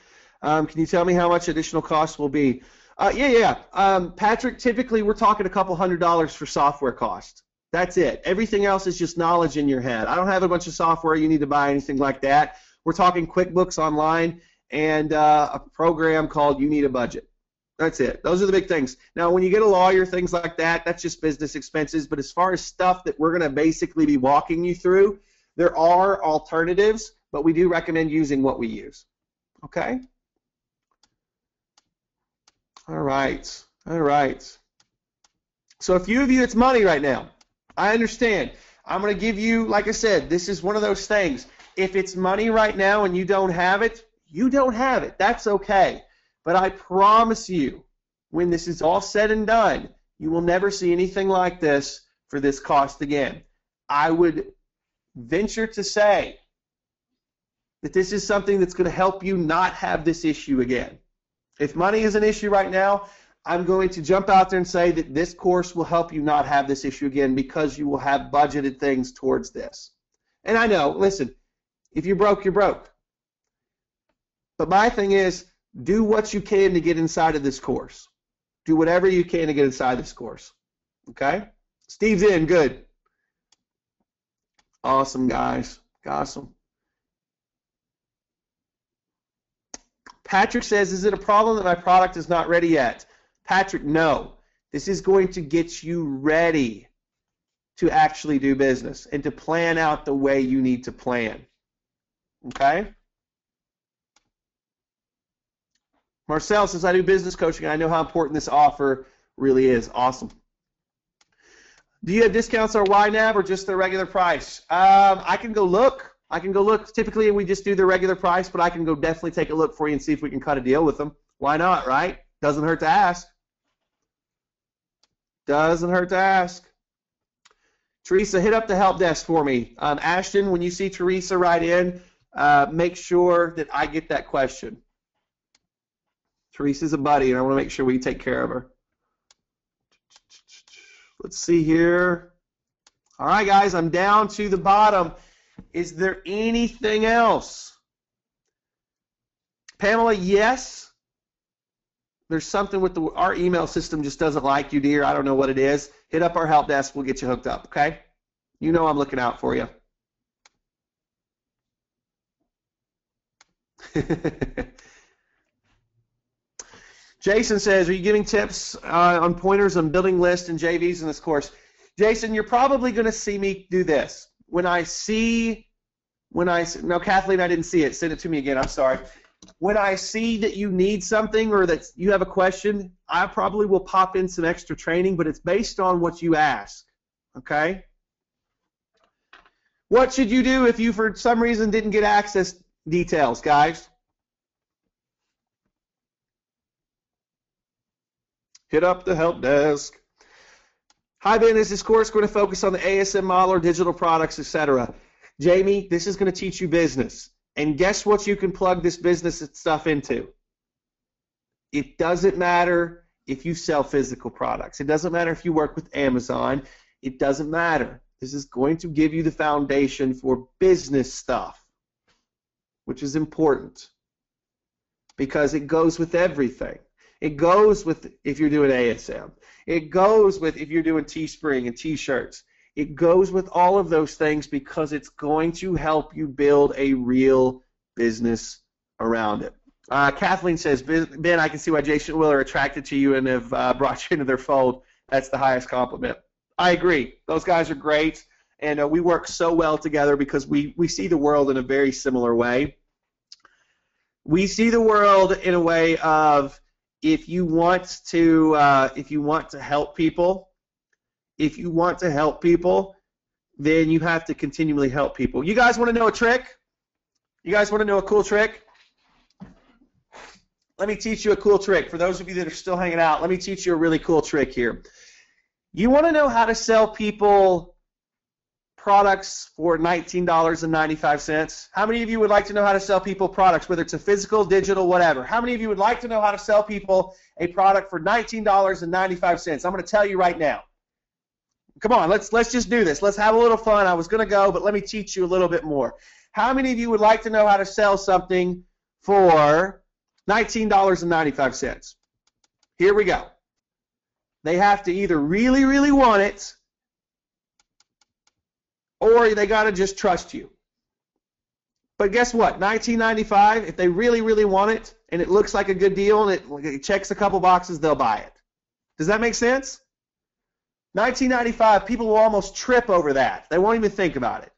Can you tell me how much additional costs will be? Patrick, typically we're talking a couple $100 for software cost. That's it. Everything else is just knowledge in your head. I don't have a bunch of software you need to buy, anything like that. We're talking QuickBooks Online and a program called You Need a Budget. That's it. Those are the big things. Now, when you get a lawyer, things like that, that's just business expenses. But as far as stuff that we're going to basically be walking you through, there are alternatives, but we do recommend using what we use. Okay? All right. All right. So a few of you, it's money right now. I understand. I'm going to give you, like I said, this is one of those things. If it's money right now and you don't have it, you don't have it. That's okay. But I promise you, when this is all said and done, you will never see anything like this for this cost again. I would venture to say that this is something that's going to help you not have this issue again. If money is an issue right now, I'm going to jump out there and say that this course will help you not have this issue again because you will have budgeted things towards this. And I know, listen, if you're broke, you're broke. But my thing is, do what you can to get inside of this course. Do whatever you can to get inside this course. Okay? Steve's in. Good. Awesome, guys. Awesome. Patrick says, is it a problem that my product is not ready yet? Patrick, no. This is going to get you ready to actually do business and to plan out the way you need to plan. Okay? Marcel says, I do business coaching and I know how important this offer really is. Awesome. Do you have discounts or YNAB or just the regular price? I can go look. Typically, we just do the regular price, but I can go definitely take a look for you and see if we can cut a deal with them. Why not, right? Doesn't hurt to ask. Doesn't hurt to ask. Teresa, hit up the help desk for me. Ashton, when you see Teresa write in, make sure that I get that question. Teresa's a buddy, and I want to make sure we take care of her. Let's see here. All right, guys, I'm down to the bottom. Is there anything else? Pamela, yes. There's something with our email system just doesn't like you, dear. I don't know what it is. Hit up our help desk. We'll get you hooked up, okay? You know I'm looking out for you. Jason says, are you giving tips on pointers on building lists and JVs in this course? Jason, you're probably going to see me do this. No, Kathleen, I didn't see it. Send it to me again. I'm sorry. When I see that you need something or that you have a question, I probably will pop in some extra training, but it's based on what you ask, okay? What should you do if you, for some reason, didn't get access details, guys? Hit up the help desk. Hi, Ben. Is this course going to focus on the ASM model or digital products, etc.? Jamie, this is going to teach you business. And guess what you can plug this business stuff into? It doesn't matter if you sell physical products. It doesn't matter if you work with Amazon. It doesn't matter. This is going to give you the foundation for business stuff, which is important because it goes with everything. It goes with if you're doing ASM. It goes with if you're doing Teespring and T-shirts. It goes with all of those things because it's going to help you build a real business around it. Kathleen says, Ben, I can see why Jason and Will are attracted to you and have brought you into their fold. That's the highest compliment. I agree. Those guys are great, and we work so well together because we see the world in a very similar way. We see the world in a way of if you want to help people, then you have to continually help people. You guys want to know a trick? You guys want to know a cool trick? let me teach you a cool trick. For those of you that are still hanging out, let me teach you a really cool trick here. You want to know how to sell people products for $19.95? How many of you would like to know how to sell people products, whether it's a physical, digital, whatever? How many of you would like to know how to sell people a product for $19.95? I'm going to tell you right now. Come on, let's just do this. Let's have a little fun. I was going to go, but let me teach you a little bit more. How many of you would like to know how to sell something for $19.95? Here we go. They have to either really, really want it, or they got to just trust you. But guess what? $19.95, if they really, really want it, and it looks like a good deal, and it checks a couple boxes, they'll buy it. Does that make sense? $19.95, people will almost trip over that. They won't even think about it.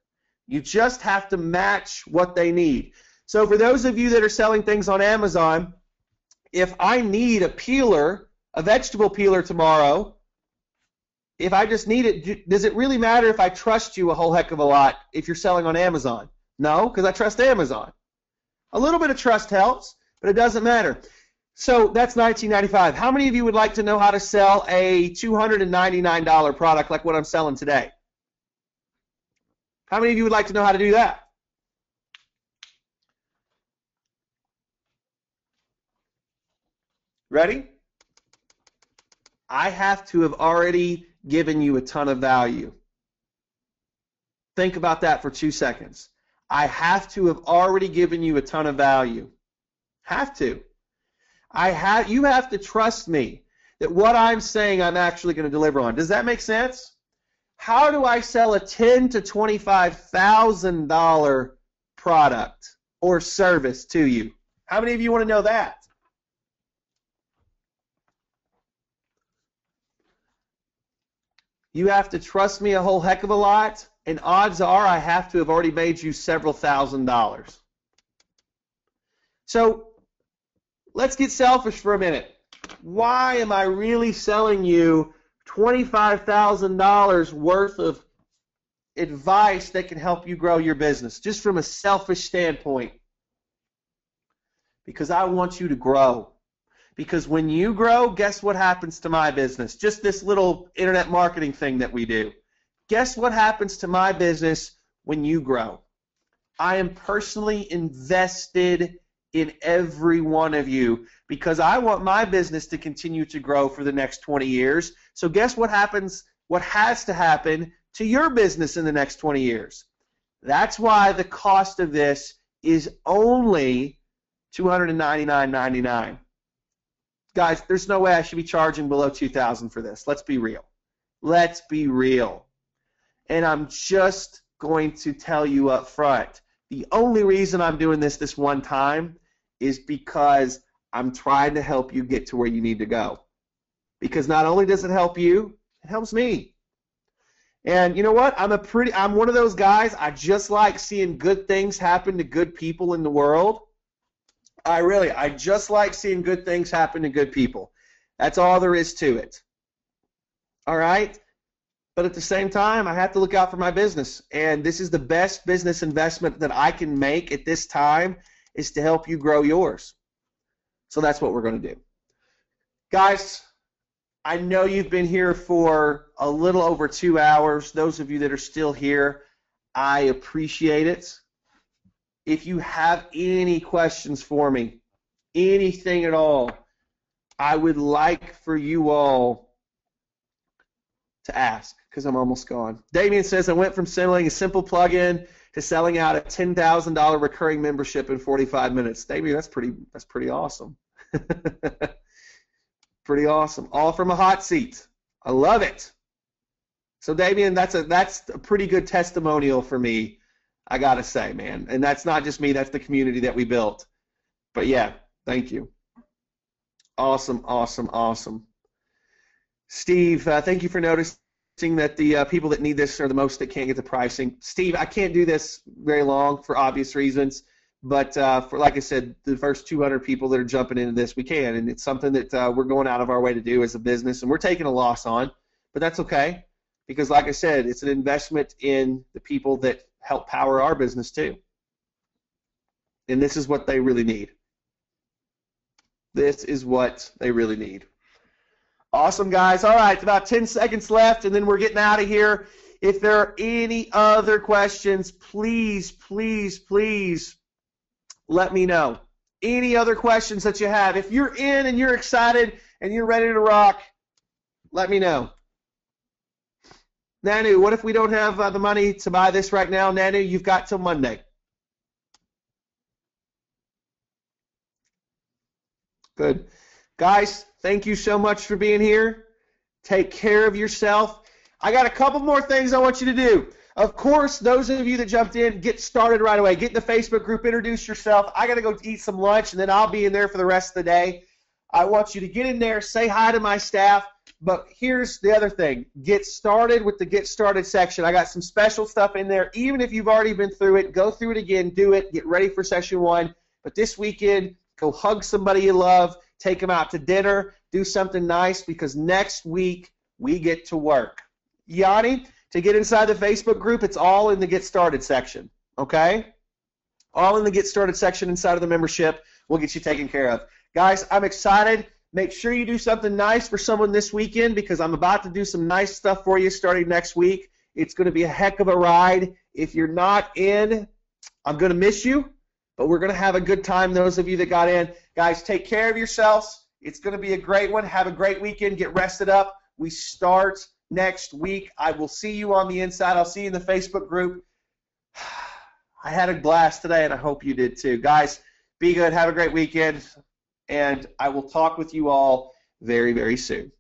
You just have to match what they need. So for those of you that are selling things on Amazon, if I need a peeler, a vegetable peeler tomorrow, if I just need it, does it really matter if I trust you a whole heck of a lot if you're selling on Amazon? No, because I trust Amazon. A little bit of trust helps, but it doesn't matter. So that's $19.95. How many of you would like to know how to sell a $299 product like what I'm selling today? How many of you would like to know how to do that? Ready? I have to have already given you a ton of value. Think about that for 2 seconds. I have to have already given you a ton of value. Have to. You have to trust me that what I'm saying I'm actually going to deliver on. Does that make sense? How do I sell a $10,000 to $25,000 product or service to you? How many of you want to know that? You have to trust me a whole heck of a lot, and odds are I have to have already made you several $1,000s. So let's get selfish for a minute. Why am I really selling you $25,000 worth of advice that can help you grow your business, just from a selfish standpoint? Because I want you to grow. Because when you grow, guess what happens to my business? Just this little internet marketing thing that we do. Guess what happens to my business when you grow? I am personally invested in every one of you because I want my business to continue to grow for the next 20 years. So guess what happens? What has to happen to your business in the next 20 years? That's why the cost of this is only $299.99. Guys, there's no way I should be charging below $2,000 for this. Let's be real. Let's be real. And I'm just going to tell you up front, the only reason I'm doing this one time is because I'm trying to help you get to where you need to go. Because not only does it help you, it helps me. And you know what? I'm one of those guys, I just like seeing good things happen to good people in the world. I just like seeing good things happen to good people. That's all there is to it. All right? But at the same time, I have to look out for my business. And this is the best business investment that I can make at this time is to help you grow yours. So that's what we're going to do. Guys, I know you've been here for a little over 2 hours. Those of you that are still here, I appreciate it. If you have any questions for me, anything at all, I would like for you all to ask because I'm almost gone. Damien says, I went from selling a simple plugin to selling out a $10,000 recurring membership in 45 minutes. Damien, that's pretty awesome. Pretty awesome. All from a hot seat. I love it. So Damien, that's a pretty good testimonial for me. I gotta say, man, and that's not just me, that's the community that we built. But yeah, thank you. Awesome, awesome, awesome. Steve, thank you for noticing that the people that need this are the most that can't get the pricing. Steve, I can't do this very long for obvious reasons, but for, like I said, the first 200 people that are jumping into this, we can, and it's something that we're going out of our way to do as a business, and we're taking a loss on, but that's okay, because like I said, it's an investment in the people that help power our business too. And this is what they really need. This is what they really need. Awesome, guys. All right, about 10 seconds left, and then we're getting out of here. If there are any other questions, please, please, please let me know. Any other questions that you have. If you're in and you're excited and you're ready to rock, let me know. Nanu, what if we don't have the money to buy this right now? Nanu, you've got till Monday. Good. Guys, thank you so much for being here. Take care of yourself. I got a couple more things I want you to do. Of course, those of you that jumped in, get started right away. Get in the Facebook group, introduce yourself. I got to go eat some lunch, and then I'll be in there for the rest of the day. I want you to get in there, say hi to my staff. But here's the other thing. Get started with the Get Started section. I got some special stuff in there. Even if you've already been through it, go through it again, do it, get ready for session 1. But this weekend, go hug somebody you love, take them out to dinner, do something nice, because next week we get to work. Yanni, to get inside the Facebook group, it's all in the Get Started section, okay? All in the Get Started section inside of the membership. We'll get you taken care of. Guys, I'm excited. Make sure you do something nice for someone this weekend, because I'm about to do some nice stuff for you starting next week. It's going to be a heck of a ride. If you're not in, I'm going to miss you, but we're going to have a good time, those of you that got in. Guys, take care of yourselves. It's going to be a great one. Have a great weekend. Get rested up. We start next week. I will see you on the inside. I'll see you in the Facebook group. I had a blast today, and I hope you did too. Guys, be good. Have a great weekend, and I will talk with you all very, very soon.